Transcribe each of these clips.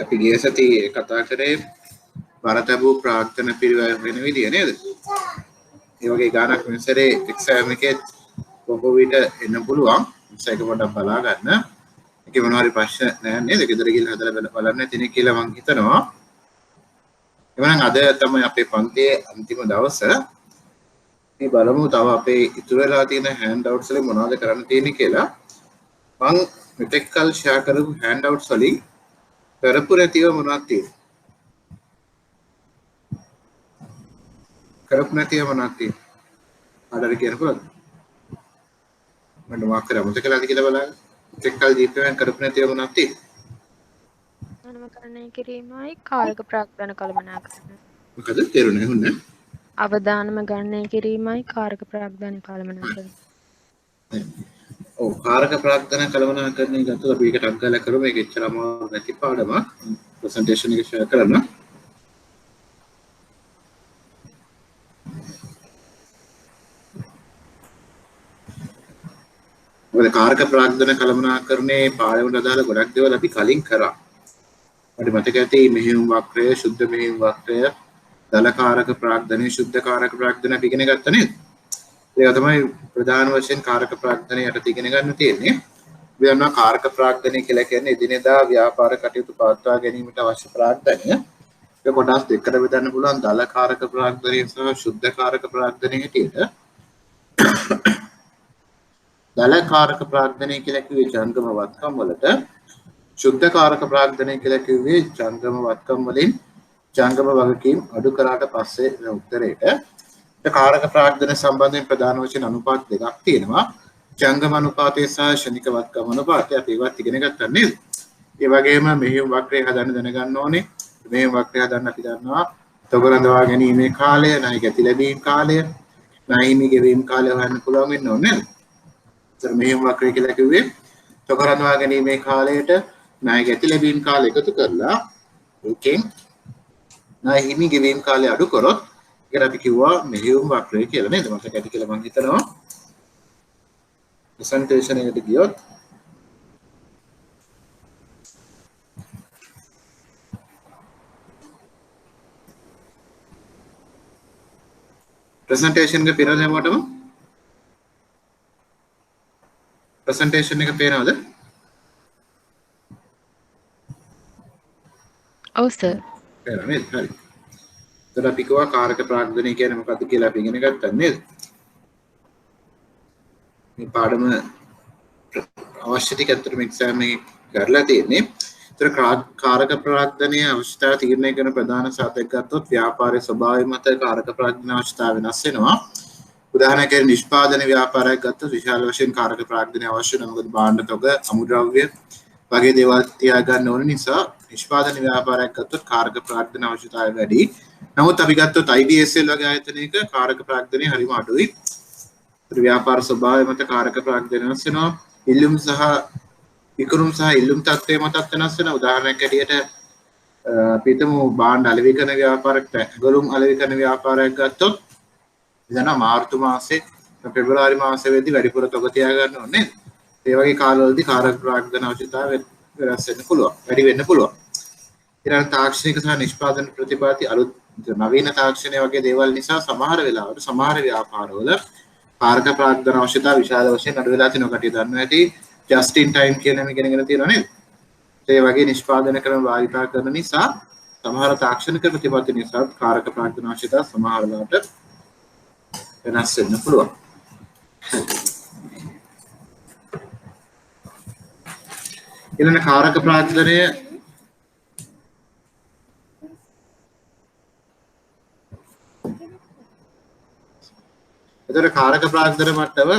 අපි ගිය සතියේ කතා කරේ බරතබු ප්‍රාර්ථන පිළිවෙල වෙන විදිය නේද? ඒ වගේ ගානක් මෙසරේ එක්සෑම් එකේ බොහෝ විට එන්න පුළුවන්. ඒක පොඩ්ඩක් බලා ගන්න. ඒකේ මොනවා හරි ප්‍රශ්න නැහැ නේද? ගෙදර ගිහලා හදලා බලන්න තියෙන කියලා මම හිතනවා. එවනම් අද තමයි අපේ පන්තියේ අන්තිම දවස. මේ බලමු තව අපේ ඉතුරු වෙලා තියෙන හෑන්ඩ් අවුට්ස් වලින් මොනවද කරන්න තියෙන්නේ කියලා. මම මෙතෙක් කල් ෂෙයා කරපු හෑන්ඩ් අවුට්ස් වලින් කරපු නැතිව මොනවද තියෙන්නේ? කරපු නැතිව මොනවද තියෙන්නේ? ආඩර කියන්න පුළුවන්ද? මම මාක් කරා මොකද කළාද කියලා බලන්න. මෙතෙක් කල් දීප්තියෙන් කරපු නැතිව මොනවද තියෙන්නේ? අනුමකරණය කිරීමයි කාරක ප්‍රාග්ධන කළමනාකරණය. මොකද තේරුණේ හුන්නේ? අවදානම ගණනය කිරීමයි කාරක ප්‍රාග්ධන කළමනාකරණය. ඔව් කාරක ප්‍රාග්ධන කළමනාකරණය ගත්තොත් අපි ඒක ටක් ගාලා කරමු. මේක එච්චරම නැති පාඩමක්. ප්‍රසන්ටේෂන් එක ෂෙයා කරන්න. මොකද කාරක ප්‍රාග්ධන කළමනාකරණයේ පාඩමට අදාළ ගොඩක් දේවල් අපි කලින් කරා. මට මතක ඇති මෙහෙයුම් වක්‍රය, ශුද්ධ මෙහෙයුම් වක්‍රය, දල කාරක ප්‍රාග්ධනය, ශුද්ධ කාරක ප්‍රාග්ධන අපි ඉගෙන ගත්තා නේද? ඒක තමයි ප්‍රධාන වශයෙන් කාරක ප්‍රාග්ධනය යට ඉගෙන ගන්න තියෙන්නේ. අපි දන්නවා කාරක ප්‍රාග්ධනය කියලා කියන්නේ එදිනෙදා ව්‍යාපාර කටයුතු පවත්වා ගැනීමට අවශ්‍ය ප්‍රාග්ධනය. ඒක කොටස් දෙකකට බෙදන්න පුළුවන් දල කාරක ප්‍රාග්ධනය සහ ශුද්ධ කාරක ප්‍රාග්ධනය හැටියට. දල කාරක ප්‍රාග්ධනය කියලා කිව්වේ ජංගම වත්කම් වලට, ශුද්ධ කාරක ප්‍රාග්ධනය කියලා කිව්වේ ජංගම වත්කම් වලින් ජංගම වගකීම් අඩු කරාට පස්සේ වෙන උත්තරේට. කාරක ප්‍රාග්ධන සම්බන්ධයෙන් ප්‍රධාන වශයෙන් අනුපාත දෙකක් තියෙනවා. ජංගම අනුපාතය සහ ශනික වත්කම් අනුපාතය. අපි ඒවත් ඉගෙන ගත්තා නේද? ඒ වගේම මෙහෙයුම් වක්‍රය හදන්න දැනගන්න ඕනේ. මෙහෙයුම් වක්‍රය හදන්න අපි දන්නවා තොගරඳවා ගැනීමේ කාලය, ණය ගැති ලැබීම් කාලය, ණය හිමි ගෙවීම් කාලය හොයන්න පුළුවන් වෙන්න ඕනේ. ඒතර මෙහෙයුම් වක්‍රය කියලා කිව්වේ තොගරඳවා ගැනීමේ කාලයට ණය ගැති ලැබීම් කාලය එකතු කරලා ඒකෙන් ණය හිමි ගෙවීම් කාලය අඩු කරොත් ඒකට අපි කිව්වා මෙහෙයුම් වක්‍රය කියලා නේද? මතක ඇති කියලා මම හිතනවා. ප්‍රසන්ටේෂන් එකට ගියොත් ප්‍රසන්ටේෂන් එක පේනවද හැමෝටම? ප්‍රසන්ටේෂන් එක පේනවද? ඔව් සර්. පේනවා නේද? හරි. එතකොට අපි කිව්වා කාරක ප්‍රාග්ධනය කියන්නේ මොකක්ද කියලා අපි ඉගෙන ගත්තා නේද? මේ පාඩම අවශ්‍ය ටික ඇත්තටම එක්සෑම් එකේ කරලා තියෙන්නේ. ඒතර කාරක ප්‍රාග්ධනයේ අවශ්‍යතාව තීරණය කරන ප්‍රධාන සාධක ගත්තොත් ව්‍යාපාරයේ ස්වභාවය මත කාරක ප්‍රාග්ධන අවශ්‍යතාව වෙනස් වෙනවා. උදාහරණයක් ඇරෙන නිෂ්පාදන ව්‍යාපාරයක් ගත්තොත් විශාල වශයෙන් කාරක ප්‍රාග්ධනය අවශ්‍ය වෙනවා. මොකද භාණ්ඩ තොග, අමුද්‍රව්‍ය වගේ දේවල් තියා ගන්න ඕන නිසා නිෂ්පාදන ව්‍යාපාරයක් ගත්තොත් කාරක ප්‍රාග්ධන අවශ්‍යතාවය වැඩි. නමුත් අපි ගත්තොත් IDSL වගේ ආයතනයක කාරක ප්‍රාග්ධනය හරිම අඩුයි. ව්‍යාපාර ස්වභාවය මත කාරක ප්‍රාග්ධනය වෙනස් වෙනවා. ඉල්ලුම් සහ විකුණුම් සහ ඉල්ලුම් තත්ත්වය මතත් වෙනස් වෙනවා. උදාහරණයක් ඇටියට අපි හිතමු භාණ්ඩ අලෙවි කරන ව්‍යාපාරයක්, ඇඟලුම් අලෙවි කරන ව්‍යාපාරයක් ගත්තොත් ඉතින් මාර්තු මාසේ, පෙබරවාරි මාසේ වෙද්දි වැඩිපුර තොග තියා ගන්න ඕනේ නේද? ඒ වගේ කාලවලදී කාරක ප්‍රාග්ධන අවශ්‍යතාවය වෙනස් වෙන්න පුළුවන්. වැඩි වෙන්න පුළුවන්. ඊළඟ තාක්ෂණික සහ නිෂ්පාදන ප්‍රතිපාති අලුත් නවීන තාක්ෂණය වගේ දේවල් නිසා සමහර වෙලාවට සමහර ව්‍යාපාරවල කාරක ප්‍රාග්ධන අවශ්‍යතාව විශාල වශයෙන් අඩු වෙලා තිනවා. කටිය දන්නවා ඇති just in time කියන එක ඉගෙනගෙන තියෙනවා නේද? ඒ වගේ නිෂ්පාදන ක්‍රම භාවිතා කරන නිසා සමහර තාක්ෂණික ප්‍රතිපාති නිසා කාරක ප්‍රාග්ධන අවශ්‍යතාව සමහර වෙලාවට වෙනස් වෙන්න පුළුවන්. ඊළඟ කාරක ප්‍රාග්ධනය එතකොට කාරක ප්‍රාග්ධන මට්ටම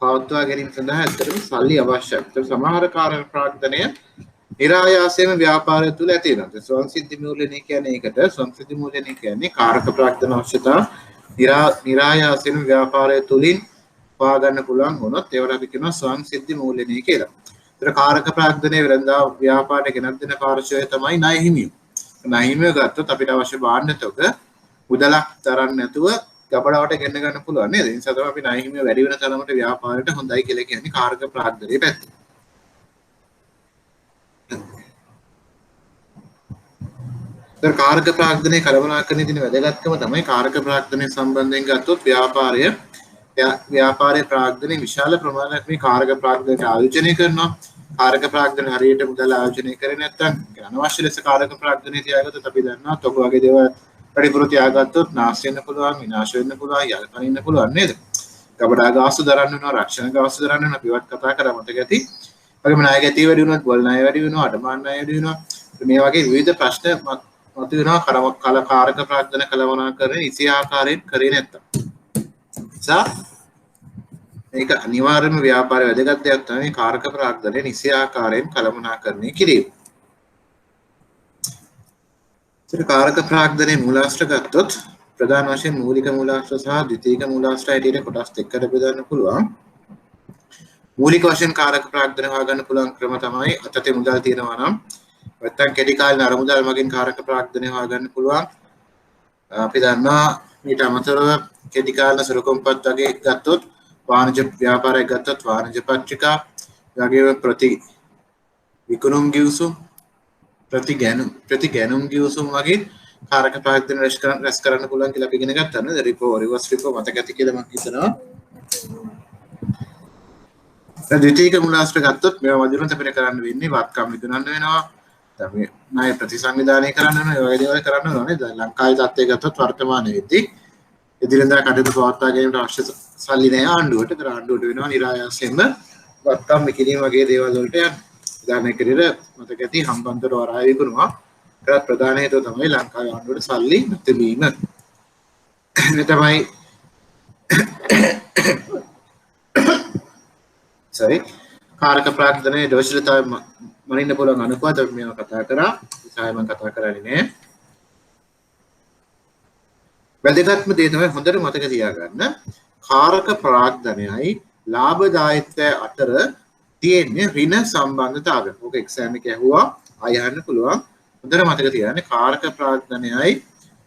පවත්වා ගැනීම සඳහා ඇත්තටම සල්ලි අවශ්‍යයි. ඒතර සමහර කාරක ප්‍රාග්ධනය නිරායාසයෙන්ම ව්‍යාපාරය තුළ ඇති වෙනවා. ස්වංසිද්ධි මූල්‍යණය කියන්නේ ඒකට. ස්වංසිද්ධි මූල්‍යණය කියන්නේ කාරක ප්‍රාග්ධන අවශ්‍යතාව නිරායාසයෙන්ම ව්‍යාපාරය තුලින් පවා ගන්න පුළුවන් වුණොත් ඒවට අපි කියනවා ස්වංසිද්ධි මූල්‍යණය කියලා. ඒතර කාරක ප්‍රාග්ධනයේ වෙළඳා ව්‍යාපාරයට ගෙනත් දෙන පාර්ශ්වය තමයි ණය හිමිය. ණය හිමිය ගත්තොත් අපිට අවශ්‍ය භාණ්ඩ තොග මුදලක් තරම් නැතුව ගබඩාවට ගෙන්න ගන්න පුළුවන් නේද? ඒ නිසා තමයි අපි ණය හිමිය වැඩි වෙන තරමට ව්‍යාපාරයට හොඳයි කියලා කියන්නේ කාරක ප්‍රාග්ධනයේ පැත්ත. तर කාරක ප්‍රාග්ධනයේ කළමනාකරණයේ තියෙන වැදගත්කම තමයි කාරක ප්‍රාග්ධනය සම්බන්ධයෙන් ගත්තොත් ව්‍යාපාරයේ ප්‍රාග්ධනයේ විශාල ප්‍රමාණයක් මේ කාරක ප්‍රාග්ධනයට ආයෝජනය කරනවා. කාරක ප්‍රාග්ධන හරියට මුදල් ආයෝජනය කරේ නැත්නම් අනවශ්‍ය ලෙස කාරක ප්‍රාග්ධනය තියාගත්තොත් අපි දන්නවා තොග වගේ දේවල් වැඩිපුර තියාගත්තොත් නාශ වෙන්න පුළුවන්, විනාශ වෙන්න පුළුවන්, යල්පනින්න පුළුවන් නේද? කබඩා ගාස්තු දරන්න වෙනවා, රක්ෂණ ගාස්තු දරන්න වෙනවා. පියවත් කතා කරා මතක ඇති. වගේම ණය ගැතිය වැඩි වුණොත් බොල් ණය වැඩි වෙනවා, අඩමාන ණය වැඩි වෙනවා. මේ වගේ විවිධ ප්‍රශ්න මතුවෙනවා කාරක ප්‍රාග්ධන කළමනාකරණය නිසි ආකාරයෙන් කරේ නැත්තම්. නිසා මේක අනිවාර්යයෙන්ම ව්‍යාපාරයේ වැදගත් දෙයක් තමයි කාරක ප්‍රාග්ධනය නිසි ආකාරයෙන් කළමනාකරණය කිරීම. ඉතින් කාරක ප්‍රාග්ධනයේ මූලාශ්‍ර ගත්තොත් ප්‍රධාන වශයෙන් මූලික මූලාශ්‍ර සහ ද්විතීයික මූලාශ්‍ර හැටියට කොටස් දෙකකට බෙදන්න පුළුවන්. මූලික වශයෙන් කාරක ප්‍රාග්ධන හොයාගන්න පුළුවන් ක්‍රම තමයි අතතේ මුදල් තියෙනවා නම් නැත්නම් කෙටි කාලින අරමුදල් මගින් කාරක ප්‍රාග්ධනය හොයාගන්න පුළුවන්. අපි දන්නවා ඊට අමතරව කෙටි කාලින සුරකොම්පත් වගේ ගත්තොත් වාණිජ ව්‍යාපාරයක් ගත්තොත් වාණිජ පත්‍රිකා වගේම විකුණුම් ගිවිසුම් ප්‍රතිගැනුම් ගිවිසුම් වගේ කාරක ප්‍රාග්ධන රැස් කරන්න පුළුවන් කියලා අපි ඉගෙන ගත්තා නේද? රිවර්ස් රිපෝ මතක ඇති කියලා මම හිතනවා. ද්විතීයික මූලාශ්‍ර ගත්තොත් මේවා වදිනුත් අපිට කරන්න වෙන්නේ වත්කම් විකුණන්න වෙනවා. තමයි ණය ප්‍රතිසංවිධානය කරන්න වෙනවා. ඒ වගේ දේවල් කරන්න වෙනවා නේද? ලංකාවේ තත්ත්වය ගත්තොත් වර්තමානයේදී එදිනෙදා කටයුතු පවත්වා ගැනීමට අවශ්‍ය සල්ලි නැහැ ආණ්ඩුවට. ඒතර ආණ්ඩුවට වෙනවා නිරායාසයෙන්ම වත්කම් විකිණීම වගේ දේවල් වලට යන්න. උදාහරණයක් විදිහට මතක ඇති හම්බන්තොට වරාය විකුණුවා. ඒකට ප්‍රධාන හේතුව තමයි ලංකාවේ ආණ්ඩුවට සල්ලි නැතිවීම. මේ තමයි කාරක ප්‍රාග්ධනයේ දෝෂිතතාවය මනින්න පුළුවන් අනුපාත අපි මේවා කතා කරා. ඒසයි මම කතා කරන්නේ නෑ. වැදගත්ම දේ තමයි හොඳට මතක තියාගන්න කාරක ප්‍රාග්ධනයයි ලාභදායීත්වය අතර තියෙන්නේ ඍණ සම්බන්ධතාවය. ඕක එක්සෑම් එකේ ඇහුවා අයහන්න පුළුවන්. හොඳට මතක තියාගන්න කාරක ප්‍රාග්ධනයයි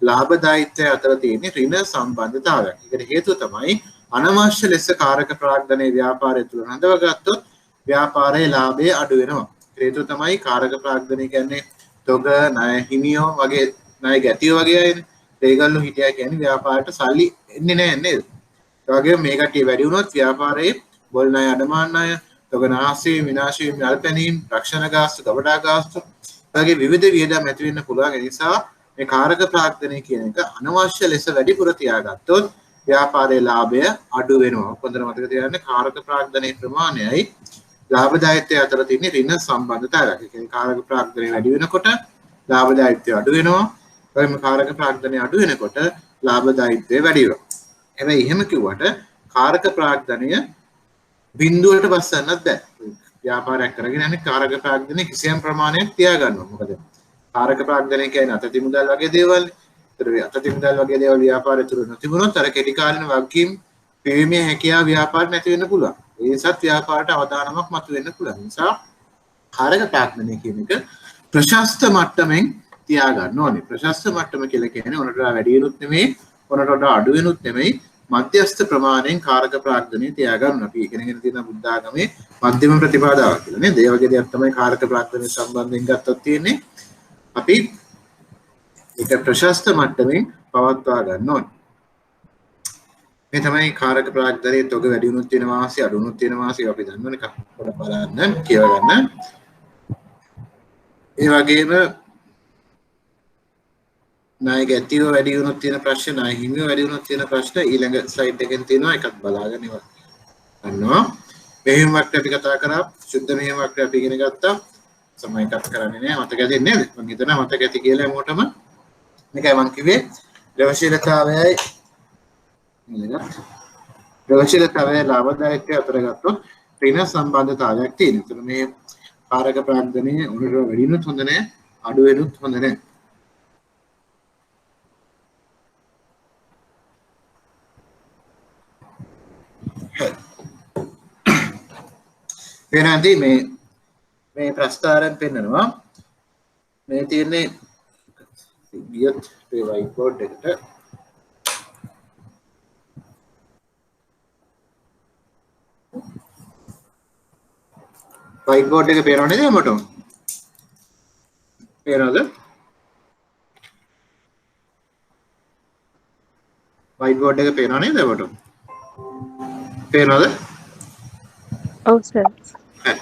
ලාභදායීත්වය අතර තියෙන්නේ ඍණ සම්බන්ධතාවයක්. ඒකට හේතුව තමයි අනවශ්‍ය ලෙස කාරක ප්‍රාග්ධනයේ ව්‍යාපාරය තුල හඳවගත්තොත් ව්‍යාපාරයේ ලාභය අඩු වෙනවා. හේතුව තමයි කාරක ප්‍රාග්ධනය කියන්නේ තොග ණය හිමියෝ වගේ ණය ගැතියෝ වගේ අයනේ. ඒගොල්ලෝ හිටියා කියන්නේ ව්‍යාපාරයට සල්ලි එන්නේ නැහැ නේද? ඒ වගේම මේ කට්ටිය වැඩි වුණොත් ව්‍යාපාරයේ බොල් ණය අඩමාන ණය තොග නාස්ති විනාශ වීම යල්පැනීම් රක්ෂණ ගාස්තු ගබඩා ගාස්තු වගේ විවිධ වියදම් ඇති වෙන්න පුළුවන්. ඒ නිසා මේ කාරක ප්‍රාග්ධනය කියන එක අනවශ්‍ය ලෙස වැඩිපුර තියාගත්තොත් ව්‍යාපාරයේ ලාභය අඩු වෙනවා. හොඳට මතක තියාගන්න කාරක ප්‍රාග්ධනයේ ප්‍රමාණයයි ලාභදායීත්වය අතර තියෙන ඍණ සම්බන්ධතාවයක්. ඒ කියන්නේ කාරක ප්‍රාග්ධනය වැඩි වෙනකොට ලාභදායීත්වය අඩු වෙනවා. වගේම කාරක ප්‍රාග්ධනය අඩු වෙනකොට ලාභදායීත්වය වැඩි වෙනවා. හැබැයි එහෙම කිව්වට කාරක ප්‍රාග්ධනය බිඳුවට බස්සන්නත් බෑ. ව්‍යාපාරයක් කරගෙන යන්නේ කාරක ප්‍රාග්ධනය කිසියම් ප්‍රමාණයක් තියාගන්නවා. මොකද කාරක ප්‍රාග්ධනය කියන්නේ අතති මුදල් වගේ දේවල්. ඒතර අතති මුදල් වගේ දේවල් ව්‍යාපාරය තුර නොතිබුණොත් අර කෙටි කාලින වගකීම් පෙවීමේ හැකියාව ව්‍යාපාර නැති වෙන්න පුළුවන්. ඒ නිසාත් ව්යාපාරයට අවදානමක් මතුවෙන්න පුළුවන්. ඒ නිසා කාරක ප්‍රාග්ධනය කියන එක ප්‍රශස්ත මට්ටමින් තියාගන්න ඕනේ. ප්‍රශස්ත මට්ටම කියලා කියන්නේ උනට වැඩි වෙනුත් නෙමෙයි, උනට අඩු වෙනුත් නෙමෙයි, මධ්‍යස්ථ ප්‍රමාණයෙන් කාරක ප්‍රාග්ධනය තියාගන්න. අපි ඉගෙනගෙන තියෙන බුද්ධ ආගමේ මධ්‍යම ප්‍රතිපදාව කියලා නේද? ඒ වගේ දෙයක් තමයි කාරක ප්‍රාග්ධනය සම්බන්ධයෙන් ගත්තොත් තියෙන්නේ. අපි ඒක ප්‍රශස්ත මට්ටමින් පවත්වා ගන්න ඕනේ. මේ තමයි කාරක ප්‍රාග්ධනයේ තොග වැඩි වුණොත් තියෙන වාසිය අඩු වුණොත් තියෙන වාසිය අපි දන්නවනේ. පොඩ්ඩක් බලන්න කියව ගන්න. ඒ වගේම ණය ගැතියෝ වැඩි වුණොත් තියෙන ප්‍රශ්න, ණය හිමියෝ වැඩි වුණොත් තියෙන ප්‍රශ්න ඊළඟ ස්ලයිඩ් එකෙන් තියෙනවා. එකක් බලාගෙන ඉවර ගන්නවා. මෙහෙම වක්‍ර අපි කතා කරා. සුද්ධ මෙහෙම වක්‍ර අපි ඉගෙන ගත්තා. සමය කට් කරන්නේ නැහැ. මතක ඇති නේද? මම හිතනවා මතක ඇති කියලා හැමෝටම. මේකයි මම කිව්වේ. ප්‍රවශීලතාවයයි ප්‍රවශීලතාවය ලාභදායීත්වය අතර ගත්තොත් ඍණ සම්බන්ධතාවයක් තියෙනවා. ඒතර මේ කාරක ප්‍රාග්ධනයේ උනට වැඩි වෙනුත් හොඳ නැහැ, අඩු වෙනුත් හොඳ නැහැ. වෙනදී මේ ප්‍රස්තාරයෙන් පෙන්නනවා. මේ තියෙන්නේ ගියොත් මේ වයිට් බෝඩ් එකට වයිට් බෝඩ් එක පේනව නේද මොටෝ? පේනවද? board එක පේනව නේද ඔබට? පේනවද? ඔව් සර්. හරි.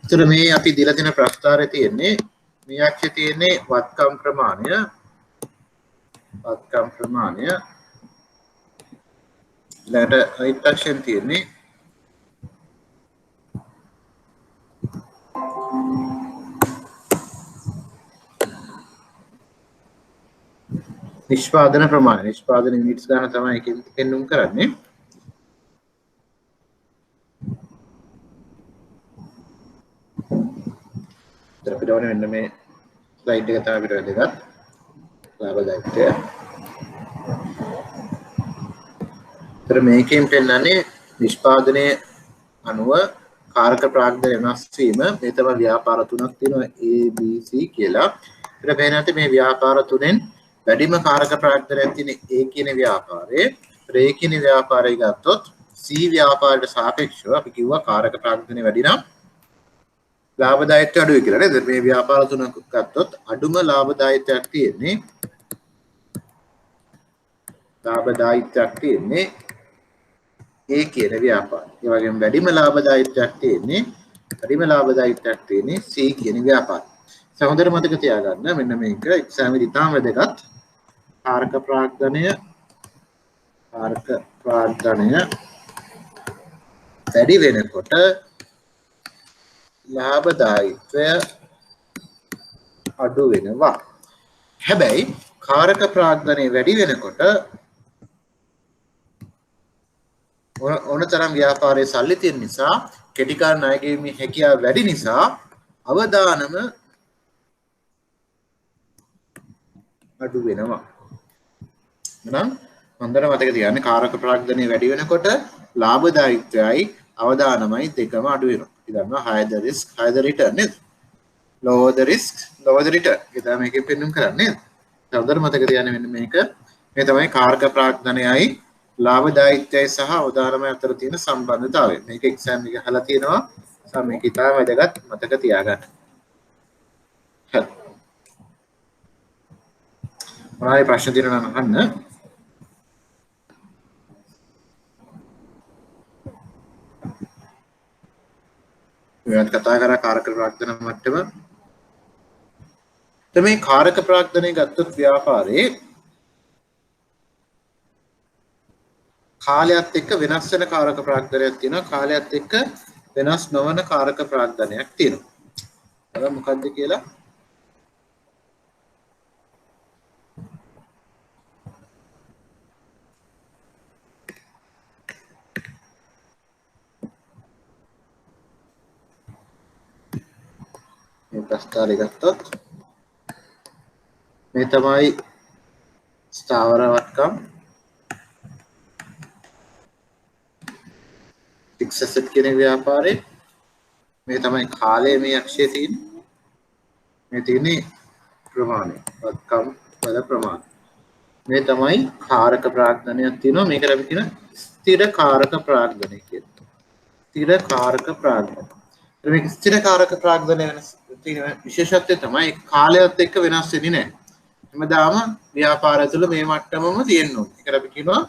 ඒතර මේ අපි දීලා තියෙන ප්‍රස්තාරයේ තියෙන්නේ මේ අක්ෂයේ තියෙන්නේ වත්කම් ප්‍රමාණය ඊළඟට අනිත් අක්ෂයෙන් තියෙන්නේ නිෂ්පාදන ප්‍රමාණය. නිෂ්පාදන යුනිට්ස් ගන්න තමයි එකෙන් පෙන්නුම් කරන්නේ. අපිට ඕනේ මෙන්න මේ ස්ලයිඩ් එක තමයි අපිට වැදගත්. ලාභදායකත්වය. ඒතර මේකෙන් පෙන්නන්නේ නිෂ්පාදනයේ අනුව කාරක ප්‍රාග්ධන වෙනස් වීම. මේ තමයි ව්‍යාපාර තුනක් තියෙනවා A B C කියලා. ඒතර පේනත් මේ ව්‍යාපාර තුනෙන් වැඩිම කාරක ප්‍රාග්ධනයක් තියෙන A කියන ව්‍යාපාරයේ. A කියන ව්‍යාපාරය ගත්තොත් C ව්‍යාපාරයට සාපේක්ෂව අපි කිව්වා කාරක ප්‍රාග්ධනය වැඩි නම් ලාභදායීත්වය අඩුයි කියලා නේද? මේ ව්‍යාපාර තුනක් ගත්තොත් අඩුම ලාභදායීත්වයක් තියෙන්නේ A කියන ව්‍යාපාරය. ඒ වගේම වැඩිම ලාභදායීත්වයක් තියෙන්නේ C කියන ව්‍යාපාරය. සහෝදර මතක තියාගන්න මෙන්න මේක එක්සෑම් එකේ ඉතාම වැදගත්. කාරක ප්‍රාග්ධනය වැඩි වෙනකොට ලාභදායීත්වය අඩු වෙනවා. හැබැයි කාරක ප්‍රාග්ධනය වැඩි වෙනකොට ඕනතරම් ව්‍යාපාරයේ සල්ලි තියෙන නිසා කෙටි කාල ණය ගෙවීමේ හැකියාව වැඩි නිසා අවදානම අඩු වෙනවා. එහෙනම් හොඳට මතක තියාගන්න කාරක ප්‍රාග්ධනය වැඩි වෙනකොට ලාභදායීත්වයයි අවදානමයි දෙකම අඩු වෙනවා. අපි දන්නවා higher the risk higher the return නේද? lower the risk lower the return. ඒක තමයි මේකෙන් පෙන්වන්න කරන්නේ නේද? හොඳට මතක තියාගන්න මෙන්න මේක. මේ තමයි කාරක ප්‍රාග්ධනයයි ලාභදායීත්වයයි සහ අවදානමයි අතර තියෙන සම්බන්ධතාවය. මේක එක්සෑම් එකේ අහලා තියෙනවා. මේක ඉතාම වැදගත් මතක තියාගන්න. හරි. මොනවායි ප්‍රශ්න තියෙනවා නම් අහන්න. මෙයාත් කතා කරා කාරක ප්‍රාග්ධන මට්ටම. මේ කාරක ප්‍රාග්ධනය ගත්තොත් ව්‍යාපාරයේ කාලයත් එක්ක වෙනස් වෙන කාරක ප්‍රාග්ධනයක් තියෙනවා. කාලයත් එක්ක වෙනස් නොවන කාරක ප්‍රාග්ධනයක් තියෙනවා. අර මොකක්ද කියලා මේ ප්‍රස්තාරය ගත්තොත් මේ තමයි ස්ථාවර වත්කම් fixed asset කියන ව්‍යාපාරේ මේ තමයි කාලයේ මේ අක්ෂයේ තියෙන්නේ මේ තියෙන්නේ ප්‍රමාණය වත්කම් වල ප්‍රමාණය මේ තමයි කාරක ප්‍රාග්ධනයක් තියෙනවා මේකට අපි කියන ස්ථිර කාරක ප්‍රාග්ධනය කියලා ස්ථිර කාරක ප්‍රාග්ධනය මේක ස්ථිර කාරක ප්‍රාග්ධනය වෙන විශේෂත්වය තමයි කාලයත් එක්ක වෙනස් වෙන්නේ නැහැ. හැමදාම ව්‍යාපාරය තුළ මේ මට්ටමම තියෙන්න ඕනේ. ඒකට අපි කියනවා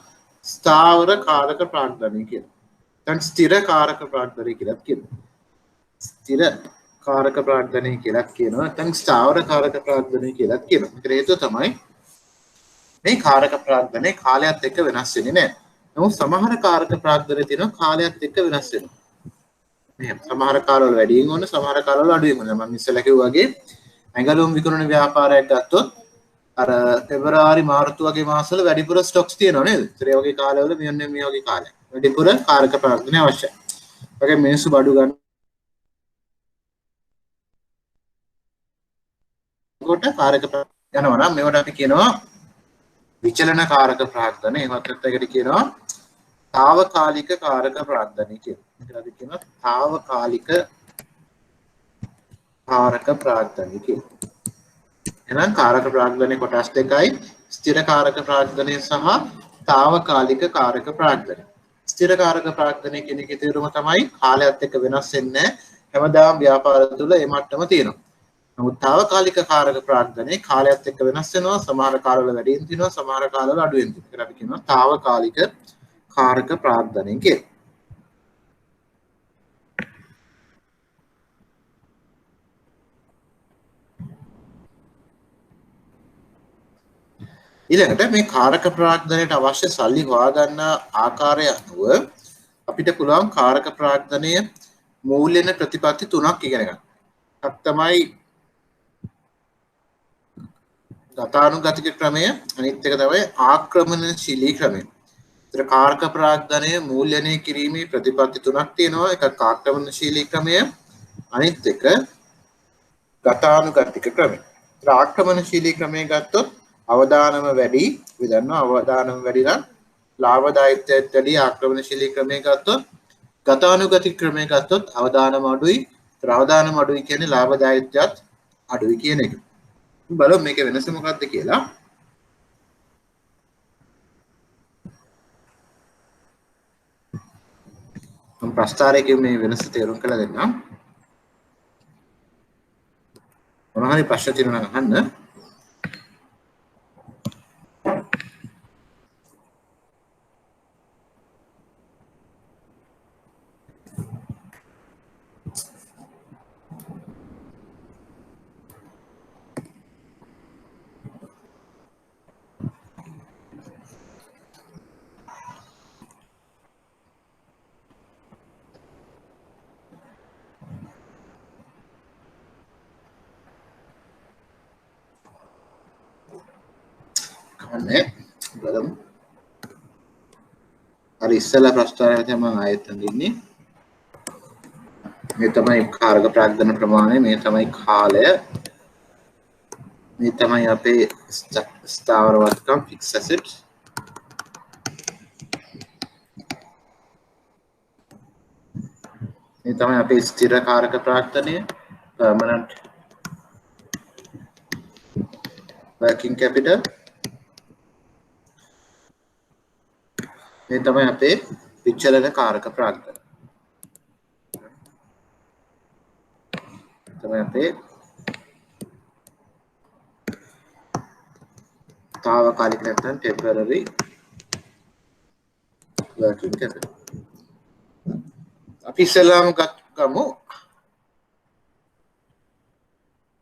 ස්ථාවර කාරක ප්‍රාග්ධනය කියලා. දැන් ස්ථිර කාරක ප්‍රාග්ධනය කියලා කියනවා. ස්ථිර කාරක ප්‍රාග්ධනය කියලා කියනවා. දැන් ස්ථාවර කාරක ප්‍රාග්ධනය කියලා කියනවා. මේකට හේතුව තමයි මේ කාරක ප්‍රාග්ධනය කාලයත් එක්ක වෙනස් වෙන්නේ නැහැ. නමුත් සමහර කාරක ප්‍රාග්ධනය තියෙනවා කාලයත් එක්ක වෙනස් වෙනවා. සමහර කාලවල වැඩියෙන් ඕන සමහර කාලවල අඩුවෙන් ඕන. මම ඉස්සෙල්ලා කිව්වා වගේ ඇඟලුම් විකුණන ව්‍යාපාරයක් ගත්තොත් අර පෙබරවාරි මාර්තු වගේ මාසවල වැඩිපුර ස්ටොක්ස් තියෙනවා නේද? ඒ වගේ කාලවල මේ වගේ කාලයක්. වැඩිපුර කාරක ප්‍රාග්ධනය අවශ්‍යයි. වගේ මිනිස්සු බඩු ගන්න කොට කාරක යනවා නම් මේවට අපි කියනවා විචලන කාරක ප්‍රාග්ධනය. එහෙමත් නැත්නම් ඒකට කියනවා తాවකාලික කාරක ප්‍රාග්ධනය කියලා. මේකට අපි කියනවා తాවකාලික කාරක ප්‍රාග්ධනය කියලා. එහෙනම් කාරක ප්‍රාග්ධනය කොටස් දෙකයි ස්ථිර කාරක ප්‍රාග්ධනය සහ తాවකාලික කාරක ප්‍රාග්ධනය. ස්ථිර කාරක ප්‍රාග්ධනය කියන එකේ තේරුම තමයි කාලයත් එක්ක වෙනස් වෙන්නේ නැහැ. හැමදාම ව්‍යාපාර තුළ මේ මට්ටම තියෙනවා. නමුත් తాවකාලික කාරක ප්‍රාග්ධනයේ කාලයත් එක්ක වෙනස් වෙනවා. සමහර කාලවල වැඩියෙන් තියෙනවා, සමහර කාලවල අඩුවෙන් තියෙනවා. ඒකට අපි කියනවා తాවකාලික කාරක ප්‍රාග්ධනය කියලා. ඊළඟට මේ කාරක ප්‍රාග්ධනයට අවශ්‍ය සල්ලි හොයාගන්න ආකාරය අනුව අපිට පුළුවන් කාරක ප්‍රාග්ධනය මූල්‍යන ප්‍රතිපත්ති තුනක් ඉගෙන ගන්න. එකක් තමයි ගතානුගතික ක්‍රමය, අනිත් එක තමයි ආක්‍රමණශීලී ක්‍රමය. ඒතර කාරක ප්‍රාග්ධනය මූල්‍යනය කිරීමේ ප්‍රතිපත්ති තුනක් තියෙනවා. එකක් ආක්‍රමණශීලී ක්‍රමය, අනිත් එක ගතානුගතික ක්‍රමය. ඒතර ආක්‍රමණශීලී ක්‍රමය ගත්තොත් අවදානම වැඩි, අපි දන්නවා අවදානම වැඩි නම් ලාභදායීත්වයට වැඩි. ආක්‍රමණශීලී ක්‍රමය ගත්තොත්, ගතානුගතික ක්‍රමය ගත්තොත් අවදානම අඩුයි. ඒතර අවදානම අඩුයි කියන්නේ ලාභදායීත්වයත් අඩුයි කියන එක. බලමු මේකේ වෙනස මොකක්ද කියලා. මම ප්‍රස්තාරයේ මේ වෙනස තේරුම් කරලා දෙන්නම්. මොනවා හරි ප්‍රශ්න තියෙනවා නම් අහන්න. කන්නේ බලමු. අර ඉස්සෙල්ලා ප්‍රස්තාරය තමයි මම ආයෙත් අඳින්නේ. මේ තමයි කාරක ප්‍රාග්ධන ප්‍රමාණය, මේ තමයි කාලය, මේ තමයි අපේ ස්ථාවර වස්තුන් fixed assets. මේ තමයි අපේ ස්ථිර කාරක ප්‍රාග්ධනය, permanent working capital. මේ තමයි අපේ විචලන කාරක ප්‍රාග්ධන. තමයි අපේ తాවකාලික නැත්නම් temporary working capital. අපි ඉස්සෙල්ලාම ගමු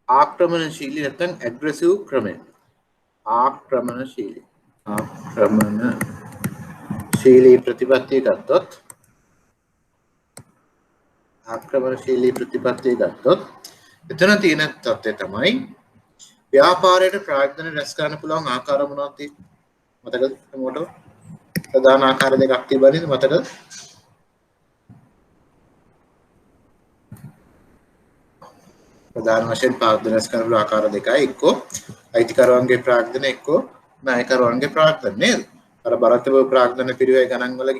ආක්‍රමණශීලී නැත්නම් aggressive ක්‍රමය. ආක්‍රමණශීලී ප්‍රතිපත්තිය ගත්තොත්, එතන තියෙන තත්ත්වය තමයි ව්‍යාපාරයට ප්‍රාග්ධන රැස් කරන්න පුළුවන් ආකාර මොනවද? මතකද? මොකටද? ප්‍රධාන ආකාර දෙකක් තිබෙන්නේ මතකද? ප්‍රධාන වශයෙන් ප්‍රාග්ධන රැස් කරන ආකාර දෙකයි. එක්කෝ අයිතිකරුවන්ගේ ප්‍රාග්ධන, එක්කෝ නායකරුවන්ගේ ප්‍රාග්ධන නේද? අර බරතව ප්‍රාග්ධන පිරිවේ ගණන් වල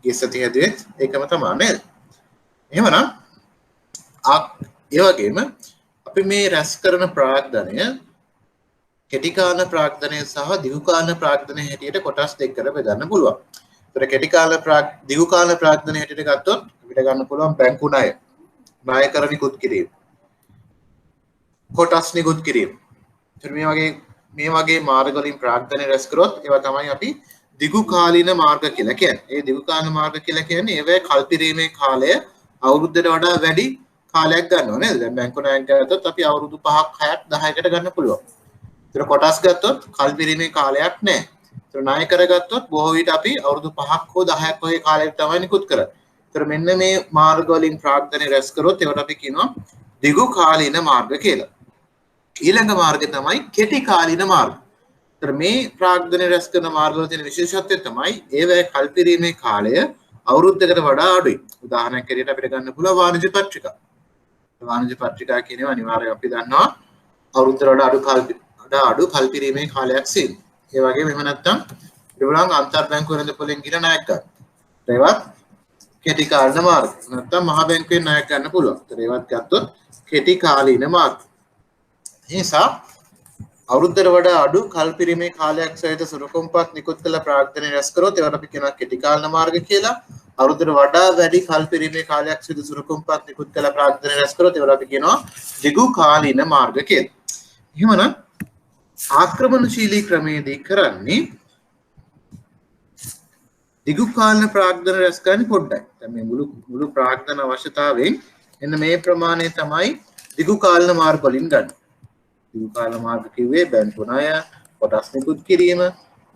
ගෙස්සති හැදුවේ ඒකම තමයි නේද? එහෙමනම් ඒ වගේම අපි මේ රැස් කරන ප්‍රාග්ධනය කෙටි කාල ප්‍රාග්ධනය සහ දිගු කාල ප්‍රාග්ධනය හැටියට කොටස් දෙකකට බෙදන්න පුළුවන්. ඒතර කෙටි කාල දිගු කාල ප්‍රාග්ධනය හැටියට ගත්තොත් අපිට ගන්න පුළුවන් බැංකු ණය, ණය කර නිකුත් කිරීම, කොටස් නිකුත් කිරීම. ඒතර මේ වගේ මාර්ග වලින් ප්‍රාග්ධනය රැස් කරොත් ඒවා තමයි අපි දිගු කාලීන මාර්ග කියලා කියන්නේ. ඒ දිගු කාලීන මාර්ග කියලා කියන්නේ ඒවැ කල්පිරීමේ කාලය අවුරුද්දට වඩා වැඩි කාලයක් ගන්නවා නේද? දැන් බැංකු ණයක් ගත්තොත් අපි අවුරුදු 5ක් 6ක් 10කට ගන්න පුළුවන්. ඒතර කොටස් ගත්තොත් කල්පිරීමේ කාලයක් නැහැ. ඒතර ණය කරගත්තොත් බොහෝ විට අපි අවුරුදු 5ක් හෝ 10ක් වගේ කාලයකට තමයි නිකුත් කරන්නේ. ඒතර මෙන්න මේ මාර්ග වලින් ප්‍රාග්ධනය රැස් කරොත් ඒවට අපි කියනවා දිගු කාලීන මාර්ග කියලා. ඊළඟ මාර්ගය තමයි කෙටි කාලීන මාර්ග. ඒතර මේ ප්‍රාග්ධනය රැස් කරන මාර්ගවල තියෙන විශේෂත්වය තමයි ඒවැ කල්පිරීමේ කාලය අවුරුද්දකට වඩා අඩුයි. උදාහරණයක් ඇරෙට අපිට ගන්න පුළුවන් වාණිජ්‍ය පත්‍රිකා. වාණිජ්‍ය පත්‍රිකා කියනවා අනිවාර්යයෙන් අපි දන්නවා අවුරුද්දකට වඩා අඩු කල්පිරීමේ කාලයක් සිල්. ඒ වගේම එහෙම නැත්නම් ඒගොල්ලන් අන්තර් බැංකු වෙළඳපොලෙන් ගිහින් ණයක් ගන්න. ඒවත් කෙටි කාලීන මාර්ග. නැත්නම් මහා බැංකුවෙන් ණයක් ගන්න පුළුවන්. ඒතර ඒවත් ගත්තොත් කෙටි කාලීන මාර්ග. ඒ නිසා අවුරුද්දට වඩා අඩු කල්පිරීමේ කාලයක් සහිත සුරුකුම්පත් නිකුත් කළ ප්‍රාග්ධනය රැස් කරොත් ඒවට අපි කියනවා කෙටි කාලන මාර්ග කියලා. අවුරුද්දට වඩා වැඩි කල්පිරීමේ කාලයක් සහිත සුරුකුම්පත් නිකුත් කළ ප්‍රාග්ධනය රැස් කරොත් ඒවට අපි කියනවා දිගු කාලීන මාර්ග කියලා. එහෙමනම් ආක්‍රමණශීලී ක්‍රමයේදී කරන්නේ දිගු කාලන ප්‍රාග්ධන රැස් කරන්නේ පොඩ්ඩයි. දැන් මේ මුළු ප්‍රාග්ධන අවශ්‍යතාවයෙන් එන්න මේ ප්‍රමාණය තමයි දිගු කාලන මාර්ග වලින් ගන්න. දිගු කාලන මාර්ග කිව්වේ බැංකු ණය, කොටස් නිකුත් කිරීම,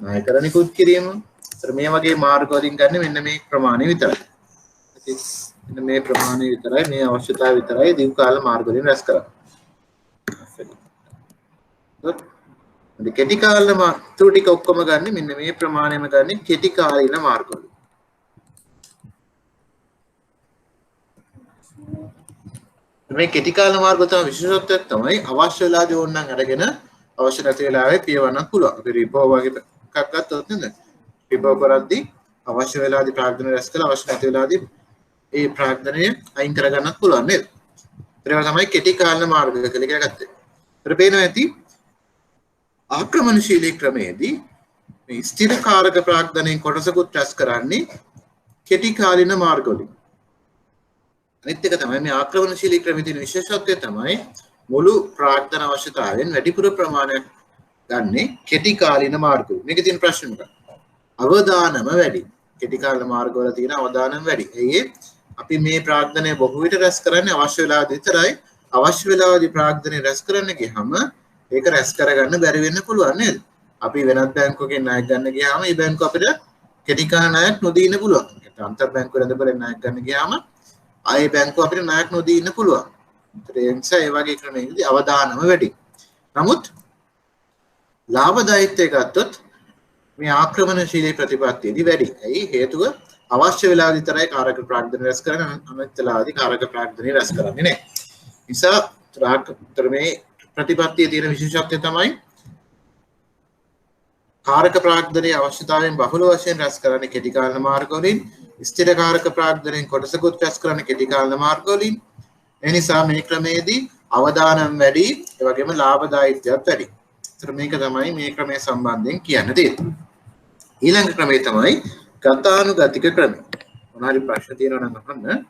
ණය කර නිකුත් කිරීම. ඒතර මේ වගේ මාර්ග වලින් ගන්න මෙන්න මේ ප්‍රමාණය විතරයි. ඉතින් මෙන්න මේ ප්‍රමාණය විතරයි මේ අවශ්‍යතාවය විතරයි දිගු කාලන මාර්ග වලින් රැස් කරන්නේ. කෙටි කාලන මාර්ග ටික ඔක්කොම ගන්න මෙන්න මේ ප්‍රමාණයම ගන්න කෙටි කාලීන මාර්ග වල. මේ කෙටි කාලන මාර්ග තමයි විශේෂත්වයක් තමයි අවශ්‍ය වෙලාදී ඕනනම් අරගෙන අවශ්‍ය නැති වෙලාවේ පියවන්නත් පුළුවන්. අපි රිපෝ වගේ එකක් ගත්තොත් නේද? රිපෝ කරද්දී අවශ්‍ය වෙලාදී ප්‍රාග්ධන රැස් කළා අවශ්‍ය නැති වෙලාදී ඒ ප්‍රාග්ධනය අයින් කරගන්නත් පුළුවන් නේද? ඒවා තමයි කෙටි කාලන මාර්ග කියලා ගත්තේ. ඊට පේනවා ඇති ආක්‍රමණශීලී ක්‍රමයේදී මේ ස්ථිර කාරක ප්‍රාග්ධනයෙන් කොටසකුත් රැස් කරන්නේ කෙටි කාලින මාර්ග වලින්. අනිත් එක තමයි මේ ආක්‍රමණශීලී ක්‍රමයේ තියෙන විශේෂත්වය තමයි මුළු ප්‍රාග්ධන අවශ්‍යතාවයෙන් වැඩිපුර ප්‍රමාණයක් ගන්නේ කෙටි කාලින මාර්ග වලින්. මේකේ තියෙන ප්‍රශ්නේ මොකක්ද? අවදානම වැඩි. කෙටි කාලින මාර්ග වල තියෙන අවදානම වැඩි. ඒ අපි මේ ප්‍රාග්ධනය බොහෝ විට රැස් කරන්නේ අවශ්‍ය වෙලාවදී විතරයි. අවශ්‍ය වෙලාවදී ප්‍රාග්ධනය රැස් කරන්න ගියහම ඒක රැස් කරගන්න බැරි වෙන්න පුළුවන් නේද? අපි වෙනත් බැංකුවකින් ණයක් ගන්න ගියාම ඒ බැංකුව අපිට කෙටි කාල ණයක් නොදී ඉන්න පුළුවන්. ඒත් අන්තර් බැංකුව රැඳපලෙන් ණයක් ගන්න ගියාම ආයේ බැංකුව අපිට ණයක් නොදී ඉන්න පුළුවන්. ඒ නිසා ඒ වගේ ක්‍රමයකදී අවදානම වැඩි. නමුත් ලාභදායීත්වය ගත්තොත් මේ ආක්‍රමණශීලී ප්‍රතිපත්තියදී වැඩි. ඇයි හේතුව අවශ්‍ය වෙලාවදී විතරයි කාරක ප්‍රාග්ධන රැස් කරන්නේ අනිත් වෙලාවදී කාරක ප්‍රාග්ධන රැස් කරන්නේ නැහැ. නිසා මේ ප්‍රතිපත්තියේ තියෙන විශේෂත්වය තමයි කාරක ප්‍රාග්ධනයේ අවශ්‍යතාවයෙන් බහුල වශයෙන් රැස් කරන්නේ කෙටි කාලන මාර්ග වලින්, ස්ථිර කාරක ප්‍රාග්ධනයෙන් කොටසකුත් රැස් කරන්නේ කෙටි කාලන මාර්ග වලින්. ඒ නිසා මේ ක්‍රමයේදී අවදානම් වැඩි, ඒ වගේම ලාභදායීත්වයත් වැඩි. ඒතර මේක තමයි මේ ක්‍රමයේ සම්බන්ධයෙන් කියන්න තියෙන්නේ. ඊළඟ ක්‍රමය තමයි ගතානුගතික ක්‍රමය. මොනවාරි ප්‍රශ්න තියෙනවා නම් අහන්න.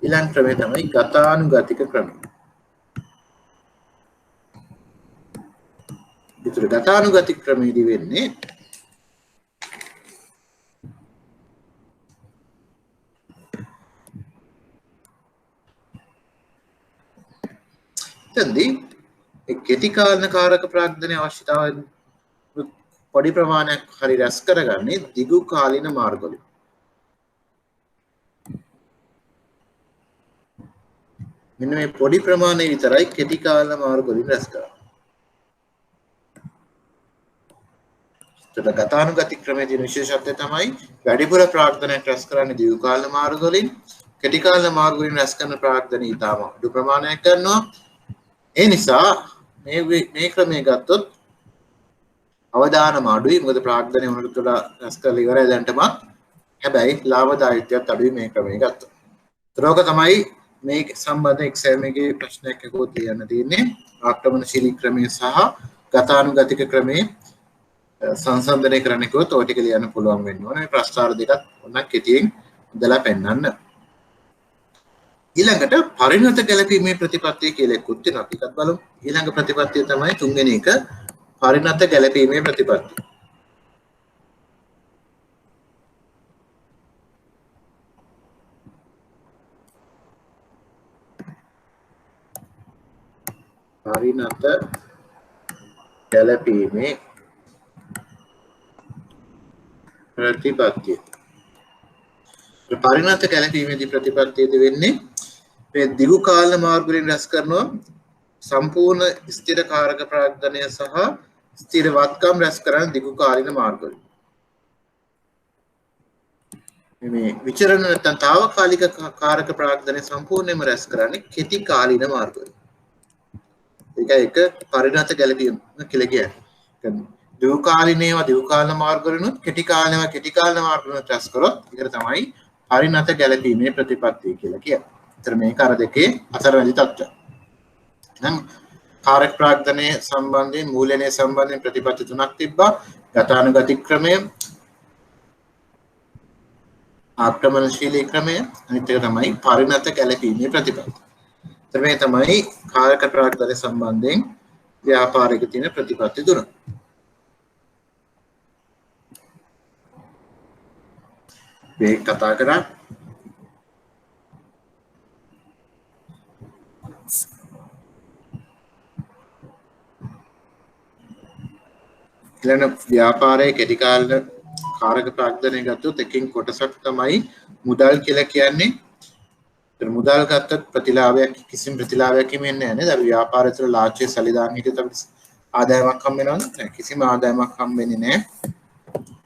ඊළඟ ක්‍රමය තමයි ගතානුගතික ක්‍රමය. විතර ගතානුගතික ක්‍රමයේදී වෙන්නේ එතෙන්දී කෙටි කාලන කාරක ප්‍රාග්ධනයේ අවශ්‍යතාවය පොඩි ප්‍රමාණයක් හරි රැස් කරගන්නේ දිගු කාලින මාර්ග වලින්. මෙන්න මේ පොඩි ප්‍රමාණය විතරයි කෙටි කාලන මාර්ග වලින් රැස් කරන්නේ. ගතානුගතික ක්‍රමයේ තියෙන විශේෂත්වය තමයි වැඩිපුර ප්‍රාග්ධනයක් රැස් කරන්නේ දිගු කාලන මාර්ග වලින්, කෙටි කාලන මාර්ග වලින් රැස් කරන ප්‍රාග්ධන ඊටම අඩු ප්‍රමාණයක් ගන්නවා. ඒ නිසා මේ ක්‍රමය ගත්තොත් අවදානම අඩුයි. මොකද ප්‍රාග්ධනය උනට වඩා රැස් කරලා ඉවරයි දැන්ටමත්. හැබැයි ලාභදායීත්වයත් අඩුයි මේ ක්‍රමය ගත්තොත්. ඒතරෝක තමයි මේ සම්බන්ධ එක්සෑම් එකේ ප්‍රශ්නයක් එකකුත් ලියන්න තියෙන්නේ. ආක්‍රමණශීලී ක්‍රමය සහ ගතානුගතික ක්‍රමයේ සංසන්දනය කරන්න කිව්වොත් ඔය ටික ලියන්න පුළුවන් වෙන්න ඕනේ. මේ ප්‍රස්තාර දෙකත් ඔන්න කෙටියෙන් ඉඳලා පෙන්නන්න. ඊළඟට පරිණත ගැලපීමේ ප්‍රතිපත්තිය කියලා එකකුත් තියෙනවා. අපි එකත් බලමු. ඊළඟ ප්‍රතිපත්තිය තමයි තුන්වෙනි එක පරිණත ගැලපීමේ ප්‍රතිපත්තිය. පරිණත ගැලපීමේ ප්‍රතිපත්තිය. පරිණත ගැලපීමේදී ප්‍රතිපත්තියද වෙන්නේ මේ දිගු කාල මාර්ග වලින් රැස් කරනවා සම්පූර්ණ ස්ථිර කාරක ප්‍රාග්ධනය සහ ස්ථිර වත්කම් රැස් කරන දිගු කාලින මාර්ග වලින්. මේ විචරණ නැත්නම් తాවකාලික කාරක ප්‍රාග්ධනය සම්පූර්ණයෙන්ම රැස් කරන්නේ කෙටි කාලින මාර්ග වලින්. ඒක පරිණත ගැලපීම කියලා කියන්නේ. දිගු කාලන මාර්ග වලිනුත් කෙටි කාලන මාර්ග වලින් රැස් කරොත් ඒකට තමයි පරිණත ගැලපීමේ ප්‍රතිපත්තිය කියලා කියන්නේ. ඒතර මේක අර දෙකේ අතරමැදි තත්ත්වය. නම් කාරක ප්‍රාග්ධනයේ සම්බන්ධයෙන් මූලනයේ සම්බන්ධයෙන් ප්‍රතිපත්ති තුනක් තිබ්බා. ගතානුගතික ක්‍රමය, ආක්‍රමණශීලී ක්‍රමය, අනිත් එක තමයි පරිණත ගැළපීමේ ප්‍රතිපත්ති. එතන මේ තමයි කාරක ප්‍රාග්ධනය සම්බන්ධයෙන් ව්‍යාපාරික තියෙන ප්‍රතිපත්ති තුන. මේ කතා කරා ඊළඟ ව්‍යාපාරයේ කෙටි කාල කාරක ප්‍රාග්ධනය ගත්තොත් එකකින් කොටසක් තමයි මුදල් කියලා කියන්නේ. ඒතර මුදල් ගත්තත් ප්‍රතිලාභයක් කිසිම ප්‍රතිලාභයක් හිමෙන්නේ නැහැ නේද? අපි ව්‍යාපාරය තුළ ලාභයේ සැලදාන් හිටියත් අපිට ආදායමක් හම්බ වෙනවද? නැහැ. කිසිම ආදායමක් හම්බ වෙන්නේ නැහැ.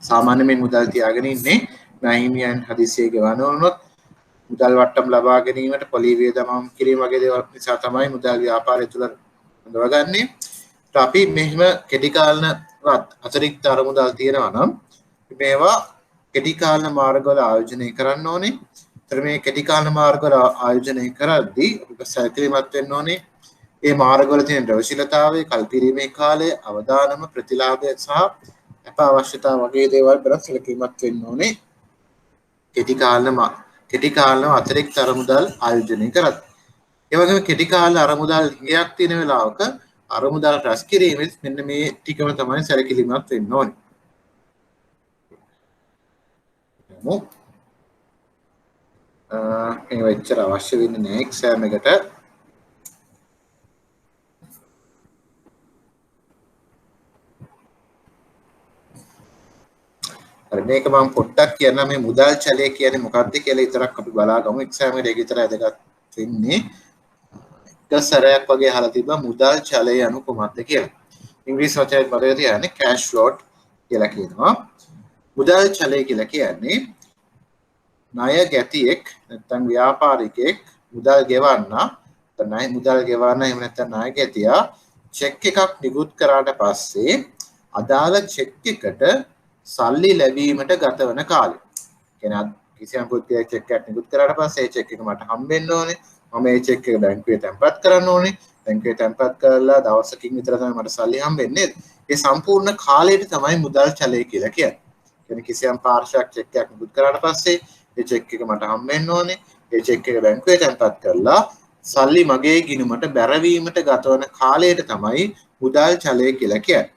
සාමාන්‍යයෙන් මුදල් තියාගෙන ඉන්නේ නැහිමියන් හදිසියෙ ගෙවන වුණොත් මුදල් වට්ටම් ලබා ගැනීමට පොලි වියදම් කිරීම වගේ දේවල් නිසා තමයි මුදල් ව්‍යාපාරය තුළ හඳුනාගන්නේ. අපි මෙහෙම කෙටි කාලන අතිරික්ත අරමුදල් තියෙනවා නම් මේවා කෙටි කාලන මාර්ගවල ආයෝජනය කරන්න ඕනේ. ඒතර මේ කෙටි කාලන මාර්ගවල ආයෝජනය කරද්දී අපි සැලකිලිමත් වෙන්න ඕනේ. මේ මාර්ගවල තියෙන ප්‍රවේශීලතාවය, කල්පිරීමේ කාලය, අවදානම, ප්‍රතිලාභය සහ අප අවශ්‍යතාව වගේ දේවල් ගැන සැලකිලිමත් වෙන්න ඕනේ. කෙටි කාලන අතිරික්ත අරමුදල් ආයෝජනය කරද්දී. ඒ වගේම කෙටි කාල අරමුදල් හිගයක් තියෙන වෙලාවක අරමුදල් රැස් කිරීමෙත් මෙන්න මේ ටිකම තමයි සැලකිලිමත් වෙන්න ඕනේ. මේ වෙච්චර අවශ්‍ය වෙන්නේ නැහැ එක්සෑම් එකට. හරි මේක මම පොඩ්ඩක් කියන්න මේ මුදල් චලය කියන්නේ මොකක්ද කියලා විතරක් අපි බලාගමු. එක්සෑම් එකට ඒක විතරයි වැදගත් වෙන්නේ. සරයක් වගේ අහලා තිබ්බා මුදල් චලය anu කොහොමද කියලා. ඉංග්‍රීසි වචනයෙන් බලලා තියන්නේ cash float කියලා කියනවා. මුදල් චලය කියලා කියන්නේ ණය ගැතියෙක් නැත්නම් ව්‍යාපාරිකයෙක් මුදල් ගෙවන්න එහෙම නැත්නම් ණය ගැතියා චෙක් එකක් නිකුත් කරාට පස්සේ අදාළ චෙක් එකට සල්ලි ලැබීමට ගත වන කාලය. කියන්නේ කිසියම් පුද්ගලයෙක් චෙක් එකක් නිකුත් කරාට පස්සේ ඒ චෙක් එක මට හම්බෙන්න ඕනේ. මම මේ චෙක් එක බැංකුවේ තැන්පත් කරන්න ඕනේ. බැංකුවේ තැන්පත් කරලා දවසකින් විතර තමයි මට සල්ලි හම්බෙන්නේ. ඒ සම්පූර්ණ කාලයට තමයි මුදල් චලය කියලා කියන්නේ. කියන්නේ කිසියම් පාර්ශ්වයක් චෙක් එකක් නිකුත් කරාට පස්සේ ඒ චෙක් එක මට හම්බෙන්න ඕනේ. ඒ චෙක් එක බැංකුවේ තැන්පත් කරලා සල්ලි මගේ ගිණුමට බැරවීමට ගතවන කාලයට තමයි මුදල් චලය කියලා කියන්නේ.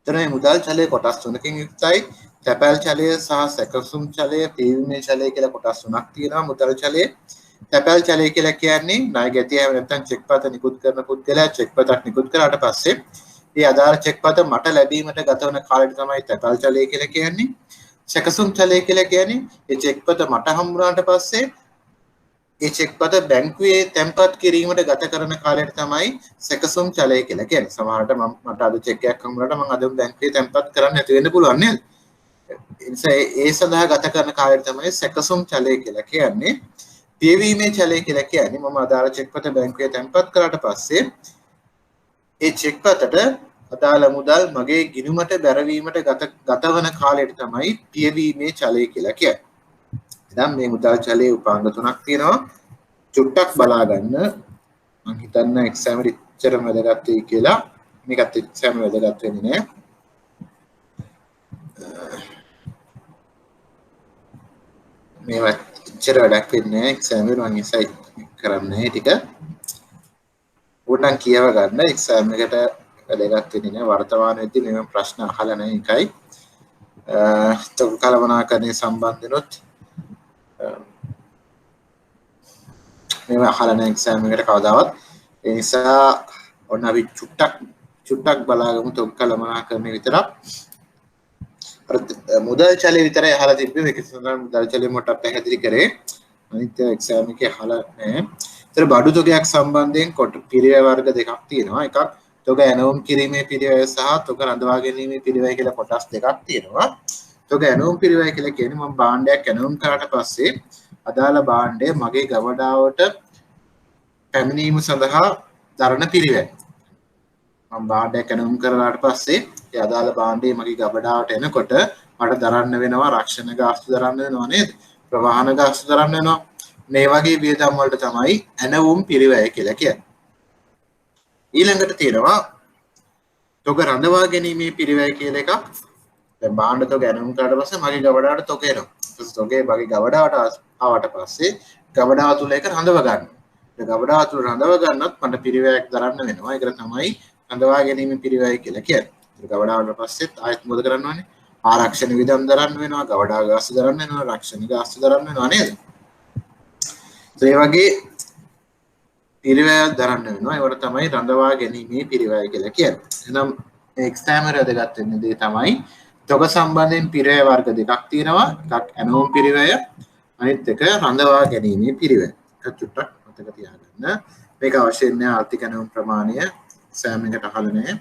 එතන මේ මුදල් චලය කොටස් තුනකින් යුක්තයි. තැපැල් චලය සහ සැකසුම් චලය, පීවීමේ චලය කියලා කොටස් තුනක් තියෙනවා මුදල් චලයේ. තැපැල් චලය කියලා කියන්නේ ණය ගැතිය නැත්නම් චෙක් පත නිකුත් කරන පුද්ගලයා චෙක් පතක් නිකුත් කරාට පස්සේ ඒ අදාළ චෙක් පත මට ලැබීමට ගතවන කාලයට තමයි තැපැල් චලය කියලා කියන්නේ. සැකසුම් චලය කියලා කියන්නේ ඒ චෙක් පත මට හම්බුනාට පස්සේ ඒ චෙක් පත බැංකුවේ තැන්පත් කිරීමට ගත කරන කාලයට තමයි සැකසුම් චලය කියලා කියන්නේ. සමහරවිට මට අද චෙක් එකක් හම්බුනාට මම අද බැංකුවේ තැන්පත් කරන්න නැති වෙන්න පුළුවන් නේද? ඒ සඳහා ගත කරන කාලයට තමයි සැකසුම් චලය කියලා කියන්නේ. පියවීමේ චලය කියලා කියන්නේ මම අදාළ චෙක් පත බැංකුවේ තැන්පත් කරාට පස්සේ ඒ චෙක් පතට අදාළ මුදල් මගේ ගිණුමට බැරවීමට ගතවන කාලයට තමයි පියවීමේ චලය කියලා කියන්නේ. දැන් මේ මුදල් චලයේ උපාංග තුනක් තියෙනවා. චුට්ටක් බලා ගන්න. මම හිතන්නේ එක්සෑම් එකේ ඉච්චරම වැදගත් වෙයි කියලා. මේකත් එක්සෑම් එක වැදගත් වෙන්නේ නෑ. මේවා ඉච්චර වැඩක් වෙන්නේ නෑ එක්සෑම් එකේ මම ඉසයි කරන්නේ ටික. උඩන් කියව ගන්න එක්සෑම් එකට වැදගත් වෙන්නේ නෑ. වර්තමානයේදී මේ ප්‍රශ්න අහලා නැහැ එකයි. තව කලමනාකරණය සම්බන්ධනොත් මේවා අහලා නැහැ එක්සෑම් එකට කවදාවත්. ඒ නිසා ඔන්න අපි චුට්ටක් බලාගමු තව කලමනාකරණය විතරක්. මුදල් චලය විතරයි අහලා තිබ්බේ. මේක සඳහන් මුදල් චලය මොකක්ද පැහැදිලි කරේ. අනිත් එක්සෑම් එකේ අහලා නැහැ. ඒතර බඩු තොගයක් සම්බන්ධයෙන් පිරිවැය වර්ග දෙකක් තියෙනවා. එකක් තොග ඇනවුම් කිරීමේ පිරිවැය සහ තොග රඳවා ගැනීමේ පිරිවැය කියලා කොටස් දෙකක් තියෙනවා. තොග ඇනවුම් පිරිවැය කියලා කියන්නේ මම භාණ්ඩයක් ඇනවුම් කරාට පස්සේ අදාළ භාණ්ඩය මගේ ගබඩාවට පැමිණීම සඳහා දරන පිරිවැය. මම භාණ්ඩයක් ඇනවුම් කරලාට පස්සේ ඒ අදාළ භාණ්ඩය මගේ ගබඩාවට එනකොට මට දරන්න වෙනවා රක්ෂණ ගාස්තු දරන්න වෙනවා නේද? ප්‍රවාහන ගාස්තු දරන්න වෙනවා. මේ වගේ වියදම් වලට තමයි ඇනවුම් පිරිවැය කියලා කියන්නේ. ඊළඟට තියෙනවා තොග රඳවා ගැනීමේ පිරිවැය කියලා එකක්. දැන් භාණ්ඩ තොග ඇනුම් කරාට පස්සේ මගේ ගවඩාවට තොග එනවා. ඊට තොගේ මගේ ගවඩාවට ආවට පස්සේ ගවඩාව තුල ඒක රඳව ගන්නවා. ඒ ගවඩාව තුල රඳව ගන්නත් මට පිරිවැයක් දරන්න වෙනවා. ඒකට තමයි රඳවා ගැනීමේ පිරිවැය කියලා කියන්නේ. ඒ ගවඩාවට පස්සෙත් ආයෙත් මොකද කරන්න ඕනේ? ආරක්ෂණ විධම් දරන්න වෙනවා, ගවඩාව ගාස්තු දරන්න වෙනවා, රක්ෂණ ගාස්තු දරන්න වෙනවා නේද? ඒ වගේ පිරිවැයක් දරන්න වෙනවා. ඒවට තමයි රඳවා ගැනීමේ පිරිවැය කියලා කියන්නේ. එහෙනම් මේ එක්ස්ට්‍රෑම් එක වැදගත් වෙන දේ තමයි තොග සම්බන්ධයෙන් පිරිවැය වර්ග දෙකක් තියෙනවා. එකක් ඇනෝම් පිරිවැය, අනිත් එක රඳවා ගැනීමේ පිරිවැය. ඒක චුට්ටක් මතක තියාගන්න. මේක අවශ්‍ය නැහැ ආර්ථික ඇනෝම් ප්‍රමාණය සෑම එකට අහලා නැහැ.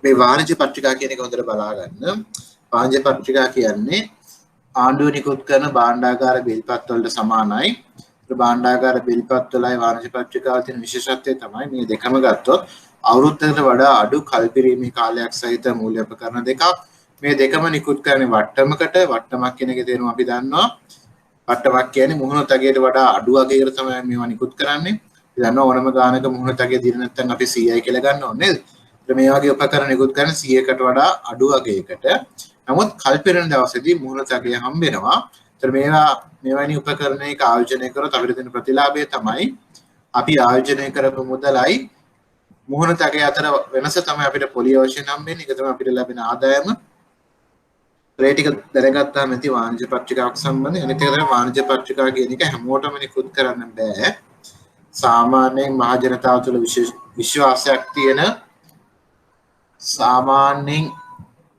මේ වාණිජ්‍ය පත්‍රිකා කියන එක හොඳට බලා ගන්න. වාණිජ්‍ය පත්‍රිකා කියන්නේ ආණ්ඩුව නිකුත් කරන භාණ්ඩාගාර බිල්පත් වලට සමානයි. ඒ භාණ්ඩාගාර බිල්පත් වලයි වාණිජ්‍ය පත්‍රිකාවල තියෙන විශේෂත්වය තමයි මේ දෙකම ගත්තොත් අවුරුද්දකට වඩා අඩු කල්පිරීමේ කාලයක් සහිත මූල්‍ය උපකරණ දෙකක්. මේ දෙකම නිකුත් කරන්නේ වට්ටමකට. වට්ටමක් කියන එකේ තේරුම අපි දන්නවා. වට්ටමක් කියන්නේ මුහුණු තගයට වඩා අඩු අගයකට තමයි මේවා නිකුත් කරන්නේ. අපි දන්නවා ඕනම ගානක මුහුණු තගය දින නැත්නම් අපි 100යි කියලා ගන්න ඕනේ නේද? මේ වගේ උපකරණ නිකුත් කරන 100කට වඩා අඩු අගයකට. නමුත් කල්පිරණ දවසේදී මුහුණු තගය හම්බ වෙනවා. ඒතර මෙවැනි උපකරණයක ආයෝජනය කරොත් අපිට දෙන ප්‍රතිලාභය තමයි අපි ආයෝජනය කරපු මුදලයි මුහුණු තගය අතර වෙනස තමයි අපිට පොලියෝෂන් හම්බෙන්නේ. ඒක තමයි අපිට ලැබෙන ආදායම. ඒ ටික දැනගත්තාම ඇති වාණිජ්‍ය පත්‍රිකාවක් සම්බන්ධයෙන්. අනිත් එක තමයි වාණිජ්‍ය පත්‍රිකා කියන එක හැමෝටම නිකුත් කරන්න බෑ. සාමාන්‍යයෙන් මහ ජනතාව තුළ විශ්වාසයක් තියෙන සාමාන්‍යයෙන්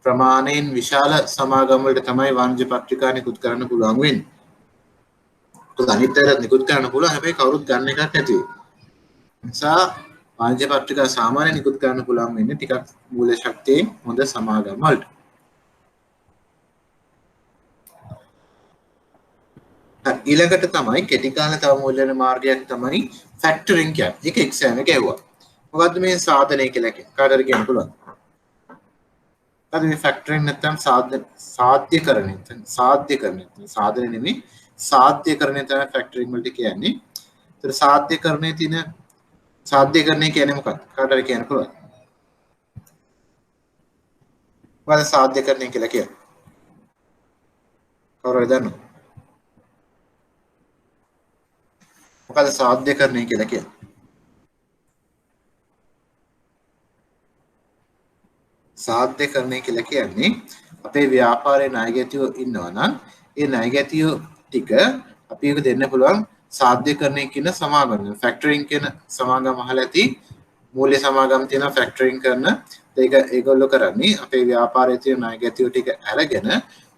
ප්‍රමාණයෙන් විශාල සමාගම් වලට තමයි වාණිජ්‍ය පත්‍රිකා නිකුත් කරන්න පුළුවන් වෙන්නේ. ඒක අනිත් අයට නිකුත් කරන්න පුළුවන් හැබැයි කවුරුත් ගන්න එකක් නැති වෙයි. නිසා වාණිජ්‍ය පත්‍රිකා සාමාන්‍ය නිකුත් කරන්න පුළුවන් වෙන්නේ ටිකක් මූල්‍ය ශක්තියෙන් හොඳ සමාගම් වලට. ඊළඟට තමයි කෙටි කාල තව මූල්‍යන මාර්ගයක් තමයි ෆැක්ටරින් කියන්නේ. ඒක එක්සෑම් එකේ ඇහුවා. මොකද්ද මේ සාධනය කියලා කියන්නේ? කාටද කියන්න පුළුවන්? මොකද්ද මේ ෆැක්ටරින් නැත්නම් සාධ්‍යකරණය? සාධනය නෙමෙයි සාධ්‍යකරණය තමයි ෆැක්ටරින් වලට කියන්නේ. ඒතර සාධ්‍යකරණය කියන්නේ මොකක්ද? කාටද කියන්න පුළුවන්? මොකද්ද සාධ්‍යකරණය කියලා කියන්නේ? කවුරුහරි දන්නවද? මොකද සාධ්‍යකරණය කියලා කියන්නේ? සාධ්‍යකරණය කියලා කියන්නේ අපේ ව්‍යාපාරයේ ණයගැතියෝ ඉන්නවා නම් ඒ ණයගැතියෝ ටික අපි ඒක දෙන්න පුළුවන් සාධ්‍යකරණය කියන සමාගම. ෆැක්ටරින් කියන සමාගම අහලා ඇති මූල්‍ය සමාගම් තියෙනවා ෆැක්ටරින් කරන. ඒගොල්ලෝ කරන්නේ අපේ ව්‍යාපාරයේ තියෙන ණයගැතියෝ ටික අරගෙන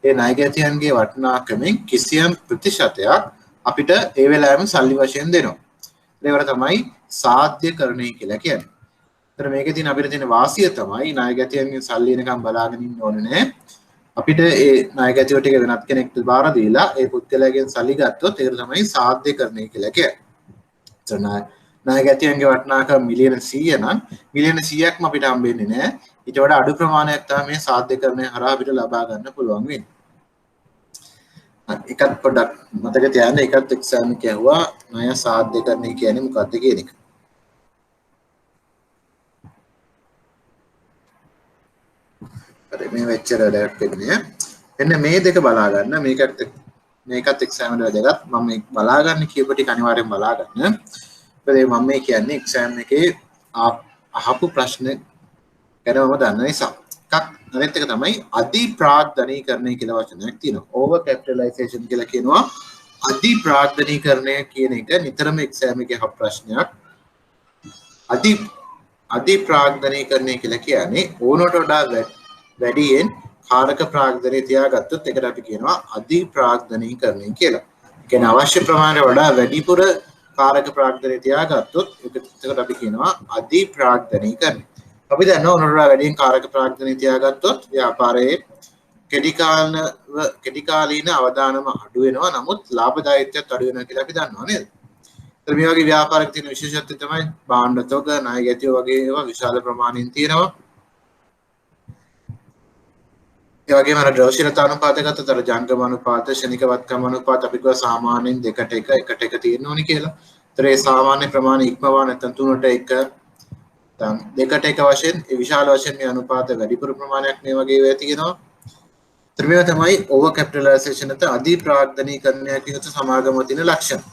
ඒ ණයගැතියන්ගේ වටිනාකමෙන් කිසියම් ප්‍රතිශතයක් අපිට ඒ වෙලාවෙම සල්ලි වශයෙන් දෙනවා. ඒවට තමයි සාධ්‍යකරණය කියලා කියන්නේ. ඒතර මේකේ තියෙන අපිට තියෙන වාසිය තමයි ණයගැතියන්ගෙන් සල්ලි එනකම් බලාගෙන ඉන්න ඕනේ නෑ. අපිට ඒ ණයගැතියෝ ටික වෙනත් කෙනෙක්ට බාර දීලා ඒ පුද්ගලයාගෙන් සල්ලි ගත්තොත් ඒක තමයි සාධ්‍යකරණය කියලා කියන්නේ. ණයගැතියන්ගේ වටිනාකම මිලියන 100 නම් මිලියන 100ක්ම අපිට හම්බෙන්නේ නෑ. ඊට වඩා අඩු ප්‍රමාණයක් තමයි මේ සාධ්‍යකරණය හරහා අපිට ලබා ගන්න පුළුවන් වෙන්නේ. එකත් පොඩ්ඩක් මතක තියාගන්න. එකත් එක්සෑම් එකේ ඇහුවා ණය සාධ්‍යකරණය කියන්නේ මොකක්ද කියන එක. හරි මේ වෙච්චර වැඩක් වෙන්නේ. එන්න මේ දෙක බලා ගන්න. මේකත් එක්සෑම් වල වැදගත්. මම මේ බලා ගන්න කියපු ටික අනිවාර්යෙන් බලා ගන්න. මොකද මම මේ කියන්නේ එක්සෑම් එකේ අහපු ප්‍රශ්න ගැන මම දන්න නිසා. අනිත් එක තමයි අධිප්‍රාග්ධනීකරණය කියලා වචනයක් තියෙනවා. ඕවර් කැපිටලයිසේෂන් කියලා කියනවා. අධිප්‍රාග්ධනීකරණය කියන එක නිතරම එක්සෑම් එකේ අහපු ප්‍රශ්නයක්. අධිප්‍රාග්ධනීකරණය කියලා කියන්නේ ඕනට වඩා වැඩියෙන් කාරක ප්‍රාග්ධනය තියාගත්තොත් ඒකට අපි කියනවා අධිප්‍රාග්ධනීකරණය කියලා. ඒ කියන්නේ අවශ්‍ය ප්‍රමාණයට වඩා වැඩිපුර කාරක ප්‍රාග්ධනය තියාගත්තොත් ඒකට අපි කියනවා අධිප්‍රාග්ධනීකරණය. අපි දන්නවා ඕනට වඩා වැඩියෙන් කාරක ප්‍රාග්ධනය තියාගත්තොත් ව්‍යාපාරයේ කෙටි කාලීන අවදානම අඩු වෙනවා. නමුත් ලාභදායීත්වයත් අඩු වෙනවා කියලා අපි දන්නවා නේද? ඒත් මේ වගේ ව්‍යාපාරයක තියෙන විශේෂත්වය තමයි භාණ්ඩ තොග, ණයගැතියෝ වගේ ඒවා විශාල ප්‍රමාණයෙන් තියෙනවා. ඒ වගේම අර ද්‍රවශීලතා අනුපාත ගත්තොත් අර ජංගම අනුපාත ශනික වත්කම් අනුපාත අපි කිව්වා සාමාන්‍යයෙන් 2ට 1 1ට 1 තියෙන්න ඕනි කියලා. ඒතර ඒ සාමාන්‍ය ප්‍රමාණය ඉක්මවා නැත්නම් 3ට 1 නැත්නම් 2ට 1 වශයෙන් ඒ විශාල වශයෙන් මේ අනුපාත වැඩිපුර ප්‍රමාණයක් මේ වගේ ඒවා තියෙනවා. ඒතර මේවා තමයි ඕවර් කැපිටලයිසේෂන් නැත්නම් අධි ප්‍රාග්ධනීකරණය කියන සමාගම තියෙන ලක්ෂණ.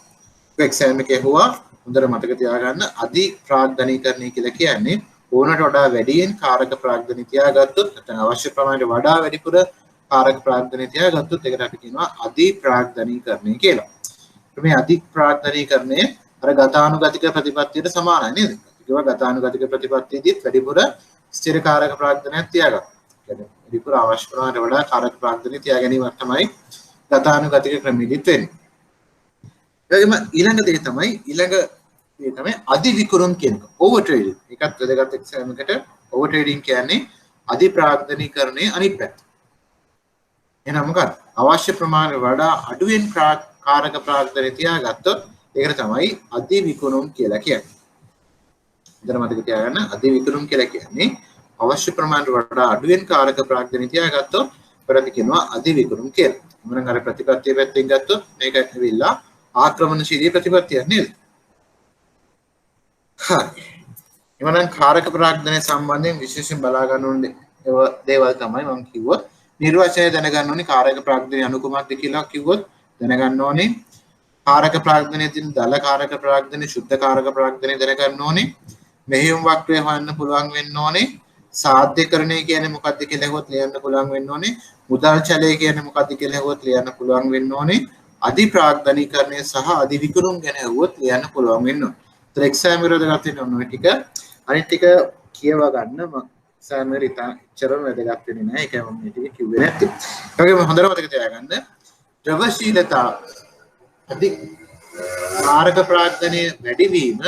එක්සෑම් එකේ හුවා හොඳට මතක තියාගන්න අධි ප්‍රාග්ධනීකරණය කියලා කියන්නේ ඕනට වඩා වැඩියෙන් කාරක ප්‍රාග්ධනය තියාගත්තොත් නැත්නම් අවශ්‍ය ප්‍රමාණයට වඩා වැඩිපුර කාරක ප්‍රාග්ධනය තියාගත්තොත් ඒකට අපි කියනවා අධි ප්‍රාග්ධනීකරණය කියලා. මේ අධි ප්‍රාග්ධනීකරණය අර ගතානුගතික ප්‍රතිපත්තියට සමානයි නේද? ඒකව ගතානුගතික ප්‍රතිපත්තියේදීත් වැඩිපුර ස්ථිර කාරක ප්‍රාග්ධනයක් තියාගන්න. කියන්නේ වැඩිපුර අවශ්‍ය ප්‍රමාණයට වඩා කාරක ප්‍රාග්ධනය තියා ගැනීමක් තමයි ගතානුගතික ක්‍රමයේදීත් වෙන්නේ. එතකොට ඊළඟ දේ තමයි අධි විකුණුම් කියන එක. Over trading. ඒකත් වැදගත් එක්සෑම් එකට ඕවර් ට්‍රේඩින් කියන්නේ අධි ප්‍රාග්ධනීකරණයේ අනිත් පැත්ත. එහෙනම් මොකක්ද? අවශ්‍ය ප්‍රමාණයට වඩා අඩුවෙන් කාරක ප්‍රාග්ධනය තියාගත්තොත් ඒකට තමයි අධි විකුණුම් කියලා කියන්නේ. ඉතින් මතක තියාගන්න අධි විකුණුම් කියලා කියන්නේ අවශ්‍ය ප්‍රමාණයට වඩා අඩුවෙන් කාරක ප්‍රාග්ධනය තියාගත්තොත් ඒකට කියනවා අධි විකුණුම් කියලා. මොනනම් අර ප්‍රතිපත්තිය පැත්තෙන් ගත්තොත් මේක ඇවිල්ලා ආක්‍රමණශීලී ප්‍රතිපත්තියක් නේද? හරි. එවනම් කාරක ප්‍රාග්ධනය සම්බන්ධයෙන් විශේෂයෙන් බලා ගන්න ඕනේ දේවල් තමයි මම කිව්වොත් නිර්වචනය දැනගන්න ඕනේ කාරක ප්‍රාග්ධනය අනුකමක්ද කියලා කිව්වොත් දැනගන්න ඕනේ කාරක ප්‍රාග්ධනයේ තියෙන දල කාරක ප්‍රාග්ධනය සුද්ධ කාරක ප්‍රාග්ධනය දැනගන්න ඕනේ මෙහෙයුම් වක්‍රය හොයන්න පුළුවන් වෙන්න ඕනේ සාධ්‍යකරණය කියන්නේ මොකක්ද කියලා හෙවොත් ලියන්න පුළුවන් වෙන්න ඕනේ මුදල් චලය කියන්නේ මොකක්ද කියලා හෙවොත් ලියන්න පුළුවන් වෙන්න ඕනේ අධි ප්‍රාග්ධනීකරණය සහ අධි විකුණුම් ගැන හෙවොත් ලියන්න පුළුවන් වෙන්න ඕනේ. ඒතර එක්සෑම් විරෝධගත වෙන ඔය ටික අනිත් ටික කියවා ගන්න එක්සෑම් වල ඉතරම වැදගත් වෙන්නේ නැහැ. ඒකයි මම මේ ටික කිව්වේ නැත්තේ. ඒ වගේම හොඳට මතක තියාගන්න ද්‍රවශීලතා අධි කාරක ප්‍රාග්ධනය වැඩිවීම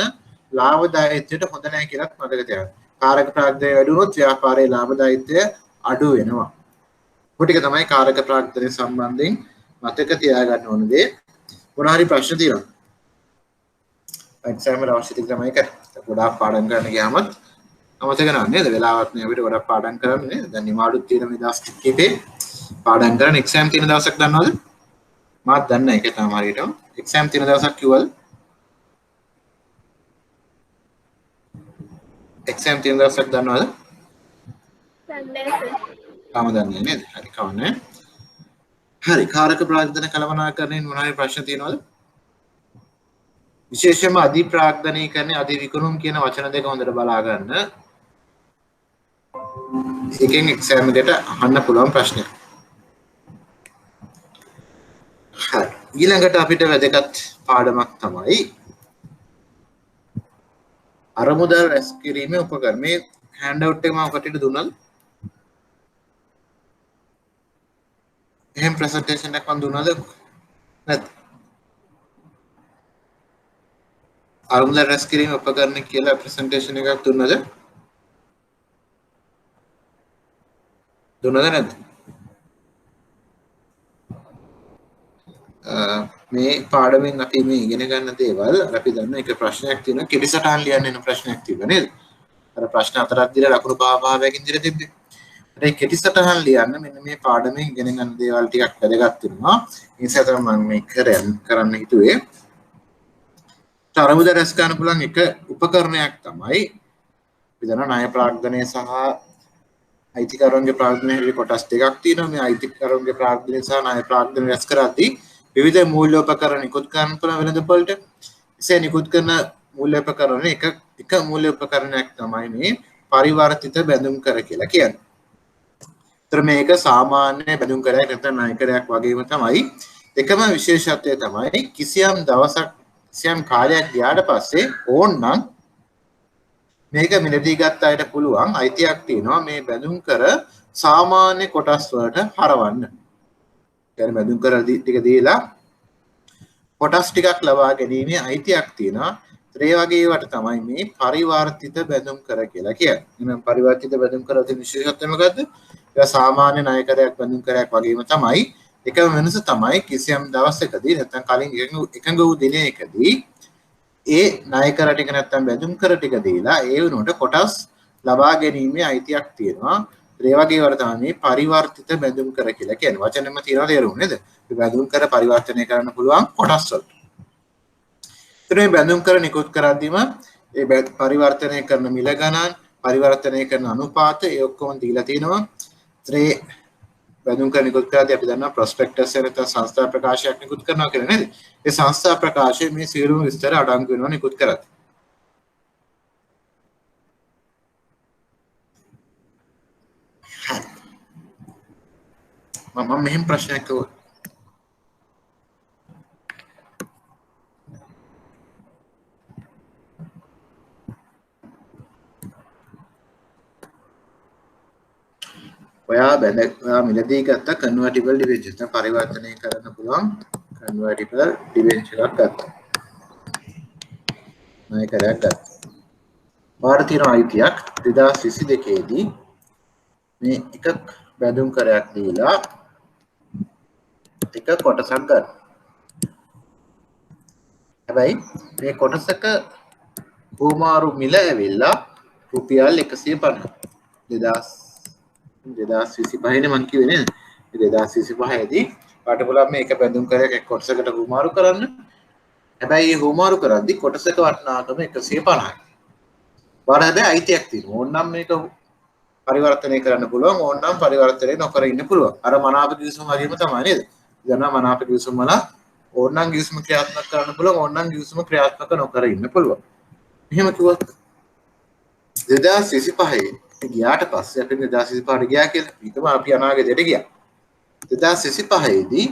ලාභදායීත්වයට හොඳ නැහැ කියලා මතක තියාගන්න. කාරක ප්‍රාග්ධනය වැඩි වුණොත් ව්‍යාපාරයේ ලාභදායීත්වය අඩු වෙනවා. ඔය ටික තමයි කාරක ප්‍රාග්ධනය සම්බන්ධයෙන් මතක තියාගන්න ඕන දේ. මොනවා හරි ප්‍රශ්න තියෙනවා? එක්සෑම් වල අවශ්‍ය ටික තමයි කරන්නේ. ගොඩාක් පාඩම් කරන්න ගියාමත් අමතක කරන්නේ නේද? වෙලාවක් නෑ අපිට ගොඩක් පාඩම් කරන්න නේද? දැන් නිමාඩුත් තියෙන මේ දවස් ටිකේ පාඩම් කරන එක්සෑම් තියෙන දවසක් දන්නවද? මාත් දන්නේ නැහැ ඒක තමයි හරියටම. එක්සෑම් තියෙන දවසක් කිව්වද? එක්සෑම් තියෙන දවසක් දන්නවද? දන්නේ නැහැ. තාම දන්නේ නේද? හරි කවන්නේ. හරි කාරක ප්‍රාග්ධන කළමනාකරණයෙන් මොනවාරි ප්‍රශ්න තියෙනවද? විශේෂයෙන්ම අධි ප්‍රාග්ධනීකරණය අධි විකුණුම් කියන වචන දෙක හොඳට බලා ගන්න. එකෙන් එක්සෑම් එකට අහන්න පුළුවන් ප්‍රශ්නයක්. හරි ඊළඟට අපිට වැදගත් පාඩමක් තමයි අරමුදල් රැස් කිරීමේ උපකරණ. මේ හෑන්ඩ් අවුට් එක මම කටට දුන්නාද? එහෙම ප්‍රසන්ටේෂන් එකක් මම දුන්නාද? නැත්නම් අරමුදල් රැස් කිරීමේ උපකරණ කියලා ප්‍රසන්ටේෂන් එකක් දුන්නාද? දුන්නාද නැද්ද? මේ පාඩමෙන් අපි මේ ඉගෙන ගන්න දේවල් අපි දන්න එක ප්‍රශ්නයක් තියෙනවා කෙටිසටහන් ලියන්න එන ප්‍රශ්නයක් තියෙනවා නේද? අර ප්‍රශ්න හතරක් දීලා ලකුණු 5 5කින් දීලා තිබ්බේ. ඒ කෙටිසටහන් ලියන්න මෙන්න මේ පාඩමෙන් ඉගෙන ගන්න දේවල් ටිකක් වැදගත් වෙනවා. ඒ නිසා තමයි මම මේ කරන්න හිතුවේ. අරමුදල් රැස් ගන්න පුළුවන් එක උපකරණයක් තමයි විදන ණය ප්‍රාග්ධනය සහ අයිතිකරුවන්ගේ ප්‍රාග්ධනය හැටි කොටස් දෙකක් තියෙනවා. මේ අයිතිකරුවන්ගේ ප්‍රාග්ධනය සහ ණය ප්‍රාග්ධනය රැස් කරද්දී විවිධ මූල්‍ය උපකරණ නිකුත් කරන්න පුළුවන් වෙනද වලට. එසේ නිකුත් කරන මූල්‍ය උපකරණ එක මූල්‍ය උපකරණයක් තමයි මේ පරිවර්තිත බැඳුම් කර කියලා කියන්නේ. ඒතර මේක සාමාන්‍ය බැඳුම් කරයක් නැත්නම් ණය කරයක් වගේම තමයි. එකම විශේෂත්වය තමයි කිසියම් දවසක් කිසියම් කාලයක් ගියාට පස්සේ ඕන්නම් මේක මිලදී ගත්ත අයට පුළුවන් අයිතියක් තියෙනවා මේ බැඳුම් කර සාමාන්‍ය කොටස් වලට හරවන්න. يعني බැඳුම් කර ටික දීලා කොටස් ටිකක් ලබා ගැනීමේ අයිතියක් තියෙනවා. ඒ වගේ ඒවට තමයි මේ පරිවර්තිත බැඳුම් කර කියලා කියන්නේ. එහෙනම් පරිවර්තිත බැඳුම් කර තියෙන විශේෂත්වය මොකද්ද? ඒක සාමාන්‍ය ණය කරයක් බැඳුම් කරයක් වගේම තමයි. එකම වෙනස තමයි කිසියම් දවසකදී නැත්නම් කලින් එකඟ වූ දිනයකදී ඒ ණය කර ටික නැත්නම් බැඳුම් කර ටික දීලා ඒ වෙනුවට කොටස් ලබා ගැනීමේ අයිතියක් තියෙනවා. ඒ වගේ වල තමයි පරිවර්තිත බැඳුම් කර කියලා කියන්නේ. වචනෙම තියනවා තේරුම් නේද? මේ බැඳුම් කර පරිවර්තනය කරන්න පුළුවන් කොටස් වලට. ඒතර මේ බැඳුම් කර නිකුත් කරද්දීම ඒ පරිවර්තනය කරන මිල ගණන්, පරිවර්තනය කරන අනුපාත ඒ ඔක්කොම දීලා තිනවා. ඒ බැඳුම් කර නිකුත් කරද්දී අපි දන්නවා ප්‍රොස්පෙක්ටස් එක නැත්නම් සංස්ථා ප්‍රකාශයක් නිකුත් කරනවා කියලා නේද? ඒ සංස්ථා ප්‍රකාශයේ මේ සියලුම විස්තර අඩංගු වෙනවා නිකුත් කරද්දී. මම මෙහෙම ප්‍රශ්නයක් අහුවා. ඔයා මිලදී ගත්ත කන්වර්ටිබල් ඩිබෙන්චර් එක පරිවර්තනය කරන්න පුළුවන් කන්වර්ටිබල් ඩිබෙන්චර් එකක් ගත්තා. ණයකරයක් ගත්තා. වාර තියෙන අයිතියක් 2022 දී මේ එකක් බැඳුම් කරයක් දීලා එක කොටසක් ගන්න. හැබැයි මේ කොටසක හුමාරු මිල ඇවිල්ලා රුපියල් 150. 2025 නේ මං කිව්වේ නේද? 2025 දී පාට පුළුවන් මේ එක බැඳුම් කරයක් එක් කොටසකට හුමාරු කරන්න. හැබැයි මේ හුමාරු කරද්දි කොටසක වටිනාකම 150යි. වාර හැබැයි අයිතියක් තියෙනවා. ඕනනම් මේක පරිවර්තනය කරන්න පුළුවන් ඕනනම් පරිවර්තනය නොකර ඉන්න පුළුවන්. අර මනාප කිවිසුම හරියම තමයි නේද? දැන් මනාප කිවිසුම වල ඕනනම් කිවිසුම ක්‍රියාත්මක කරන්න පුළුවන් ඕනනම් කිවිසුම ක්‍රියාත්මක නොකර ඉන්න පුළුවන්. එහෙම කිව්වොත් 2025 ගියාට පස්සේ අපි 2025ට ගියා කියලා. ඊටම අපි අනාගතයට ගියා. 2025 දී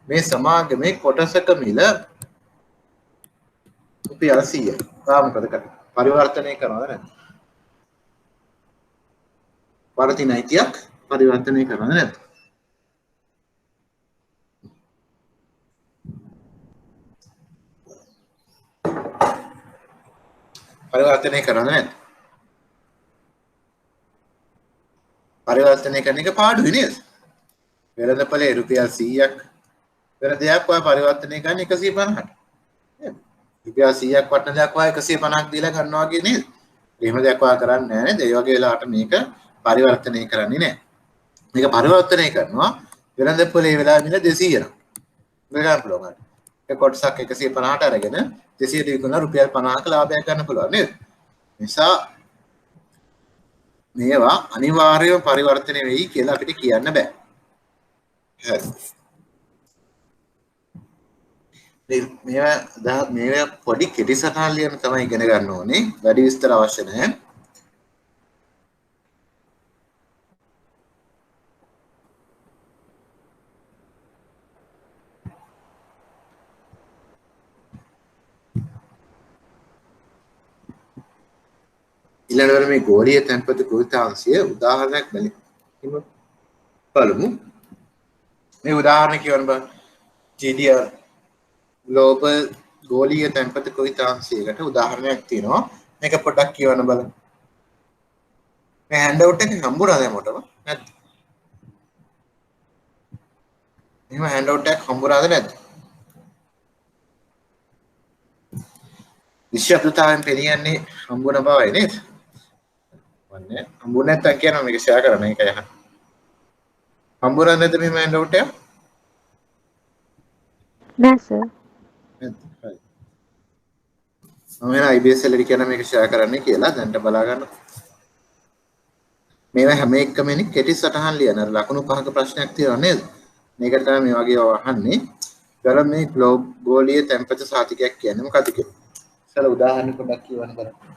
මේ සමාගමේ කොටසක මිල රුපියල් 100යි. මොකද කරන්නේ? පරිවර්තනය කරනවද නැද්ද? වරතින අයිතියක් පරිවර්තනය කරනවද නැද්ද? පරිවර්තනය කරනවද නැද්ද? පරිවර්තනය කරන එක පාඩුයි නේද? වෙළඳපොලේ රුපියල් 100ක් වෙන දෙයක් ඔය පරිවර්තනය කරන්න 150ට. නේද? රුපියල් 100ක් වටන දෙයක් ඔය 150ක් දීලා ගන්නවා වගේ නේද? එහෙම දෙයක් ඔය කරන්නේ නැහැ නේද? ඒ වගේ වෙලාවට මේක පරිවර්තනය කරන්නේ නැහැ. මේක පරිවර්තනය කරනවා වෙළඳපොලේ වෙලාව මිල 200 ක්. ගන්න පුළුවන්. ඒ කොටසක් 150ට අරගෙන 200ට විකුණලා රුපියල් 50ක ලාභයක් ගන්න පුළුවන් නේද? නිසා මේවා අනිවාර්යව පරිවර්තනය වෙයි කියලා අපිට කියන්න බෑ. හරි. මේවා පොඩි කෙටි සටහන් ලියන්න තමයි ඉගෙන ගන්න ඕනේ. වැඩි විස්තර අවශ්‍ය නැහැ. ඊළඟට මේ ගෝලීය තැන්පතු කෘතාංශය උදාහරණයක් බලමු. මේ උදාහරණ කියවන්න බෑ. GDR ග්ලෝබල් ගෝලීය තැන්පතු කෘතාංශයකට උදාහරණයක් තියෙනවා. මේක පොඩ්ඩක් කියවන්න බලන්න. මේ හෑන්ඩ් අවුට් එක හම්බුණාද මොටම? නැද්ද? එහෙම හෑන්ඩ් අවුට් එකක් හම්බුණාද නැද්ද? විශ්වවිද්‍යාලයෙන් පෙනියන්නේ හම්බුණ බවයි නේද? වන්නේ හම්බුනේ නැත්තම් කියනවා මේක ෂෙයා කරන්න ඒකයි අහන්නේ. හම්බුණාද නැද්ද මේ හෑන්ඩ් අවුට් එක? නෑ සර්. හරි. මම එන IBS එලරි කියන මේක ෂෙයා කරන්න කියලා දැන්ට බලා ගන්න. මේවා හැම එකම ඉන්නේ කෙටි සටහන් ලියන අර ලකුණු පහක ප්‍රශ්නයක් තියෙනවා නේද? මේකට තමයි මේ වගේ අහන්නේ. ඊළඟ මේ ගෝලීය තැන්පතු සාතිකයක් කියන්නේ මොකක්ද කියලා. ඉතල උදාහරණ පොඩ්ඩක් කියවන්න බලන්න.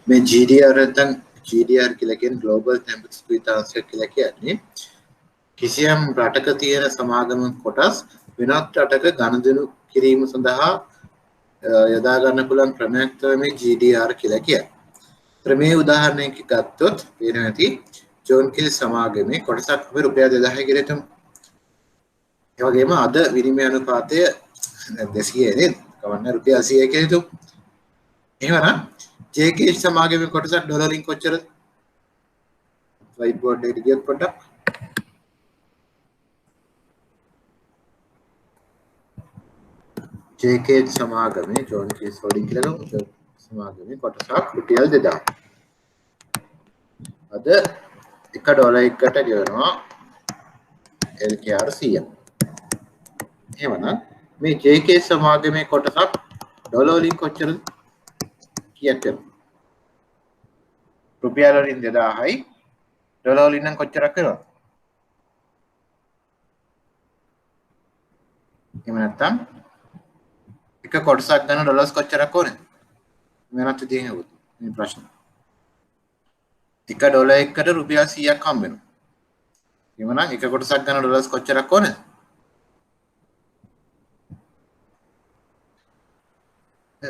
මේ GDR නැත්නම් GDR කියලා කියන්නේ ග්ලෝබල් ටෙම්පරේචර් කෘතාංශය කියලා කියන්නේ කිසියම් රටක තියෙන සමාගම කොටස් වෙනත් රටක ගනුදෙනු කිරීම සඳහා යොදා ගන්න පුළුවන් ක්‍රමයක් තමයි මේ GDR කියලා කියන්නේ. ක්‍රමයේ උදාහරණයක් ගත්තොත් වෙන ඇති ජෝන් කිල් සමාගමේ කොටසක් අපි රුපියල් 2000 කියලා හිතමු. ඒ වගේම අද විනිමය අනුපාතය 200 නේද? කවන්න රුපියල් 100 කියලා හිතමු. එහෙමනම් JK සමාගමේ කොටසක් ඩොලර් වලින් කොච්චරද? වයිට් බෝඩ් එකට ගියොත් පොඩ්ඩක් JK සමාගමේ ජෝන් කීස් හොල්ඩින් කියලා ගමු. සමාගමේ කොටසක් රුපියල් 2000. අද $1 එකට ගෙවනවා LKR 100. එහෙමනම් මේ JK සමාගමේ කොටසක් ඩොලර් වලින් කොච්චරද? කීයද? රුපියල් වලින් 2000යි ඩොලර් වලින් නම් කොච්චරක් වෙනවද? එහෙම නැත්නම් එක කොටසක් ගන්න ඩොලර්ස් කොච්චරක් ඕනේ? වෙනත් විදිහෙන් හවුද මේ ප්‍රශ්න. $1 එකට රුපියල් 100ක් හම්බ වෙනවා. එහෙමනම් එක කොටසක් ගන්න ඩොලර්ස් කොච්චරක් ඕනේ?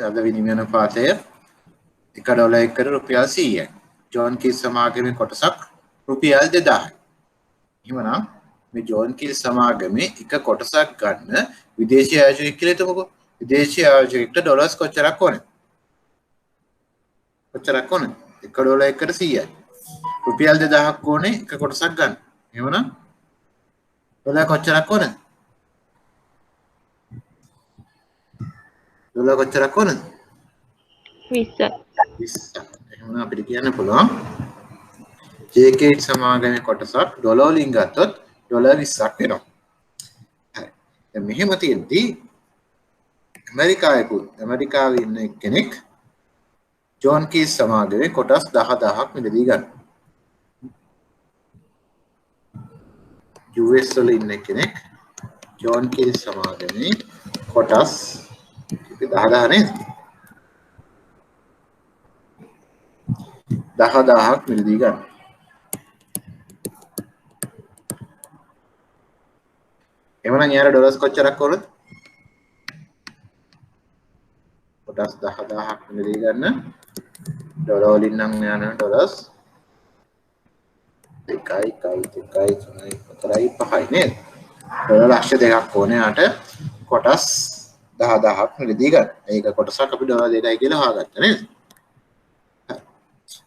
අද විනිමය අනුපාතය $1 එකට රුපියල් 100යි. ජෝන් කීස් සමාගමේ කොටසක් රුපියල් 2000යි. එහෙමනම් මේ ජෝන් කීස් සමාගමේ එක කොටසක් ගන්න විදේශීය ආයෝජකයෙක් කියලා හිතමුකෝ. විදේශීය ආයෝජකයෙක්ට ඩොලර්ස් කොච්චරක් ඕනේ? කොච්චරක් ඕනේ? $1 එකට 100යි. රුපියල් 2000ක් ඕනේ එක කොටසක් ගන්න. එහෙමනම් ඩොලර් කොච්චරක් ඕනේ? ඩොලර් කොච්චරක් ඕනේ? 20. 20. එහෙනම් අපිට කියන්න පුළුවන් JK සමාගමේ කොටසක් ඩොලර් වලින් ගත්තොත් ඩොලර් 20ක් වෙනවා. හරි. දැන් මෙහෙම තියෙද්දි ඇමරිකාවේ ඉන්න කෙනෙක් ජෝන් කීස් සමාගමේ කොටස් 10000ක් මිලදී ගන්න. US වල ඉන්න කෙනෙක් ජෝන් කීස් සමාගමේ කොටස් 10000 නේද? 10000ක් මිලදී ගන්න. එවනම් යාර ඩොලර්ස් කොච්චරක් ඕනද? කොටස් 10000ක් මිලදී ගන්න. ඩොලර් වලින් නම් යන ඩොලර්ස් 1.5 නේද? ඩොලර් ලක්ෂ 2ක් ඕනේ යාට කොටස් 10000ක් මිලදී ගන්න. ඒක කොටසක් අපි ඩොලර් 2යි කියලා හොයාගත්තා නේද?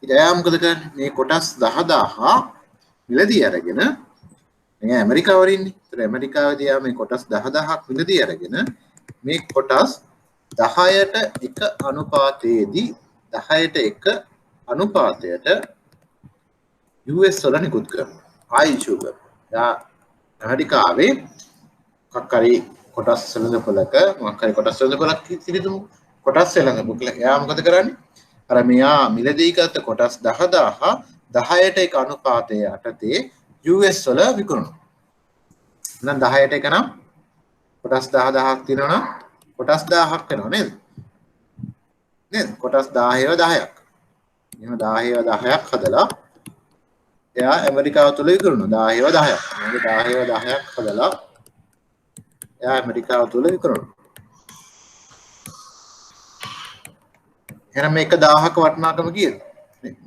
ඉතින් මොකද කරන්නේ? මේ කොටස් 10000 මිලදී අරගෙන මේ ඇමරිකාව වල ඉන්නේ. ඒතර ඇමරිකාවේදී යා මේ කොටස් 10000ක් මිලදී අරගෙන මේ කොටස් 10ට 1 අනුපාතයේදී 10ට 1 අනුපාතයට US වල නිකුත් කරනවා. ආයිෂු කරනවා. ඇමරිකාවේ මොකක් හරි කොටස් සෙළඳපොලක මොකක් හරි කොටස් සෙළඳපොලක් සිටිතුමු. කොටස් සෙළඳපොල එයා මොකද කරන්නේ? අර මෙයා මිලදී ගත්ත කොටස් 10000 10ට 1 අනුපාතය යටතේ US වල විකුණනවා. එහෙනම් 10ට 1 නම් කොටස් 10000ක් තියෙනවා නම් කොටස් 1000ක් වෙනවා නේද? නේද? කොටස් 10ව 10ක්. එහෙනම් 10ව 10ක් හදලා එයා ඇමරිකාව තුල විකුණනවා. 10ව 10ක්. මේක 10ව 10ක් හදලා එයා ඇමරිකාව තුල විකුණනවා. එහෙනම් මේක 1000ක වටිනාකම කීයද?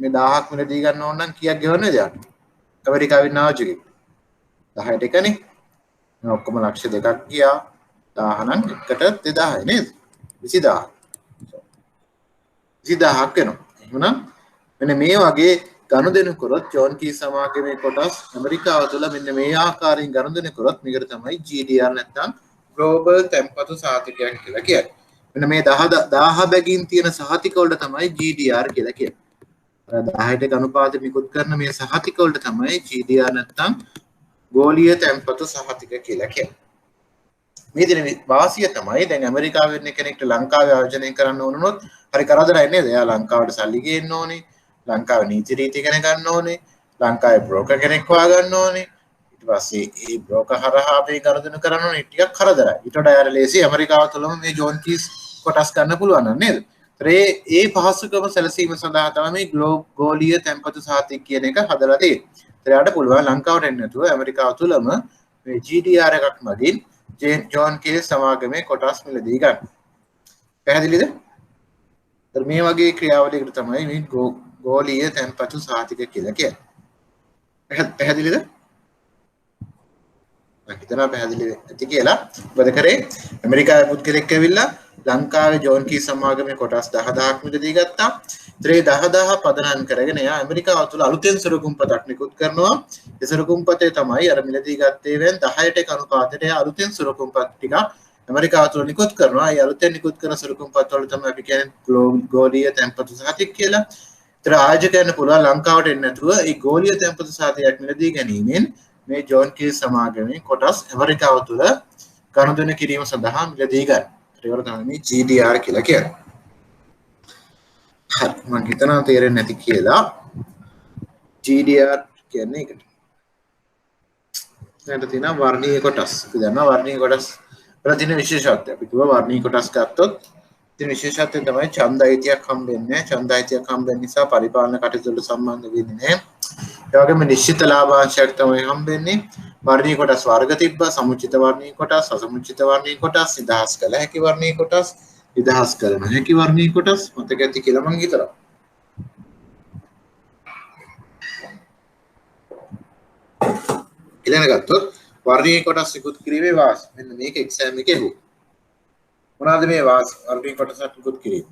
මේ 1000ක් මිලදී ගන්න ඕන නම් කීයක් ගෙවන්නේද යාට? ඇමරිකාවෙන් ආවජකෙක් 10ට 1නේ. මේ ඔක්කොම ලක්ෂ 2ක් ගියා. 1000 නම් එකට 2000යි නේද? 20000. 20000ක් වෙනවා. එහෙනම් මෙන්න මේ වගේ ගනුදෙනු කරොත් ජෝන් කී සමාගමේ කොටස් ඇමරිකාව තුළ මෙන්න මේ ආකාරයෙන් ගනුදෙනු කරොත් මේකට තමයි GDR නැත්නම් ග්ලෝබල් තැන්පතු සහතිකයක් කියලා කියන්නේ. මෙන්න මේ 1000 බැගින් තියෙන සහතික වලට තමයි GDR කියලා කියන්නේ. අර 10ට අනුපාත නිකුත් කරන මේ සහතික වලට තමයි GDR නැත්නම් ගෝලීය තැන්පතු සහතික කියලා කියන්නේ. මේ දින වාසිය තමයි දැන් ඇමරිකාවේ ඉන්න කෙනෙක්ට ලංකාවේ ආයෝජනය කරන්න ඕන වුණොත් හරි කරදරයි නේද? එයා ලංකාවට සල්ලි ගේන්න ඕනේ. ලංකාවේ නීති රීති ඉගෙන ගන්න ඕනේ. ලංකාවේ බ්‍රෝකර් කෙනෙක් හොයාගන්න ඕනේ. ඊට පස්සේ ඒ බ්‍රෝකර් හරහා අපි ගනුදෙනු කරන්න ඕනේ. ටිකක් කරදරයි. ඊට වඩා යාර ලේසි ඇමරිකාව තුළම මේ ජෝන් කීස් කොටස් ගන්න පුළුවන් නේද? ඒ පහසුකම සැලසීම සඳහා තමයි මේ ගෝලීය තැන්පතු සහතික කියන එක හදලා තියෙන්නේ. ඒතරට පුළුවන් ලංකාවට එන්න නැතුව ඇමරිකාව තුළම මේ GDR එකක් මගින් ජෝන් කීස් සමාගමේ කොටස් මිලදී ගන්න. පැහැදිලිද? तर මේ වගේ ක්‍රියාවලියකට තමයි මේ ගෝලීය තැන්පතු සහතික කියලා කියන්නේ. පැහැදිලිද? මම හිතනවා පැහැදිලි ඇති කියලා. මොකද කරේ? ඇමරිකාවේ පුද්ගලෙක් ඇවිල්ලා ලංකාවේ ජෝන් කී සමාගමේ කොටස් 10000ක් මිලදී ගත්තා. ඒ 10000 පදනම් කරගෙන එයා ඇමරිකාව තුළ අලුතෙන් සුරකුම්පතක් නිකුත් කරනවා. ඒ සුරකුම්පතේ තමයි අර මිලදී ගත්තේ වෙන් 10ට එක අනුපාතයට එයා අලුතෙන් සුරකුම්පත් ටික ඇමරිකාව තුළ නිකුත් කරනවා. ඒ අලුතෙන් නිකුත් කරන සුරකුම්පත් වල තමයි අපි කියන්නේ ගෝලීය තැන්පතු සහතික කියලා. ඒතර ආයෝජකයන් පුළුවන් ලංකාවට එන්න නැතුව මේ ගෝලීය තැන්පතු සහතිකයක් මිලදී ගැනීමෙන් මේ ජෝන් කීස් සමාගමේ කොටස් ඇමරිකාව තුළ ගනුදෙනු කිරීම සඳහා මිලදී ගන්න. ඒකට තමයි මේ GDR කියලා කියන්නේ. හරි මම හිතනවා තේරෙන්නේ නැති කියලා. GDR කියන්නේ ඒකට. දැන් තියෙනවා වර්ණීය කොටස්. අපි දන්නවා වර්ණීය කොටස් වල තියෙන විශේෂත්වය. අපි කිව්වා වර්ණීය කොටස් ගත්තොත් තියෙන විශේෂත්වය තමයි ඡන්ද අයිතියක් හම්බෙන්නේ නැහැ. ඡන්ද අයිතියක් හම්බෙන්න නිසා පරිපාලන කටයුතු වලට සම්බන්ධ වෙන්නේ නැහැ. ඒ වගේම නිශ්චිත ලාභාංශයක් තමයි හම්බෙන්නේ. වර්ණීය කොටස් වර්ග තිබ්බා. සමුචිත වර්ණීය කොටස්, අසමුචිත වර්ණීය කොටස්, නිදහස් කළ හැකි වර්ණීය කොටස්, නිදහස් කළ නොහැකි වර්ණීය කොටස් මතක ඇති කියලා මම හිතනවා. ඊළඟ ගත්තොත් වර්ණීය කොටස් නිකුත් කිරීමේ වාසි. මෙන්න මේක එක්සෑම් එකේ හො. මොනවාද මේ වාසි? වර්ණීය කොටස් නිකුත් කිරීම.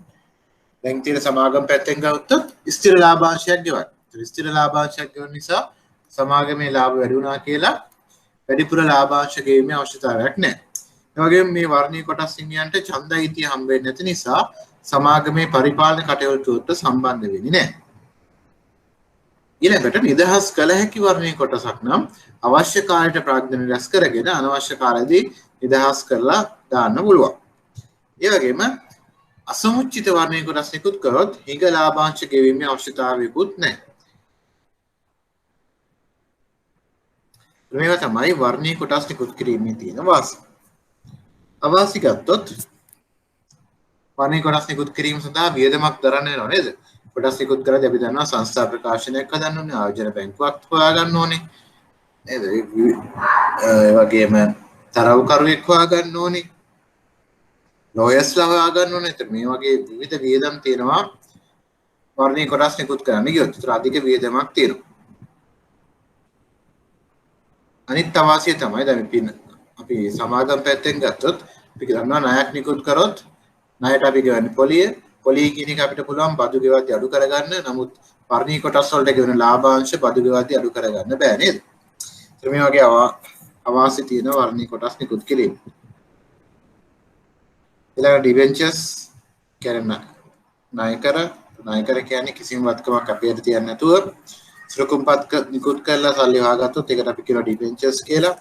දැන් තියෙන සමාගම් පැත්තෙන් ගත්තොත් ස්ථිර ලාභාංශයක් ගෙවන්න. ස්ථිර ලාභාංශයක් ගෙවන නිසා සමාගමේ ලාභ වැඩි වුණා කියලා වැඩිපුර ලාභාංශ ගෙවීමේ අවශ්‍යතාවයක් නැහැ. ඒ වගේම මේ වර්ණීය කොටස් හිමියන්ට ඡන්ද අයිතිය හම්බ වෙන්නේ නැති නිසා සමාගමේ පරිපාලන කටයුතු වලට සම්බන්ධ වෙන්නේ නැහැ. ඊළඟට නිදහස් කළ හැකි වර්ණීය කොටසක් නම් අවශ්‍ය කාලයට ප්‍රාග්ධන රැස් කරගෙන අනවශ්‍ය කාලෙදී නිදහස් කරලා දාන්න පුළුවන්. ඒ වගේම අසමුච්චිත වර්ණීය කොටස් නිකුත් කරොත් හිඟ ලාභාංශ ගෙවීමේ අවශ්‍යතාවයකුත් නැහැ. මේවා තමයි වර්ණීය කොටස් නිකුත් කිරීමේ තියෙන වාසි. අවාසි ගත්තොත් වර්ණීය කොටස් නිකුත් කිරීම සඳහා වියදමක් දරන්න වෙනව නේද? කොටස් නිකුත් කරද්දී අපි දන්නවා සංස්ථා ප්‍රකාශනයක් හදන්න ඕනේ, ආයෝජන බැංකුවක් හොයාගන්න ඕනේ. නේද? ඒ වගේම තරවුකරුවෙක් හොයාගන්න ඕනේ. ලෝයස්ලා හොයාගන්න ඕනේ. මේ වගේ විවිධ වියදම් තියෙනවා වර්ණීය කොටස් නිකුත් කරන්න ගියොත්. ඒතර අධික වියදමක් තියෙනවා. අනිත් අවාසිය තමයි දැන් අපි සමාගම් පැත්තෙන් ගත්තොත් අපි දන්නවා ණයක් නිකුත් කරොත් ණයට අපි ගෙවන්නේ පොලිය කියන එක අපිට පුළුවන් බදු ගෙවද්දී අඩු කරගන්න. නමුත් වර්ණීය කොටස් වලට ගෙවන ලාභාංශ බදු ගෙවද්දී අඩු කරගන්න බෑ නේද? ඒත් මේ වගේ අවාසි තියෙන වර්ණීය කොටස් නිකුත් කිරීම. ඊළඟ ඩිබෙන්චර්ස් කියන්නේ ණයකර කියන්නේ කිසිම වත්කමක් අපේට තියන්නේ නැතුව සුරකුම්පත් නිකුත් කරලා සල්ලි හොයාගත්තොත් ඒකට අපි කියනවා ඩිබෙන්චර්ස් කියලා.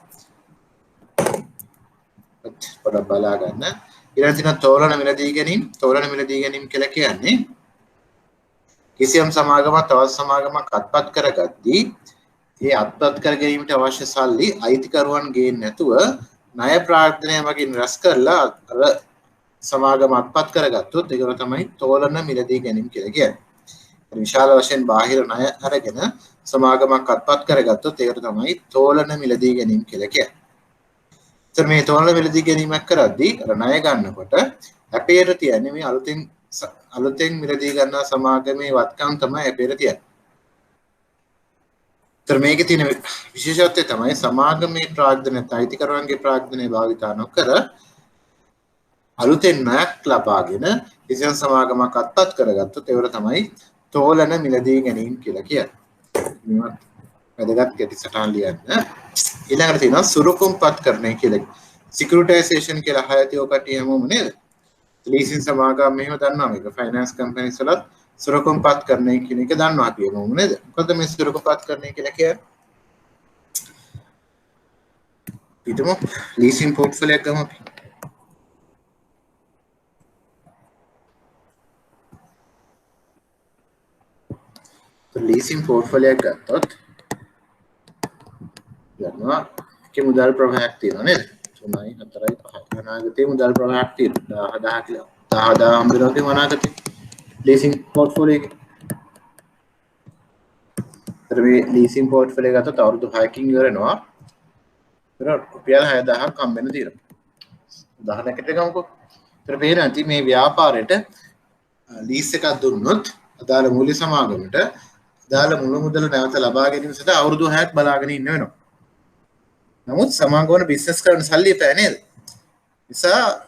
පොඩ්ඩක් බලා ගන්න. ඊළඟ තියෙනවා තෝරන මිලදී ගැනීම. තෝරන මිලදී ගැනීම කියලා කියන්නේ කිසියම් සමාගමක් තවත් සමාගමක් අත්පත් කරගද්දී ඒ අත්පත් කර ගැනීමට අවශ්‍ය සල්ලි අයිතිකරුවන් ගේන්නේ නැතුව ණය ප්‍රාර්ථනය මගින් රැස් කරලා අර සමාගම අත්පත් කරගත්තොත් ඒක තමයි තෝරන මිලදී ගැනීම කියලා කියන්නේ. විශාල වශයෙන් බාහිර ණය අරගෙන සමාගමක් අත්පත් කරගත්තොත් ඒකට තමයි තෝලන මිලදී ගැනීම කියලා කියන්නේ. ඒත් මේ තෝලන මිලදී ගැනීමක් කරද්දී අර ණය ගන්නකොට අපේට තියන්නේ මේ අලුතෙන් මිලදී ගන්නා සමාගමේ වත්කම් තමයි අපේට තියන්නේ. ඒත් මේකේ තියෙන විශේෂත්වය තමයි සමාගමේ ප්‍රාග්ධනය අයිතිකරුවන්ගේ ප්‍රාග්ධනය භාවිතා නොකර අලුතෙන් ණයක් ලබාගෙන කිසියම් සමාගමක් අත්පත් කරගත්තොත් ඒවට තමයි තෝලන මිලදී ගැනීම කියලා කියන්නේ. වැදගත් ගැටි සටහන් ලියන්න. ඊළඟට තියෙනවා සුරුකුම්පත් කරණය කියලා. සිකියුරිටයිසේෂන් කියලා හයතිය ඔකට යමුම නේද? ලීසින් සමාගම් මෙහෙම දන්නවා මේක. ෆයිනෑන්ස් කම්පැනිස් වලත් සුරුකුම්පත් කරණය කියන එක දන්නවා අපි යමුම නේද? මොකද මේ සුරුකුම්පත් කරණය කියලා කියන්නේ? පිටුම ලීසින් පෝර්ට්ෆෝලියෝ එකක් ගමු අපි. ලීසින් පෝර්ට්ෆෝලියෝ එකක් ගත්තොත් යනවා කේ මුදල් ප්‍රවාහයක් තියෙනවා නේද? 3යි 4යි 5යි අනාගතේ මුදල් ප්‍රවාහයක් තියෙනවා 10000 කියලා 10000 හම්බෙනවා කියන අනාගතේ ලීසින් පෝර්ට්ෆෝලියෝ එකේ. මේ ලීසින් පෝර්ට්ෆෝලියෝ එක ගත්තොත් අවුරුදු 6කින් ඉවර වෙනවා. ඒතර රුපියල් 6000ක් හම්බෙන්න තියෙනවා. උදාහරණයකට ගමුකෝ. ඒතර පේන ඇති මේ ව්‍යාපාරයට ලීස් එකක් දුන්නොත් අදාළ මූල්‍ය සමාගමට අදාළ මුළු මුදල නැවත ලබා ගැනීම සඳහා අවුරුදු 6ක් බලාගෙන ඉන්න වෙනවා. නමුත් සමාගමන බිස්නස් කරන සල්ලි එපා නේද? නිසා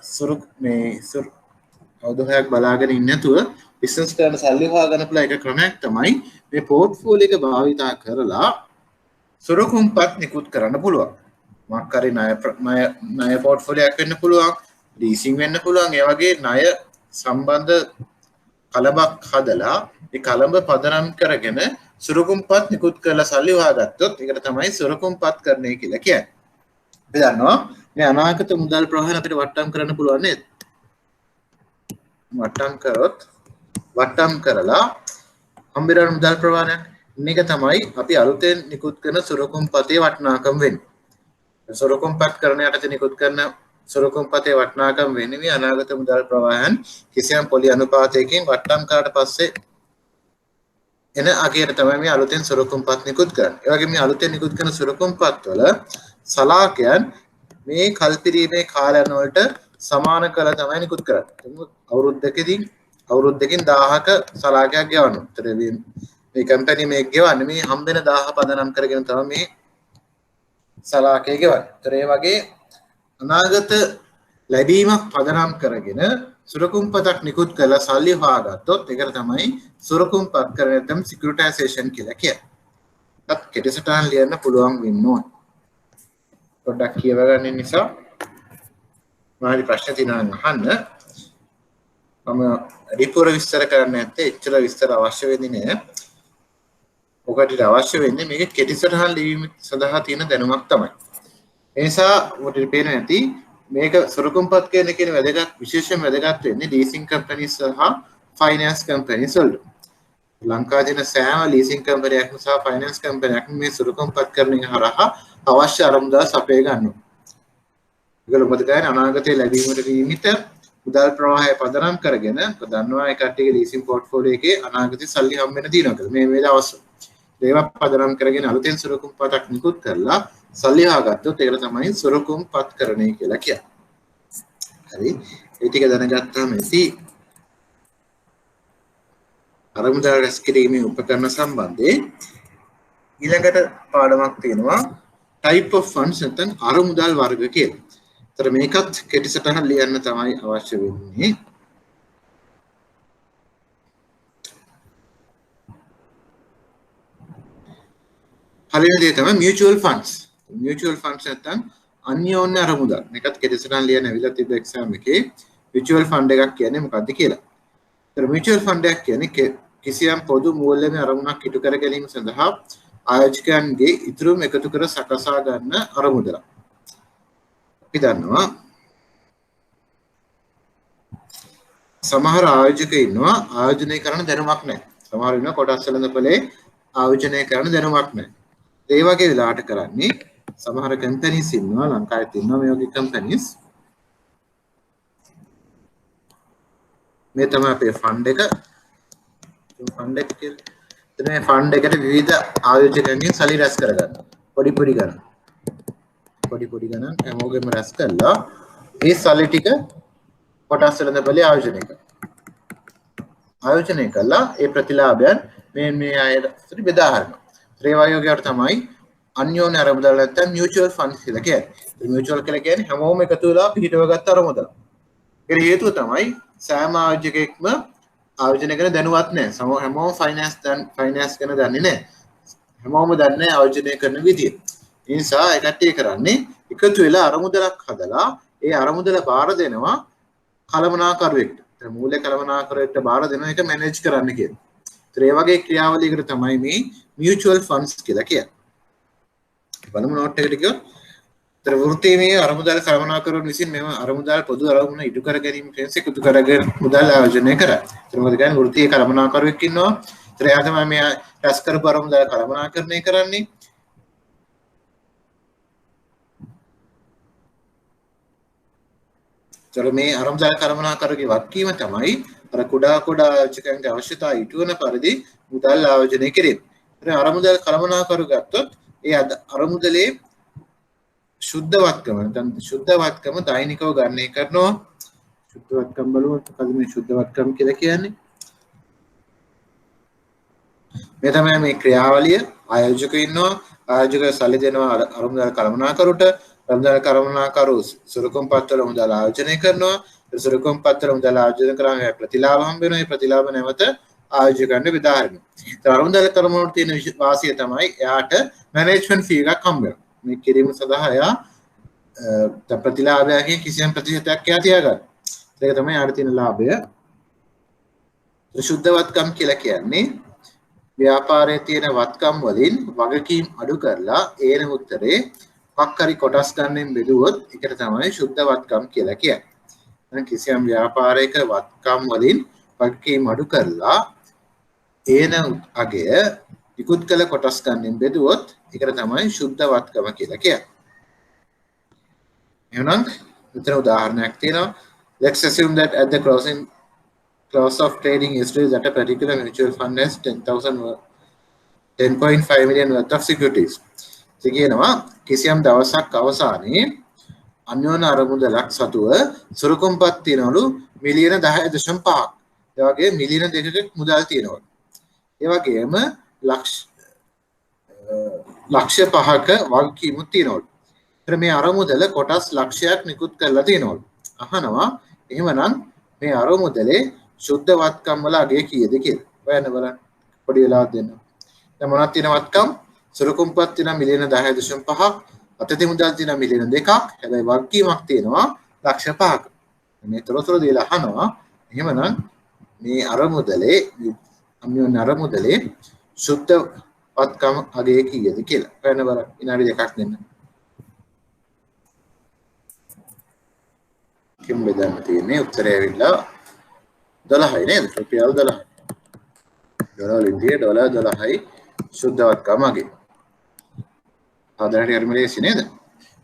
අවුරුදු 6ක් බලාගෙන ඉන්න නැතුව බිස්නස් කරන සල්ලි හොයාගන්න පුළුවන් එක ක්‍රමයක් තමයි මේ පෝර්ට්ෆෝලියෝ එක භාවිතා කරලා සුරකුම්පත් නිකුත් කරන්න පුළුවන්. මොකක් හරි ණය පෝර්ට්ෆෝලියෝ එකක් වෙන්න පුළුවන්, ලීසින් වෙන්න පුළුවන්. ඒ වගේ ණය සම්බන්ධ කලබක් හදලා ඒ කලඹ පදනම් කරගෙන සුරකුම්පත් නිකුත් කරලා සල්ලි හොයාගත්තොත් ඒකට තමයි සුරකුම්පත් කරන්නේ කියලා කියන්නේ. අපි දන්නවා මේ අනාගත මුදල් ප්‍රවාහන අපිට වට්ටම් කරන්න පුළුවන් නේද? වට්ටම් කරලා හම්බෙරන මුදල් ප්‍රවාහනයක් මේක තමයි අපි අලුතෙන් නිකුත් කරන සුරකුම්පතේ වටිනාකම වෙන්නේ. සුරකුම්පත් කරන යටතේ නිකුත් කරන සුරකුම්පතේ වටිනාකම වෙන්නේ මේ අනාගත මුදල් ප්‍රවාහයන් කිසියම් පොලි අනුපාතයකින් වට්ටම් කරාට පස්සේ එන අගයට තමයි මේ අලුතෙන් සුරකුම්පත් නිකුත් කරන්නේ. ඒ වගේ මේ අලුතෙන් නිකුත් කරන සුරකුම්පත් වල සලාකයන් මේ කල්පිරීමේ කාලයන් වලට සමාන කළ තමයි නිකුත් කරන්නේ. අවුරුද්දකින් 1000ක සලාකයක් ගෙවනවා. ඒතර මේ කම්පැනි මේක ගෙවන්නේ මේ හම්බෙන 1000 පදනම් කරගෙන තමයි මේ සලාකය ගෙවන්නේ. ඒතර ඒ වගේ අනාගත ලැබීමක් පදනම් කරගෙන සුරකුම්පතක් නිකුත් කරලා සල්ලි හොයාගත්තොත් ඒකට තමයි සුරකුම්පත් කරන නැත්නම් සිකියුරිටයිසේෂන් කියලා කියන්නේ. ඒත් කෙටිසටහන් ලියන්න පුළුවන් වෙන්න ඕන. පොඩ්ඩක් කියවගන්න නිසා මාරි ප්‍රශ්න තියෙනවා අහන්න. මම රිපෝර විස්තර කරන්න නැත්තේ එච්චර විස්තර අවශ්‍ය වෙන්නේ නැහැ. ඔකට අවශ්‍ය වෙන්නේ මේක කෙටිසටහන් ලිවීම සඳහා තියෙන දැනුමක් තමයි. ඒ නිසා ඔබට පේන ඇති මේක සුරකුම්පත් කියන වැදගත් විශේෂයෙන් වැදගත් වෙන්නේ ලීසින් කම්පැනිස් සහ ෆයිනෑන්ස් කම්පැනිස් වලට. ලංකාවේ තියෙන සෑම ලීසින් කම්පැනියක්ම සහ ෆයිනෑන්ස් කම්පැනියක්ම මේ සුරකුම්පත් කරන හරහා අවශ්‍ය අරමුදල් සපය ගන්නවා. ඒගොල්ලෝ මොකද කරන්නේ අනාගතයේ ලැබීමට නියමිත මුදල් ප්‍රවාහය පදනම් කරගෙන දන්නවා ඒ කට්ටියගේ ලීසින් පෝර්ට්ෆෝලියෝ එකේ අනාගතයේ සල්ලි හම්බ වෙන දිනවා කියලා. මේ දවස්වල ඒවා පදනම් කරගෙන අලුතෙන් සුරකුම්පතක් නිකුත් කරලා සල්ලි හොයාගත්තොත් ඒකට තමයි සුරකුම්පත් කරණය කියලා කියන්නේ. හරි. ඒ ටික දැනගත්තාම ඇති අරමුදල් රැස් කිරීමේ උපකරණ සම්බන්ධයෙන් ඊළඟට පාඩමක් තියෙනවා type of funds නැත්නම් අරමුදල් වර්ග කියලා. ඒතර මේකත් කෙටි සටහන් ලියන්න තමයි අවශ්‍ය වෙන්නේ. පළවෙනි දේ තමයි mutual funds. Mutual funds නැත්නම් අන්‍යෝන්‍ය අරමුදල්. මේකත් කෙටි සටහන් ලියන්න ඇවිල්ලා තිබ්බ එක්සෑම් එකේ mutual fund එකක් කියන්නේ මොකක්ද කියලා. ඒතර mutual fund එකක් කියන්නේ කිසියම් පොදු මූල්‍යමය අරමුණක් ඉටු කර ගැනීම සඳහා ආයෝජකයන්ගේ ඉතුරුම එකතු කර සකසා ගන්න අරමුදලක්. අපි දන්නවා සමහර ආයෝජකයෝ ඉන්නවා ආයෝජනය කරන දැනුමක් නැහැ. සමහර ඉන්නවා කොටස් වෙළඳපොලේ ආයෝජනය කරන දැනුමක් නැහැ. ඒ වගේ වෙලාවට කරන්නේ සමහර කම්පැනිස් ඉන්නවා ලංකාවේ තියෙනවා මේ වගේ කම්පැනිස්. මේ තමයි අපේ ෆන්ඩ් එක. ෆන්ඩ් එක කියලා. එතන මේ ෆන්ඩ් එකට විවිධ ආයෝජකයන්ගෙන් සල්ලි රැස් කරගන්න. පොඩි ගණන් හැමෝගෙම රැස් කරලා ඒ සල්ලි ටික කොටස් වෙළඳපොලේ ආයෝජනය කළා ඒ ප්‍රතිලාභයන් මේ අයට බෙදා හරිනවා. ඒ වගේ තමයි අන්‍යෝන්‍ය අරමුදල් නැත්නම් මියුචුවල් ෆන්ඩ්ස් කියලා කියන්නේ. මියුචුවල් කියලා කියන්නේ හැමෝම එකතු වෙලා පිටවගත්ත අරමුදල. ඒකට හේතුව තමයි සෑම ආයෝජකයෙක්ම ආයෝජනය කරන දැනුවත් නැහැ. හැමෝම ෆයිනෑන්ස් ගැන දන්නේ නැහැ. හැමෝම දන්නේ ආයෝජනය කරන විදිය. ඒ නිසා ඒ කට්ටිය කරන්නේ එකතු වෙලා අරමුදලක් හදලා ඒ අරමුදල බාර දෙනවා කළමනාකරුවෙක්ට. ඒ මූල්‍ය කළමනාකරුවෙක්ට බාර දෙනවා ඒක මැනේජ් කරන්න කියන්නේ. ඒ වගේ ක්‍රියාවලියකට තමයි මේ මියුචුවල් ෆන්ඩ්ස් කියලා කියන්නේ. බලමු නෝට් එකට ගියොත් වෘත්තීය අරමුදල් කළමනාකරුවන් විසින් මෙම අරමුදල් පොදු අරමුණ ඉටු කර ගැනීම පිණිස එකතු කරගෙන මුදල් ආයෝජනය කරයි. ඒක මොකද කියන්නේ වෘත්තීය කළමනාකරුවෙක් ඉන්නවා. එයා තමයි මේ රැස් කරපු අරමුදල් කළමනාකරණය කරන්නේ. මේ අරමුදල් කළමනාකරුගේ වගකීම තමයි අර කුඩා ආයෝජකයන්ගේ අවශ්‍යතා ඉටු වන පරිදි මුදල් ආයෝජනය කිරීම. අරමුදල් කළමනාකරු ගත්තොත් ඒ අරමුදලේ ශුද්ධවත්කම නැත්නම් ශුද්ධවත්කම දෛනිකව ගණනය කරනවා. ශුද්ධවත්කම බලුවොත් මොකද මේ ශුද්ධවත්කම කියලා කියන්නේ? මේ තමයි මේ ක්‍රියාවලිය. ආයෝජක ඉන්නවා. ආයෝජක සල්ලි දෙනවා අරමුදල් කළමනාකරුට. අරමුදල් කළමනාකරු සුරුකුම් පත්වල මුදල් ආයෝජනය කරනවා. සුරුකුම් පත්වල මුදල් ආයෝජනය කරාම ප්‍රතිලාභ හම්බ වෙනවා. මේ ප්‍රතිලාභ නැවත ආයෝජකයන්ට බෙදා හරිනවා. ඒතර අරමුදල් කළමනාවට තියෙන වාසිය තමයි එයාට මැනේජ්මන්ට් ෆී එකක් හම්බ වෙනවා. මේ කිරීම සඳහා එයා ප්‍රතිලාභයකින් කිසියම් ප්‍රතිශතයක් එයා තියාගන්න. ඒක තමයි යාට තියෙන ලාභය. ශුද්ධවත්කම් කියලා කියන්නේ ව්‍යාපාරයේ තියෙන වත්කම් වලින් වගකීම් අඩු කරලා ඒන උත්තරේ පක්කරි කොටස් ගන්නෙන් බෙදුවොත් ඒකට තමයි ශුද්ධවත්කම් කියලා කියන්නේ. දැන් කිසියම් ව්‍යාපාරයක වත්කම් වලින් වගකීම් අඩු කරලා ඒන අගය ඉක්ුත් කළ කොටස් ගන්නෙන් බෙදුවොත් ඒකට තමයි ශුද්ධවත්කම කියලා කියන්නේ. එහෙනම් මෙතන උදාහරණයක් තියෙනවා. Let's assume that at the close of trading history that a particular mutual fund has 10.5 million worth of securities. කියනවා කිසියම් දවසක් අවසානයේ අන්‍යෝන්‍ය අරමුදලක් සතුව සුරුකුම්පත් තියනවලු මිලියන 10.5ක්. ඒ වගේ මිලියන 2ක මුදල් තියෙනවා. ඒ වගේම ලක්ෂ 5ක වගකීමුත් තියෙනවලු. ඒතර මේ අරමුදල කොටස් ලක්ෂයක් නිකුත් කරලා තියෙනවලු. අහනවා එහෙමනම් මේ අරමුදලේ ශුද්ධවත්කම් වල අගය කීයද කියලා. හොයන්න බලන්න. පොඩි වෙලාවක් දෙන්න. දැන් මොනවද තියෙන වත්කම්? සුරුකුම්පත් තියෙන මිලියන 10.5ක්, අතති මුදල් තියෙන මිලියන 2ක්, හැබැයි වගකීමක් තියෙනවා ලක්ෂ 5ක. මේ තොරතුරු දීලා අහනවා එහෙමනම් මේ අරමුදලේ අන්‍යෝන්‍ය අරමුදලේ ශුද්ධවත්කම් අගය කීයද කියලා. හොයන්න බලන්න. විනාඩි 2ක් දෙන්න. කිම් බෙදන්න තියෙන්නේ උත්තරය ඇවිල්ලා 12යි නේද? රුපියල් 12යි. ඩොලර් ඉන්දිය ඩොලර් 12යි ශුද්ධවත්කම අගය. ආදරණීය හරිමලේසි නේද?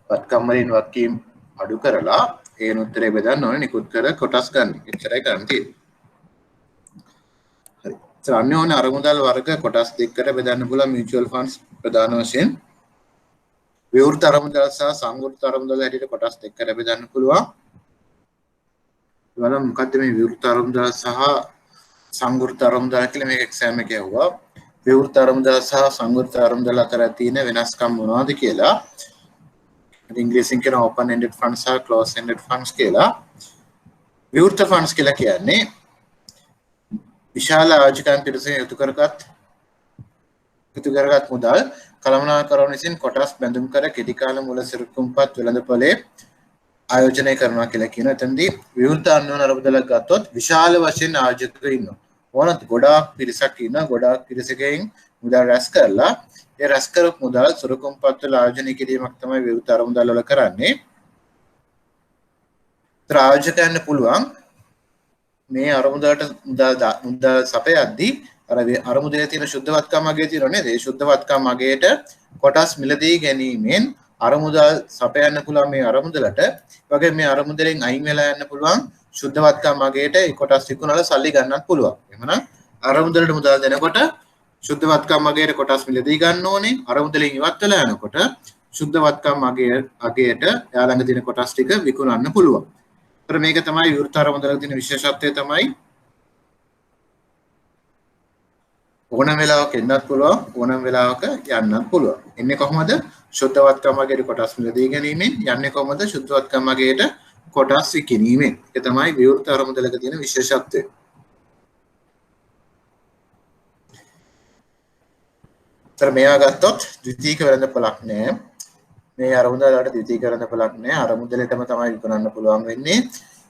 වත්කම් වලින් වත්කීම් අඩු කරලා ඒන උත්තරේ බෙදන්න ඕනේ නිකුත් කර කොටස් ගන්න. එච්චරයි කරන්න තියෙන්නේ. හරි. අන්‍යෝන්‍ය අරමුදල් වර්ග කොටස් දෙකකට බෙදන්න පුළුවන් මියුචුවල් ෆන්ඩ්ස් ප්‍රධාන වශයෙන් විවෘත අරමුදල් සහ සංවෘත අරමුදල් හැටියට කොටස් දෙකකට බෙදන්න පුළුවන්. බලමු මොකද්ද මේ විවෘත අරමුදල් සහ සංවෘත අරමුදල් කියලා මේක එක්සෑම් එකේ ඇහුවා. විවෘත අරමුදල් සහ සංවෘත අරමුදල් අතර තියෙන වෙනස්කම් මොනවද කියලා. ඉංග්‍රීසියෙන් කියන open ended funds සහ close ended funds කියලා. විවෘත funds කියලා කියන්නේ විශාල ආයෝජකයන් පිරිසෙන් යොතු කරගත් මුදල් කළමනාකරුවන් විසින් කොටස් බැඳුම් කර කෙටි කාල මුල සිරුකුම්පත් වෙළඳපොලේ ආයෝජනය කරනවා කියලා කියන. එතනදී විවෘත අන්‍යෝන්‍ය අරමුදලක් ගත්තොත් විශාල වශයෙන් ආයෝජකයෝ ඉන්නවා. ඕනත් ගොඩාක් පිරිසක් ඉන්නවා. ගොඩාක් පිරිසකින් මුදල් රැස් කරලා ඒ රැස් කරපු මුදල් සුරුකුම්පත් වල ආයෝජනය කිරීමක් තමයි විවෘත අරමුදල් වල කරන්නේ. ආයෝජකයන්ට පුළුවන් මේ අරමුදලට මුදල් සපයද්දී අරමුදලේ තියෙන ශුද්ධවත්කම් අගය තියෙනවා නේද? ඒ ශුද්ධවත්කම් අගයට කොටස් මිලදී ගැනීමෙන් අරමුදල් සපයන්න පුළුවන් මේ අරමුදලට. වගේ මේ අරමුදලෙන් අයින් වෙලා යන්න පුළුවන් ශුද්ධවත්කම් අගයට ඒ කොටස් විකුණලා සල්ලි ගන්නත් පුළුවන්. එහෙනම් අරමුදලට මුදල් දෙනකොට ශුද්ධවත්කම් අගයට කොටස් මිලදී ගන්න ඕනේ. අරමුදලෙන් ඉවත් වෙලා යනකොට ශුද්ධවත්කම් අගයට එයා ළඟ තියෙන කොටස් ටික විකුණන්න පුළුවන්. ඒතර මේක තමයි විවෘත අරමුදලක තියෙන විශේෂත්වය තමයි. ඕනම වෙලාවක එන්නත් පුළුවන්, ඕනම වෙලාවක යන්නත් පුළුවන්. එන්නේ කොහොමද? ශුද්ධවත්කම් අගයට කොටස් මිලදී ගැනීමෙන්. යන්නේ කොහොමද? ශුද්ධවත්කම් අගයට කොටස් විකිණීමෙන්. ඒ තමයි විවෘත අරමුදලක තියෙන විශේෂත්වය. තර මේවා ගත්තොත් ද්විතීයික වෙළඳපොළක් නෑ. මේ අරමුදල වලට ද්විතීයික වෙළඳපොළක් නෑ. අරමුදලටම තමයි විකුණන්න පුළුවන් වෙන්නේ.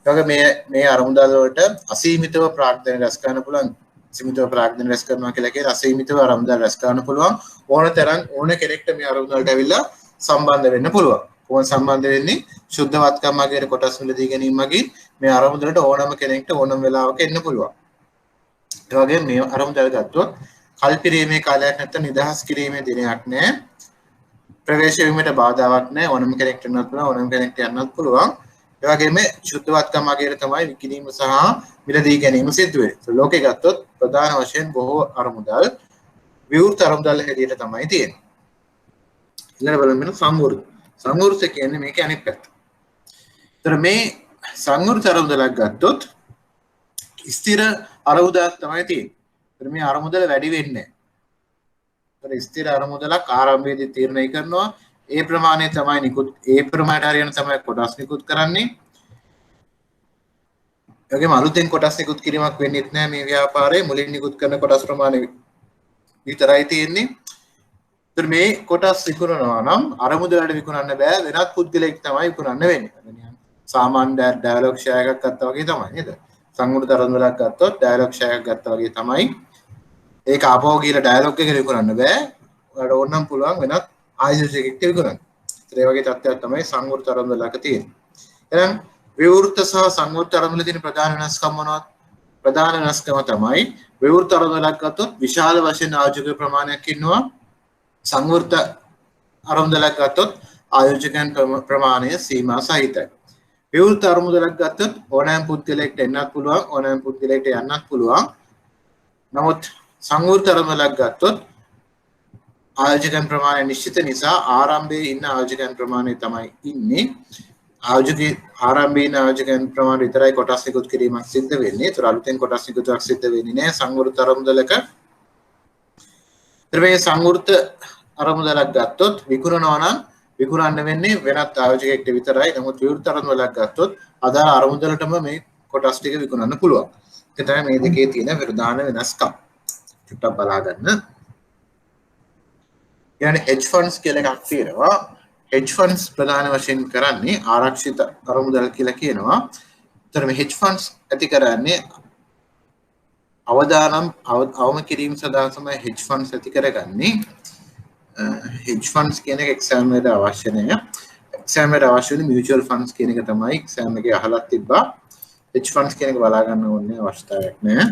ඒ වගේ මේ අරමුදල වලට අසීමිතව ප්‍රාග්ධන රැස් කරන්න පුළුවන්. සීමිතව ප්‍රාග්ධන රැස් කරනවා කියලා කියන්නේ අසීමිතව අරමුදල රැස් කරන්න පුළුවන්. ඕන තරම් ඕන කෙනෙක්ට මේ අරමුදල වලට ඇවිල්ලා සම්බන්ධ වෙන්න පුළුවන්. කොහොම සම්බන්ධ වෙන්නේ? ශුද්ධවත්කම් අගයට කොටස් මිලදී ගැනීම මගින් මේ අරමුදලට ඕනම කෙනෙක්ට ඕනම වෙලාවක එන්න පුළුවන්. ඒ වගේම මේ අරමුදල ගත්තොත් කල්පිරීමේ කාලයක් නැත්නම් නිදහස් කිරීමේ දිනයක් නැහැ. ප්‍රවේශ වීමට බාධාවක් නැහැ. ඕනම කෙනෙක්ට එන්නත් පුළුවන්, ඕනම කෙනෙක්ට යන්නත් පුළුවන්. ඒ වගේම ශුද්ධවත්කම් අගයට තමයි විකිණීම සහ මිලදී ගැනීම සිද්ධ වෙන්නේ. ලෝකේ ගත්තොත් ප්‍රධාන වශයෙන් බොහෝ අරමුදල් විවෘත අරමුදල් හැටියට තමයි තියෙන්නේ. ඊළඟ බලමු සංවෘත. සංවෘත කියන්නේ මේක අනිත් පැත්ත. ඒතර මේ සංවෘත අරමුදලක් ගත්තොත් ස්ථිර අරමුදලක් තමයි තියෙන්නේ. ඒතර මේ අරමුදල වැඩි වෙන්නේ නැහැ. ඒතර ස්ථිර අරමුදලක් ආරම්භයේදී තීරණය කරනවා. ඒ ප්‍රමාණය තමයි නිකුත් ඒ ප්‍රමාණයට හරියන තමයි කොටස් නිකුත් කරන්නේ. ඒගොම අලුතෙන් කොටස් නිකුත් කිරීමක් වෙන්නේ නැහැ මේ ව්‍යාපාරයේ. මුලින් නිකුත් කරන කොටස් ප්‍රමාණය විතරයි තියෙන්නේ. ඒතර මේ කොටස් විකුණනවා නම් අරමුදලට විකුණන්න බෑ, වෙනත් පුද්ගලයෙක් තමයි විකුණන්න වෙන්නේ. සාමාන්‍ය ඩයලොග් ෂෙයා එකක් ගත්තා වගේ තමයි නේද? සංවෘත අරමුදලක් ගත්තොත් ඩයලොග් ෂෙයා එකක් ගත්තා වගේ තමයි. ඒක ආපහු ගිහලා ඩයලොග් එක විකුණන්න බෑ. ඔයාලට ඕනනම් පුළුවන් වෙනත් ආයෝජකයෙක්ට විකුණන්න. ඒ වගේ තත්ත්වයක් තමයි සංවෘත අරමුදලක තියෙන්නේ. එහෙනම් විවෘත සහ සංවෘත අරමුදල තියෙන ප්‍රධාන වෙනස්කම් මොනවද? ප්‍රධාන වෙනස්කම තමයි විවෘත අරමුදලක් ගත්තොත් විශාල වශයෙන් ආයෝජක ප්‍රමාණයක් ඉන්නවා. සංවෘත අරමුදලක් ගත්තොත් ආයෝජකයන් ප්‍රමාණය සීමා සහිතයි. විවෘත අරමුදලක් ගත්තොත් ඕනෑම පුද්ගලයෙක්ට එන්නත් පුළුවන්, ඕනෑම පුද්ගලයෙක්ට යන්නත් පුළුවන්. නමුත් සංවෘත අරමුදලක් ගත්තොත් ආයෝජකයන් ප්‍රමාණය නිශ්චිත නිසා ආරම්භයේ ඉන්න ආයෝජකයන් ප්‍රමාණය තමයි ඉන්නේ. ආරම්භයේ ඉන්න ආයෝජකයන් ප්‍රමාණය විතරයි කොටස් නිකුත් කිරීමක් සිද්ධ වෙන්නේ. ඒතර අලුතෙන් කොටස් නිකුතක් සිද්ධ වෙන්නේ නැහැ සංවෘත අරමුදලක. මේ සංවෘත අරමුදලක් ගත්තොත් විකුණනවා නම් විකුණන්න වෙන්නේ වෙනත් ආයෝජකයෙක්ට විතරයි. නමුත් විවෘත අරමුදලක් ගත්තොත් අදාළ අරමුදලටම මේ කොටස් ටික විකුණන්න පුළුවන්. ඒක තමයි මේ දෙකේ තියෙන ප්‍රධාන වෙනස්කම්. චුට්ටක් බලා ගන්න. يعني hedge funds කියලා එකක් තියෙනවා. hedge funds ප්‍රධාන වශයෙන් කරන්නේ ආරක්ෂිත අරමුදල් කියලා කියනවා. ඒතර මේ hedge funds ඇති කරන්නේ අවම කිරීම සඳහා තමයි hedge funds ඇති කරගන්නේ. hedge funds කියන එක exam වලට අවශ්‍ය නැහැ. exam වලට අවශ්‍ය වෙන්නේ mutual funds කියන එක තමයි exam එකේ අහලා තිබ්බා. hedge funds කියන එක බලා ගන්න ඕනේ අවශ්‍යතාවයක් නැහැ.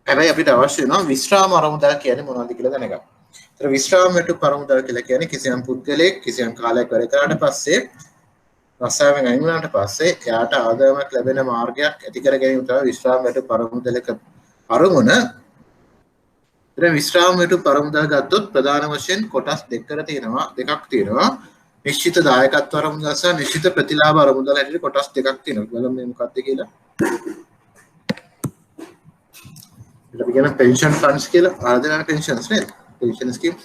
හැබැයි අපිට අවශ්‍ය වෙනවා විශ්‍රාම අරමුදල් කියන්නේ මොනවද කියලා දැනගන්න. ඒතර විශ්‍රාම වැටුප් අරමුදල් කියලා කියන්නේ කිසියම් පුද්ගලයෙක් කිසියම් කාලයක් වැඩ කරාට පස්සේ රස්සාවෙන් අයින් වුණාට පස්සේ එයාට ආදායමක් ලැබෙන මාර්ගයක් ඇති කර ගැනීම තමයි විශ්‍රාම වැටුප් අරමුදලක අරමුණ. ඒතර විශ්‍රාම වැටුප් අරමුදල් ගත්තොත් ප්‍රධාන වශයෙන් කොටස් දෙකක් තියෙනවා. නිශ්චිත දායකත්ව අරමුදල් සහ නිශ්චිත ප්‍රතිලාභ අරමුදල් හැටියට කොටස් දෙකක් තියෙනවා. බලමු මේ මොකක්ද කියලා. අපි කියන pension funds කියලා ආදායන pensions නේද? pension schemes.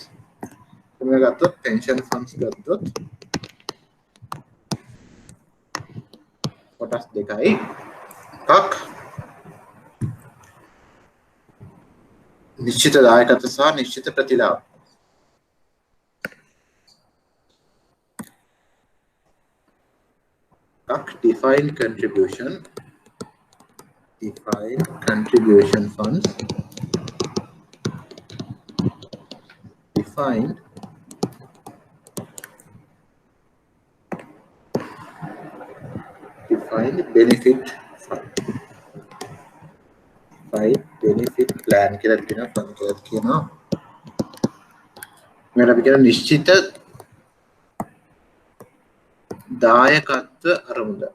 අපි ගත්තොත් pension funds ගත්තොත් කොටස් දෙකයි. එකක් නිශ්චිත දායකත්ව සහ නිශ්චිත ප්‍රතිලාභ. එකක් defined contribution funds, defined benefit fund, benefit plan කියලා කියනවා. fund කියලා කියනවා. මේකට අපි කියන නිශ්චිත දායකත්ව අරමුදල්.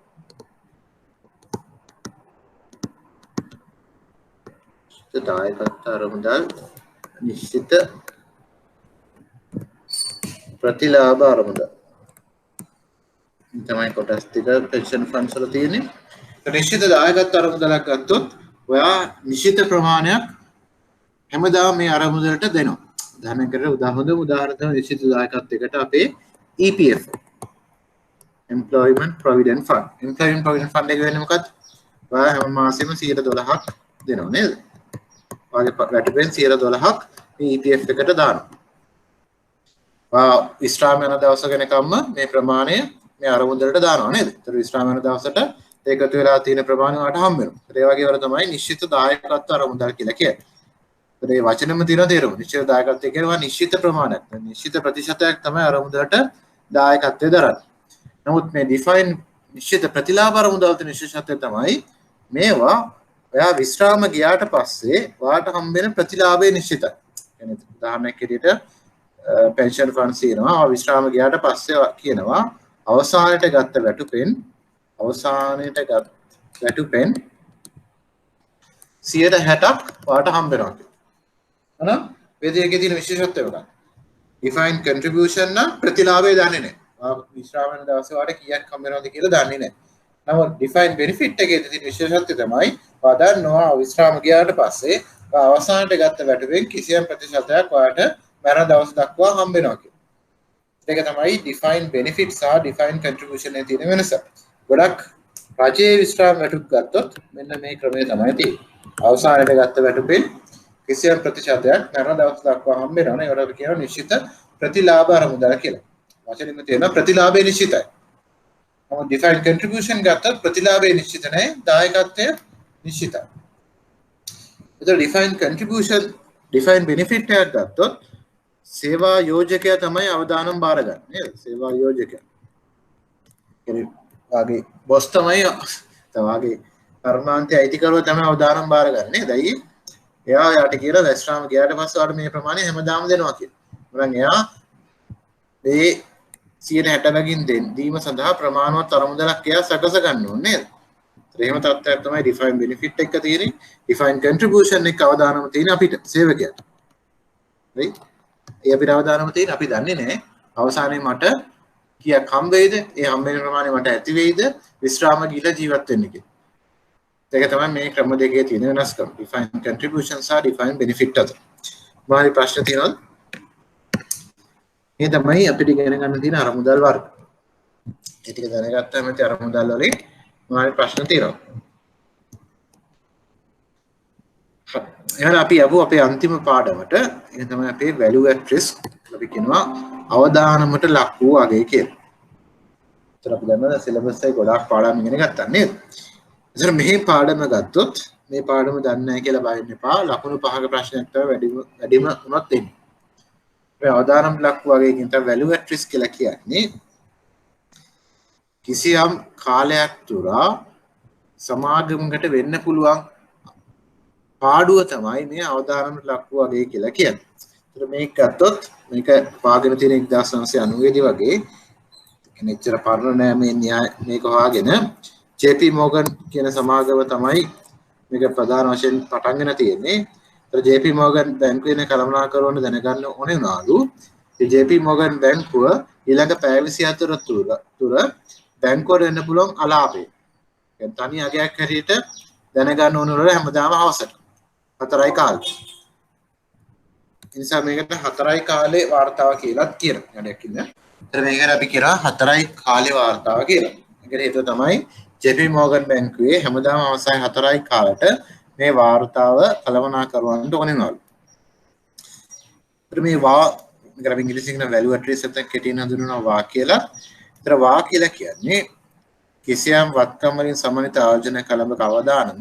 දායකත්ව අරමුදල් නිශ්චිත ප්‍රතිලාභ අරමුදල් තමයි කොටස් ටික pension funds වල තියෙන්නේ. නිශ්චිත දායකත්ව අරමුදලක් ගත්තොත් ඔයා නිශ්චිත ප්‍රමාණයක් හැමදාම මේ අරමුදලට දෙනවා. උදාහරණ නිශ්චිත දායකත්වයකට අපේ EPF Employment Provident Fund. Employment Provident Fund එක වෙන්නේ මොකක්ද? ඔයා හැම මාසෙම 112ක් දෙනවා නේද? ඔයාගේ වැටුපෙන් 112ක් මේ EPF එකට දානවා. ඔයා විශ්‍රාම යන දවස වෙනකම්ම මේ ප්‍රමාණය මේ අරමුදලට දානවා නේද? ඒතර විශ්‍රාම යන දවසට ඒකතු වෙලා තියෙන ප්‍රමාණය ඔයාට හම්බ වෙනවා. ඒ වගේ වල තමයි නිශ්චිත දායකත්ව අරමුදල් කියලා කියන්නේ. ඒතර මේ වචනෙම තියෙන තේරුම. නිශ්චිත දායකත්වය කියනවා නිශ්චිත ප්‍රමාණයක්. නිශ්චිත ප්‍රතිශතයක් තමයි අරමුදලට දායකත්වය දරන්නේ. නමුත් මේ define නිශ්චිත ප්‍රතිලාභ අරමුදල් තියෙන නිශ්චිතත්වය තමයි මේවා ඔයා විශ්‍රාම ගියාට පස්සේ ඔයාට හම්බෙන ප්‍රතිලාභය නිශ්චිතයි. يعني උදාහරණයක් විදිහට pension funds තියෙනවා. විශ්‍රාම ගියාට පස්සේ කියනවා අවසානයේ ගත්ත වැටුපෙන් 160ක් ඔයාට හම්බ වෙනවා කියලා. හරි? මේ දෙකේ තියෙන විශේෂත්වය මොකක්ද? defined contribution නම් ප්‍රතිලාභය දන්නේ නැහැ. විශ්‍රාම වෙන දවසේ වාට කීයක් හම්බ වෙනවද කියලා දන්නේ නැහැ. නමුත් defined benefit එකේ තියෙන විශේෂත්වය තමයි වදන්නවා විශ්‍රාම ගියාට පස්සේ අවසානට ගත්ත වැටුපෙන් කිසියම් ප්‍රතිශතයක් වාට මරණ දවස් දක්වා හම්බ වෙනවා කියලා. ඒක තමයි defined benefit සහ defined contribution එකේ තියෙන වෙනස. ගොඩක් රජයේ විශ්‍රාම වැටුප් ගත්තොත් මෙන්න මේ ක්‍රමය තමයි තියෙන්නේ. අවසානයේ ගත්ත වැටුපෙන් කිසියම් ප්‍රතිශතයක් මරණ දවස් දක්වා හම්බ වෙනවා. ඒකට අපි කියනවා නිශ්චිත ප්‍රතිලාභ අරමුදල කියලා. වචනෙම තියෙන ප්‍රතිලාභය නිශ්චිතයි. නමුත් defined contribution ගත්තොත් ප්‍රතිලාභය නිශ්චිත නැහැ, දායකත්වය නිශ්චිතයි. ඒතර defined contribution defined benefit එකක් ගත්තොත් සේවා යෝජකයා තමයි අවදානම් බාරගන්නේ නේද? සේවා යෝජකයා. කියන්නේ වාගේ බොස් තමයි තවාගේ කර්මාන්තයේ අයිතිකරුවා තමයි අවදානම් බාරගන්නේ නේද? අයියේ එයා යාට කියලා රෙස්ටෝරන්ට් ගියාට පස්සේ වාට මේ ප්‍රමාණය හැමදාම දෙනවා කියලා. මොකද එයා මේ 160 දීම සඳහා ප්‍රමාණවත් අරමුදලක් එයා සකස ගන්න ඕනේ නේද? එහෙම තත්ත්වයක් තමයි defined benefit එක තියෙන්නේ. defined contribution එක අවදානම තියෙන අපිට සේවකයාට. right? ඒ අපිට අවදානම තියෙන අපි දන්නේ නැහැ. අවසානයේ මට කීයක් හම්බ වෙයිද? ඒ හම්බ වෙන ප්‍රමාණය මට ඇති වෙයිද? විශ්‍රාම ගිහලා ජීවත් වෙන්න කියලා. ඒක තමයි මේ ක්‍රම දෙකේ තියෙන වෙනස්කම. defined contribution සහ defined benefit අතර. මොනවාරි ප්‍රශ්න තියෙනවද? මේ තමයි අපිට ඉගෙන ගන්න තියෙන අරමුදල් වර්ග. ඒ ටික දැනගත්තාම මේ අරමුදල් වලින් මොනවාරි ප්‍රශ්න තියෙනවා. එහෙනම් අපි යමු අපේ අන්තිම පාඩමට. ඒ තමයි අපේ value at risk. අපි කියනවා අවදානමට ලක් වූ අගය කියලා. ඒතර අපි දන්නවා සිලබස් එකේ ගොඩාක් පාඩම් ඉගෙන ගත්තා නේද? ඒතර මේ පාඩම ගත්තොත් මේ පාඩම දන්නේ නැහැ කියලා බය වෙන්න එපා. ලකුණු 5ක ප්‍රශ්නයක් තමයි වැඩිම වුණත් එන්නේ. මේ අවදානම් ලක් වූ අගයකින් තමයි value at risk කියලා කියන්නේ. කිසියම් කාලයක් තුරා සමාගමකට වෙන්න පුළුවන් පාඩුව තමයි මේ අවදානම් ලක් වූ අගය කියලා කියන්නේ. ඒතර මේක ගත්තොත් මේක වාගෙන තියෙන 1990 දී වගේ කෙනෙක්චර පරණ නෑ මේ න්‍යාය මේක හොයාගෙන JP Morgan කියන සමාගම තමයි මේක ප්‍රධාන වශයෙන් පටන් ගෙන තියෙන්නේ. ඒතර JP Morgan බැංකුවේ කළමනාකරන දැනගන්න ඕනේ වුණාලු. ඒ JP Morgan බැංකුව ඊළඟ පැය 24 තුර බැංකුවට වෙන්න පුළුවන් අලාභය. يعني තනි අගයක් හැටියට දැනගන්න ඕන වල හැමදාම හවසට 4යි කාලේ. ඒ නිසා මේකට 4යි කාලේ වார்த்தාව කියලාත් කියනවා. යඩයක් ඉන්න. ඒතර මේකට අපි කියනවා 4යි කාලේ වார்த்தාව කියලා. ඒකට හේතුව තමයි JP Morgan බැංකුවේ හැමදාම අවසන් 4යි කාලට මේ වார்த்தාව කළමනාකරවන්න ඕනේ නෝල්. ඒතර මේ මේකට අපි ඉංග්‍රීසියෙන් කියන value at risk එකක් කෙටියෙන් හඳුන්වනවා වා කියලා. ඒතර වා කියලා කියන්නේ කිසියම් වත්කම් වලින් සමන්විත ආයෝජන කළඹක අවදානම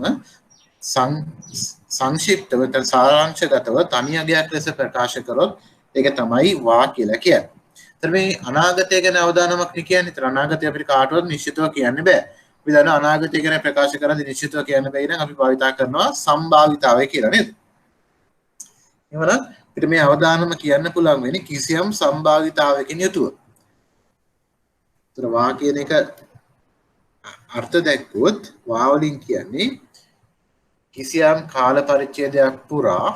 සංක්ෂිප්තව සාරාංශගතව තනි අගයක් ලෙස ප්‍රකාශ කරොත් ඒක තමයි වා කියලා කියන්නේ. ඒතර මේ අනාගතය ගැන අවදානමක් නේ කියන්නේ. ඒතර අනාගතය අපිට කාටවත් නිශ්චිතව කියන්න බෑ. අපි දන්න අනාගතය ගැන ප්‍රකාශ කරද්දී නිශ්චිතව කියන්න බැරි නම් අපි භාවිතා කරනවා සම්භාවිතාවය කියලා නේද? එහෙනම් අපිට මේ අවදානම කියන්න පුළුවන් වෙන්නේ කිසියම් සම්භාවිතාවයකින් යුතුව. ඒතර වා කියන එක අර්ථ දැක්වුවොත් වා වලින් කියන්නේ කිසියම් කාල පරිච්ඡේදයක් පුරා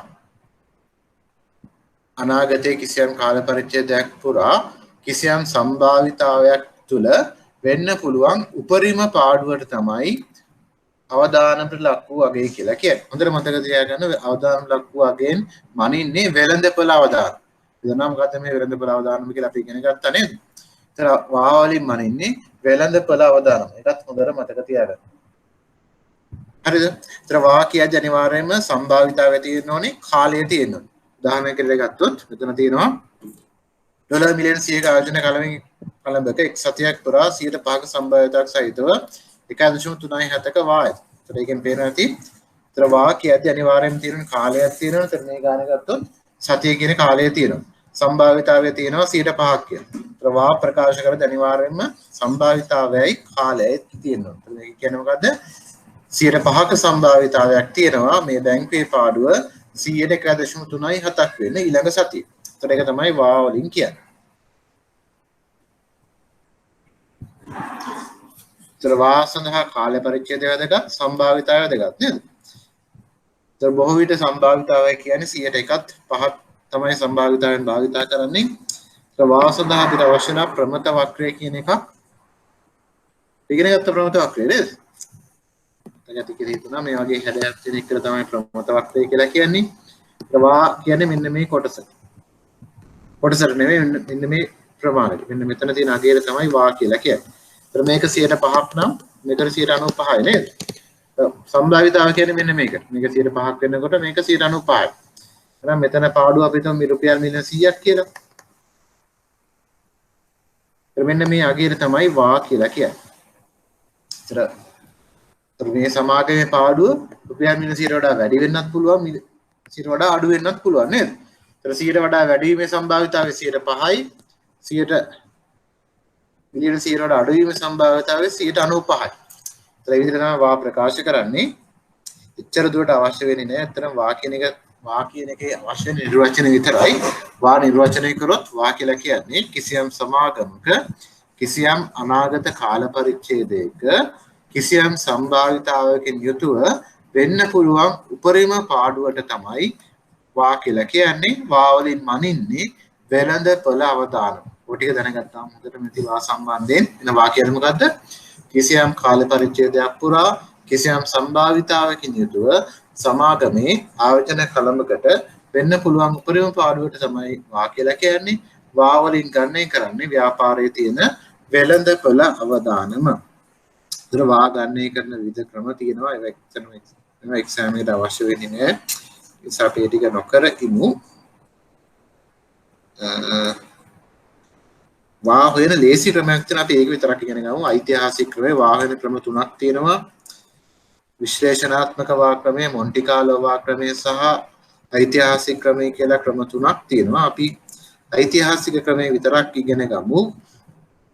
අනාගතයේ කිසියම් කාල පරිච්ඡේදයක් පුරා කිසියම් සම්භාවිතාවයක් තුල වෙන්න පුළුවන් උපරිම පාඩුවට තමයි අවදානමට ලක් වූ අගය කියලා කියන්නේ. හොඳට මතක තියාගන්න අවදානමට ලක් වූ අගයෙන් මනින්නේ වෙළඳපොළ අවදානම. එදනම් මොකද්ද මේ වෙළඳපොළ අවදානම කියලා අපි ඉගෙන ගත්තා නේද? ඒතර වා වලින් මනින්නේ වෙළඳපොළ අවදානම. ඒකත් හොඳට මතක තියාගන්න. හරිද? ඒතර වා කියද්දී අනිවාර්යයෙන්ම සම්භාවිතාවය තියෙන්න ඕනේ, කාලය තියෙන්න ඕනේ. උදාහරණයකට ගත්තොත් මෙතන තියෙනවා ඩොලර් මිලියන 100ක ආයෝජන කළඹක එක් සතියක් පුරා 105ක සම්භාවිතාවක් සහිතව 1.37ක වාය. ඒතර ඒකෙන් පේනවා ඇති. ඒතර වා කියද්දී අනිවාර්යයෙන්ම තියෙන කාලයක් තියෙනවා. ඒතර මේ ගාන ගත්තොත් සතිය කියන කාලය තියෙනවා. සම්භාවිතාවය තියෙනවා 105ක් කියලා. ඒතර වා ප්‍රකාශ කරද්දී අනිවාර්යයෙන්ම සම්භාවිතාවයයි කාලයයි තියෙනවා. ඒතර මේක කියන්නේ මොකද්ද? 105ක සම්භාවිතාවයක් තියෙනවා මේ බැංකුවේ පාඩුව 101.37ක් වෙන්න ඊළඟ සතියේ. ඒතර ඒක තමයි වා වලින් කියන්නේ. ඒතර වා සඳහා කාල පරිච්ඡේදය වැදගත්, සම්භාවිතාවය වැදගත් නේද? ඒතර බොහෝ විට සම්භාවිතාවය කියන්නේ 101ත් 5ක් තමයි සම්භාවිතාවෙන් භාවිතා කරන්නේ. ඒක වා සඳහා අපිට අවශ්‍ය නම් ප්‍රමත වක්‍රය කියන එකක් ඉගෙන ගත්ත ප්‍රමත වක්‍රය නේද? දැන් අපි හිතනවා මේ වගේ හැඩයක් තියෙන එකට තමයි ප්‍රමත වක්‍රය කියලා කියන්නේ. ඒක වා කියන්නේ මෙන්න මේ කොටස. කොටසට නෙවෙයි මෙන්න මේ ප්‍රමාණයට. මෙන්න මෙතන තියෙන අගයර තමයි වා කියලා කියන්නේ. ඒතර මේක 105ක් නම් මෙතන 95යි නේද? සම්භාවිතාව කියන්නේ මෙන්න මේකට. මේක 105ක් වෙනකොට මේක 95යි. එහෙනම් මෙතන පාඩුව අපි හිතමු රුපියල් මිලියන 100ක් කියලා. ඒතර මෙන්න මේ අගයර තමයි වා කියලා කියන්නේ. ඒතර මේ සමාගමේ පාඩුව රුපියල් මිලියන 100ට වඩා වැඩි වෙන්නත් පුළුවන් 100ට වඩා අඩු වෙන්නත් පුළුවන් නේද? ඒතර 100ට වඩා වැඩි වීමේ සම්භාවිතාවය 105යි 100ට මිලියන 100ට වඩා අඩු වීමේ සම්භාවිතාවය 95යි. ඒතර ඒ විදිහට තමයි වා ප්‍රකාශ කරන්නේ. එච්චර දුරට අවශ්‍ය වෙන්නේ නැහැ. අතරම වා කියන එකේ අවශ්‍ය නිර්වචනය විතරයි. වා නිර්වචනය කරොත් වා කියලා කියන්නේ කිසියම් සමාගමක කිසියම් අනාගත කාල පරිච්ඡේදයක කිසියම් සම්භාවිතාවයකින් යුතුව වෙන්න පුළුවන් උපරිම පාඩුවට තමයි වා කියලා කියන්නේ. වා වලින් මනින්නේ වෙළඳ පොළ අවදානම. ඔය ටික දැනගත්තාම හොඳට මෙති වා සම්බන්ධයෙන් එන වා කියන්නේ මොකද්ද? කිසියම් කාල පරිච්ඡේදයක් පුරා කිසියම් සම්භාවිතාවකින් යුතුව සමාගමේ ආයතන කලඹකට වෙන්න පුළුවන් උපරිම පාඩුවට තමයි වා කියලා කියන්නේ. වා වලින් ගණනය කරන්නේ ව්‍යාපාරයේ තියෙන වෙළඳ පොළ අවදානම. ඒතර වා ගණනය කරන විවිධ ක්‍රම තියෙනවා. ඒවා එක්සෑම් එකට අවශ්‍ය වෙන්නේ නැහැ. ඒ නිසා අපි ටික නොකර ඉමු. වා හොයන ලේසි ක්‍රමයක් තියෙනවා. අපි ඒක විතරක් ඉගෙන ගමු. ඓතිහාසික ක්‍රමය වා හොයන ක්‍රම තුනක් තියෙනවා. විශ්ලේෂණාත්මක වා ක්‍රමය, මොන්ටි කාලෝ වා ක්‍රමය සහ ඓතිහාසික ක්‍රමය කියලා ක්‍රම තුනක් තියෙනවා. අපි ඓතිහාසික ක්‍රමය විතරක් ඉගෙන ගමු.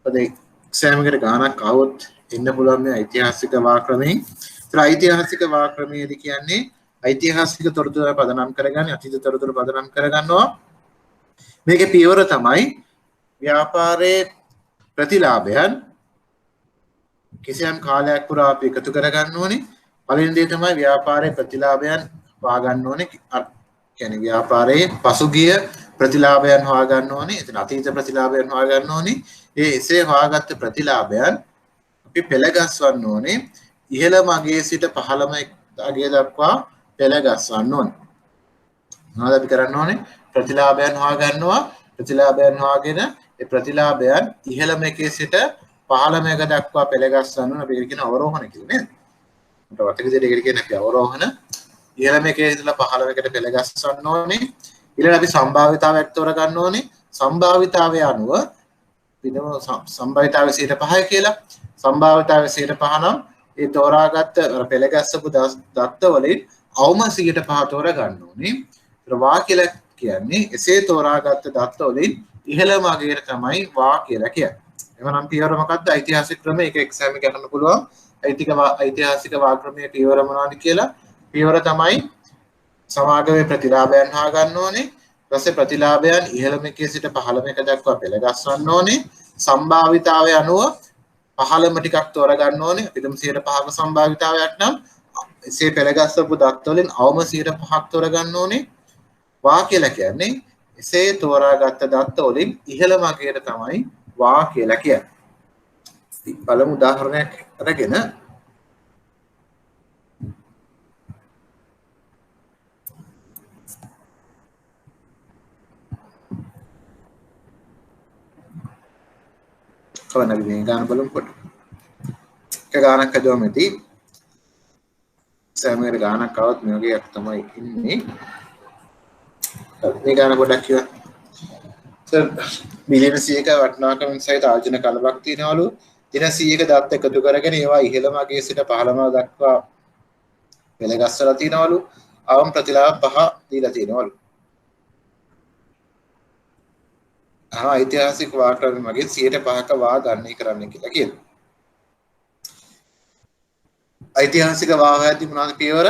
මොකද එක්සෑම් එකට ගානක් આવොත් එන්න පුළුවන් මේ ඓතිහාසික වා ක්‍රමයෙන්. ඒතර ඓතිහාසික වා ක්‍රමයේදී කියන්නේ ඓතිහාසික තොරතුරු පදනම් කරගන්නේ අතීත තොරතුරු පදනම් කරගන්නවා. මේකේ පියවර තමයි ව්‍යාපාරයේ ප්‍රතිලාභයන් කිසියම් කාලයක් පුරා අපි එකතු කරගන්න ඕනේ. පළවෙනි දේ තමයි ව්‍යාපාරයේ ප්‍රතිලාභයන් හොයාගන්න ඕනේ. කියන්නේ ව්‍යාපාරයේ පසුගිය ප්‍රතිලාභයන් හොයාගන්න ඕනේ. එතන අතීත ප්‍රතිලාභයන් හොයාගන්න ඕනේ. එසේ හොයාගත්ත ප්‍රතිලාභයන් අපි පෙළගස්වන්න ඕනේ. ඉහළම අගයේ සිට පහළම අගය දක්වා පෙළගස්වන්න ඕනේ. මොනවද අපි කරන්න ඕනේ? ප්‍රතිලාභයන් හොයාගන්නවා. ප්‍රතිලාභයන් හොයාගෙන ඒ ප්‍රතිලාභයන් ඉහළම එකේ සිට පහළම එක දක්වා පෙළගස්වන්න ඕනේ. අපි ඒක කියන අවරෝහණ කියලා නේද? මට වතක විදිහට ඒකට කියන්නේ අපි අවරෝහණ. ඉහළම එකේ ඉඳලා පහළම එකට පෙළගස්වන්න ඕනේ. ඊළඟ අපි සම්භාවිතාවයක් තෝරගන්න ඕනේ. සම්භාවිතාවය අනුව පිනව සම්භාවිතාවය 105යි කියලා. සම්භාවිතාවය 105 නම් ඒ තෝරාගත්ත පෙළගස්සපු දත්ත වලින් අවම 105 තෝරගන්න ඕනේ. ඒතර වා කියලා කියන්නේ එසේ තෝරාගත්ත දත්ත වලින් ඉහළම අගයට තමයි වා කියලා කියන්නේ. එවනම් පියවර මොකක්ද? ඓතිහාසික ක්‍රමය. ඒක එක්සෑම් එකේ අහන්න පුළුවන්. ඓතිහාසික වා ක්‍රමයේ පියවර මොනවද කියලා. පියවර තමයි සමාගමේ ප්‍රතිලාභයන් හොයාගන්න ඕනේ. ඊට පස්සේ ප්‍රතිලාභයන් ඉහළම එකේ සිට පහළම එක දක්වා පෙළගස්වන්න ඕනේ. සම්භාවිතාවය අනුව පහළම ටිකක් තෝරගන්න ඕනේ. අපිටම 105ක සම්භාවිතාවයක් නම් එසේ පෙළගස්සපු දත්ත වලින් අවම 105ක් තෝරගන්න ඕනේ. වා කියලා කියන්නේ එසේ තෝරාගත්ත දත්ත වලින් ඉහළම අගයට තමයි වා කියලා කියන්නේ. බලමු උදාහරණයක් අරගෙන කවන්නගේ මේ ගාන බලමු කොට. එක ගානක් හදුවම ඇති. සෑමකට ගානක් આવත් මේ වගේ එකක් තමයි ඉන්නේ. මේ ගාන පොඩ්ඩක් කියන්න. සර් මිලියන 100ක වටිනාකමින් සහිත ආයෝජන කලබක් තියනවලු. දින 100ක දත් එකතු කරගෙන ඒවා ඉහළම අගයේ සිට පහළම දක්වා පෙළගස්සලා තියනවලු. අවම ප්‍රතිලාභ 5 දීලා තියනවලු. ඓතිහාසික වා ක්‍රමය මගින් 105ක වා ගණනය කරන්න කියලා කියනවා. ඓතිහාසික වා හොයද්දී මොනවද පියවර?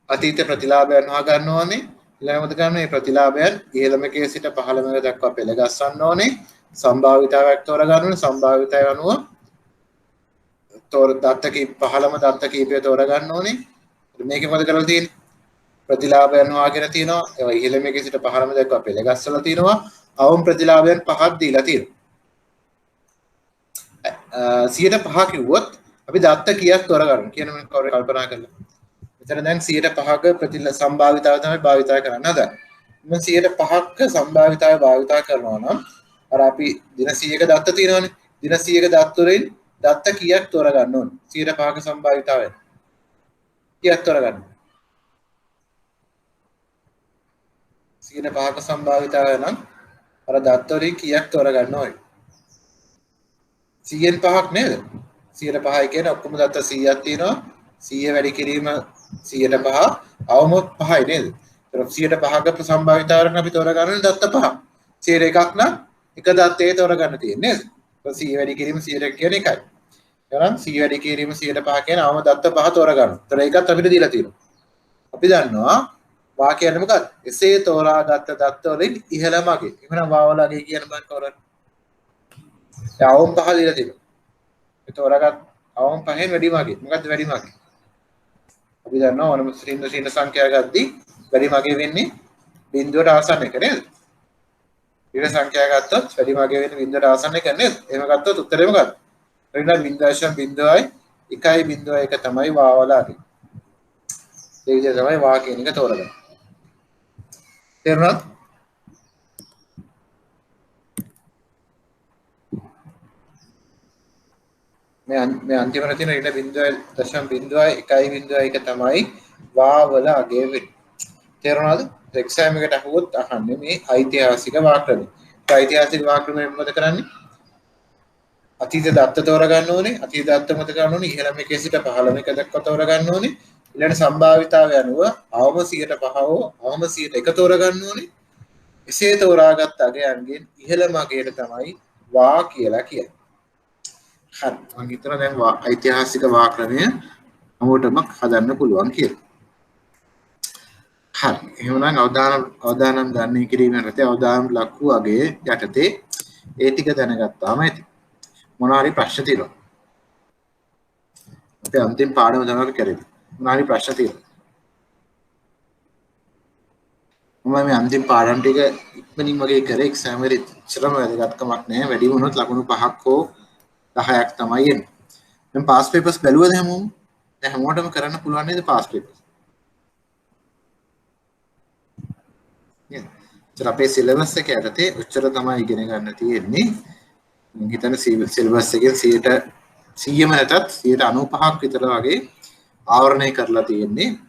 අතීත ප්‍රතිලාභයන් හොයාගන්න ඕනේ. ඊළඟට ගන්න මේ ප්‍රතිලාභයන් ඉහළම එකේ සිට පහළම එක දක්වා පෙළගස්වන්න ඕනේ. සම්භාවිතාවයක් තෝරගන්න ඕනේ. සම්භාවිතාවය අනුව පහළම දත්ත කීපය තෝරගන්න ඕනේ. මේකේ මොකද කරලා තියෙන්නේ? ප්‍රතිලාභයන් වාගෙන තියෙනවා. ඒවා ඉහළම එකේ සිට පහළම දක්වා පෙළ ගස්සලා තියෙනවා. අවම ප්‍රතිලාභයන් පහක් දීලා තියෙනවා. 105 කිව්වොත් අපි දත්ත කීයක් තෝරගන්න කියන මම කල්පනා කළා. මෙතන දැන් 105ක සම්භාවිතාවය තමයි භාවිතා කරන්න හදන්නේ. මම 105ක සම්භාවිතාවය භාවිතා කරනවා නම් අර අපි දින 100ක දත්ත තියෙනවානේ. දින 100ක දත්ත වලින් දත්ත කීයක් තෝරගන්න ඕනේ? 105ක සම්භාවිතාවය. කීයක් තෝරගන්න? 105ක සම්භාවිතාවය නම් අර දත්ත වලින් කීයක් තෝරගන්න ඕනේ? 100න් 5ක් නේද? 105යි කියන්නේ ඔක්කොම දත්ත 100ක් තියෙනවා. 100 වැඩි කිරීම 105 අවම 5යි නේද? ඒක 105ක සම්භාවිතාවයෙන් අපි තෝරගන්න දත්ත 5. 101ක් නම් එක දත්තේ තෝරගන්න තියෙන්නේ නේද? 100 වැඩි කිරීම 101 කියන්නේ එකයි. එහෙනම් 100 වැඩි කිරීම 105 කියන්නේ අවම දත්ත 5 තෝරගන්න. ඒතර ඒකත් අපිට දීලා තියෙනවා. අපි දන්නවා වා කියන්නේ මොකක්ද? එසේ තෝරාගත්ත දත්ත වලින් ඉහළමගේ. එහෙනම් වාවලගේ කියන බන් තෝරන්න. අවම 5 දීලා තියෙනවා. ඒ තෝරාගත් අවම 5න් වැඩිමගේ. මොකද්ද වැඩිමගේ? අපි දන්නවා ඕනම ශ්‍රීන සංඛ්‍යා ගද්දී වැඩිමගේ වෙන්නේ බිඳුවට ආසන්න එක නේද? ඍණ සංඛ්‍යා ගත්තොත් වැඩිමගේ වෙන්නේ බිඳුවට ආසන්න එක නේද? එහෙම ගත්තොත් උත්තරේ මොකක්ද? ඍණ 0.01 තමයි වාවලගේ. ඒ විදිහ තමයි වා කියන එක තෝරගන්නේ. තේරුණාද? මේ අන්තිමට තියෙන ඍණ 0.01 තමයි වාවල අගය වෙන්නේ. තේරුණාද? එක්සෑම් එකට අහුවොත් අහන්නේ මේ ඓතිහාසික වාක්‍රමය. ඒ ඓතිහාසික වාක්‍රමය මොකද කරන්නේ? අතීත දත්ත තෝරගන්න ඕනේ. අතීත දත්ත මත ගන්න ඕනේ. ඉහළම එකේ සිට පහළම එක දක්වා තෝරගන්න ඕනේ. ඊළඟ සම්භාවිතාවය අනුව අවම 105 හෝ අවම 101 තෝරගන්න ඕනේ. එසේ තෝරාගත් අගයන්ගෙන් ඉහළම අගයට තමයි වා කියලා කියන්නේ. හරි. මම හිතනවා දැන් ඓතිහාසික වාක්‍රමය අමුටම හදන්න පුළුවන් කියලා. හරි. එහෙනම් අවදානම් ගන්න කිරීම යටතේ අවදානම් ලක්ව අගයේ යටතේ ඒ ටික දැනගත්තාම ඇති. මොනවා හරි ප්‍රශ්න තියෙනවා. අපි අන්තිම පාඩම තමයි අපි කරේ. මොනවා හරි ප්‍රශ්න තියෙනවා. මම මේ අන්තිම පාඩම් ටික ඉක්මනින් වගේ කරේ එක්සෑම් වලදී ඉච්චරම වැදගත්කමක් නැහැ. වැඩි වුණොත් ලකුණු 5ක් හෝ 10ක් තමයි එන්නේ. දැන් පාස් පේපර්ස් බැලුවද හැමෝම? දැන් හැමෝටම කරන්න පුළුවන් නේද පාස් පේපර්ස්? නේද? ඒත් අපේ සිලබස් එක යටතේ උච්චර තමයි ඉගෙන ගන්න තියෙන්නේ. මම හිතන්නේ සිලබස් එකෙන් 100ම නැතත් 95ක් විතර වගේ ආවරණය කරලා තියෙන්නේ.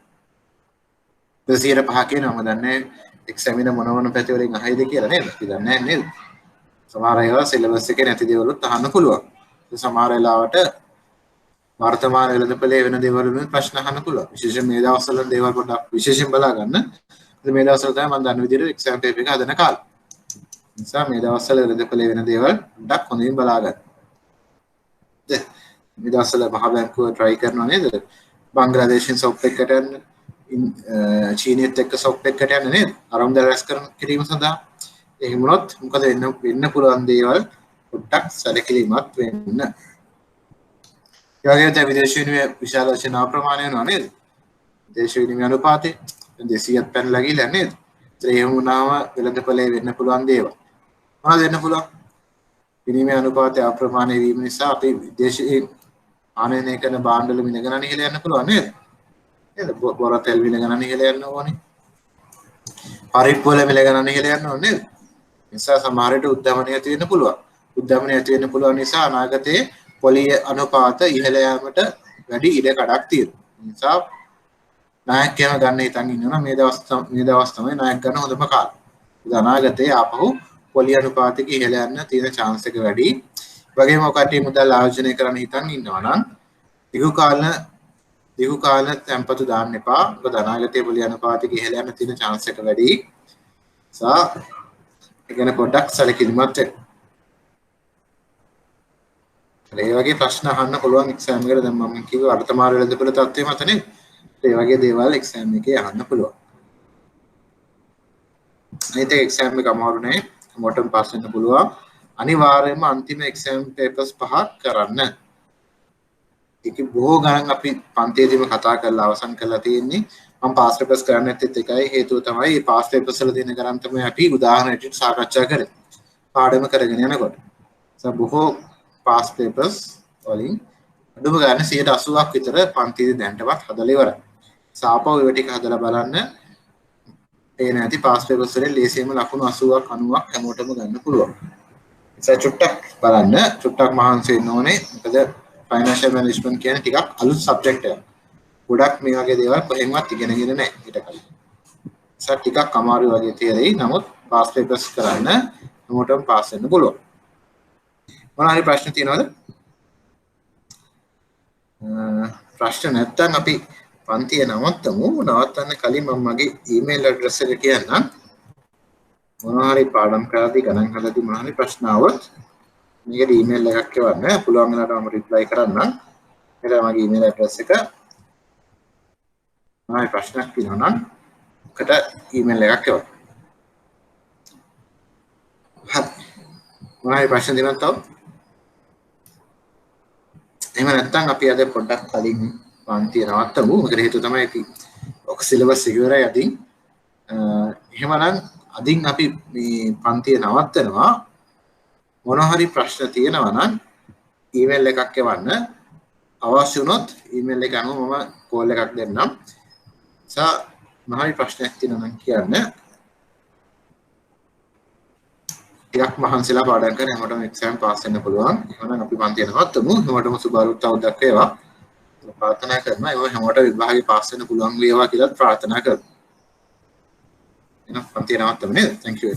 105 කියනම දන්නේ එක්සැමින මොන පැති වලින් අහයිද කියලා නේද? අපි දන්නේ නැහැ නේද? සමහර ඒවා සිලබස් එකේ නැති දේවලුත් අහන්න පුළුවන්. සමහර වෙලාවට වර්තමාන වෙළඳපොලේ වෙන දේවල් වලින් ප්‍රශ්න අහන්න පුළුවන්. විශේෂයෙන් මේ දවස්වල දේවල් පොඩ්ඩක් විශේෂයෙන් බලා ගන්න. මේ දවස්වල තමයි මම දන්න විදිහට එක්සෑම් පේපර් එක හදන කාලේ. නිසා මේ දවස්වල වෙළඳපොලේ වෙන දේවල් පොඩ්ඩක් හොඳින් බලා ගන්න. මේ දවස්වල මහ බැංකුව try කරනවා නේද? බංග්ලාදේශයෙන් සොප් එකකට යන්න, චීනෙත් එක්ක සොප් එකකට යන්න නේද? ආරම්භ රැස් කිරීම සඳහා. එහෙම වුණොත් මොකද වෙන්න පුළුවන් දේවල් පොඩ්ඩක් සැලකිලිමත් වෙන්න. ඒ වගේම දැන් විදේශ විනිමය විශාල වශයෙන් අප්‍රමාණ වෙනවා නේද? විදේශ විනිමය අනුපාතය 200ක් පැනලා ගිහලා නේද? ඒ එහෙම වුණාම වෙළඳපොලේ වෙන්න පුළුවන් දේවල්. මොනවද වෙන්න පුළුවන්? විනිමය අනුපාතය අප්‍රමාණ වීම නිසා අපි විදේශයේ ආනයනය කරන භාණ්ඩ වල මිල ගණන ඉහළ යන්න පුළුවන් නේද? නේද? බොර තෙල් මිල ගණන ඉහළ යන්න ඕනේ. පරිප්පු වල මිල ගණන ඉහළ යන්න ඕනේ නේද? නිසා සමහර විට උද්දමනය ඇති වෙන්න පුළුවන්. උද්දමනය ඇති වෙන්න පුළුවන් නිසා අනාගතයේ පොලිය අනුපාත ඉහළ යාමට වැඩි ඉඩ කඩක් තියෙනවා. නිසා නායකයම ගන්න හිතන් ඉන්නවා මේ දවස් තමයි නායක ගන්න හොඳම කාලය. අනාගතයේ ආපහු පොලිය අනුපාතික ඉහළ යන්න තියෙන chance එක වැඩි. වගේම ඔකට මුදල් ආයෝජනය කරන්න හිතන් ඉන්නවා නම් දිගු කාල තැන්පතු දාන්න එපා. මොකද අනාගතයේ පොලිය අනුපාතික ඉහළ යන්න තියෙන chance එක වැඩි. සා ඉගෙන පොඩ්ඩක් සැලකිලිමත් වෙන්න. ඒ වගේ ප්‍රශ්න අහන්න පුළුවන් එක්සෑම් එකට. දැන් මම කිව්වා වර්තමාන වෙළඳපොළ තත්ත්වය මත නේ. ඒ වගේ දේවල් එක්සෑම් එකේ අහන්න පුළුවන්. ඒත් එක්සෑම් එක අමාරු නෑ. මොටම් පාස් වෙන්න පුළුවන්. අනිවාර්යයෙන්ම අන්තිම එක්සෑම් පේපර්ස් 5ක් කරන්න. ඒක බොහෝ ගණන් අපි පන්තියේදීම කතා කරලා අවසන් කරලා තියෙන්නේ. මම පාස් පේපර්ස් කරන්නත් එකයි හේතුව තමයි මේ පාස් පේපර්ස් වල තියෙන ගණන් තමයි අපි උදාහරණයක් සාකච්ඡා කරේ. පාඩම කරගෙන යනකොට. බොහෝ පාස් පේපර්ස් වලින් අඩුම ගන්න 80ක් විතර පන්තියේදී දැන්ටවත් හදලා ඉවරයි. සාපව ඒව ටික හදලා බලන්න ඒ නැති පාස් පේපර්ස් වලින් ලේසියෙන්ම ලකුණු 80ක් 90ක් හැමෝටම ගන්න පුළුවන්. ඒක චුට්ටක් බලන්න චුට්ටක් මහන්සි වෙන්න ඕනේ. මොකද ෆයිනෑන්ෂල් මැනේජ්මන්ට් කියන්නේ ටිකක් අලුත් සබ්ජෙක්ට් එකක්. ගොඩක් මේ වගේ දේවල් කොහෙන්වත් ඉගෙනගෙන නැහැ ඊට කලින්. ඒක ටිකක් අමාරු වගේ තේරෙයි. නමුත් පාස් පේපර්ස් කරන්න හැමෝටම පාස් වෙන්න පුළුවන්. මොනවා හරි ප්‍රශ්න තියෙනවද? ප්‍රශ්න නැත්නම් අපි පන්තිය නවත්තමු. නවත්තන්න කලින් මම මගේ ඊමේල් ඇඩ්‍රස් එක කියන්නම්. මොනවා හරි පාඩම් කරද්දී ගණන් හදද්දී මොනවා හරි ප්‍රශ්න આવොත් මේකට ඊමේල් එකක් එවන්න. පුළුවන් වෙලාවට මම රිප්ලයි කරන්නම්. ඒක මගේ ඊමේල් ඇඩ්‍රස් එක. මොනවා හරි ප්‍රශ්නක් තියෙනවා නම් ඔකට ඊමේල් එකක් එවන්න. හරි. මොනවා හරි ප්‍රශ්න තියෙනවද තව? එහෙම නැත්නම් අපි අද පොඩ්ඩක් කලින් පන්තිය නවත්තමු. මොකද හේතුව තමයි අපි ඔක සිලබස් එක ඉවරයි අදින්. එහෙමනම් අදින් අපි මේ පන්තිය නවත්තනවා. මොනවා හරි ප්‍රශ්න තියෙනවා නම් ඊමේල් එකක් එවන්න. අවශ්‍ය වුණොත් ඊමේල් එක අනුව මම කෝල් එකක් දෙන්නම්. මොනවා හරි ප්‍රශ්නයක් තියෙනවා නම් කියන්න. ටිකක් මහන්සිලා පාඩම් කරගෙන හැමෝටම එක්සෑම් පාස් වෙන්න පුළුවන්. එහෙනම් අපි පන්තිය නවත්තමු. හැමෝටම සුබ අලුත් අවුරුද්දක් වේවා. ප්‍රාර්ථනා කරනවා ඒ හැමෝටම විභාගේ පාස් වෙන්න පුළුවන් වේවා කියලා ප්‍රාර්ථනා කරමු. එහෙනම් පන්තිය නවත්තමු නේද? Thank you.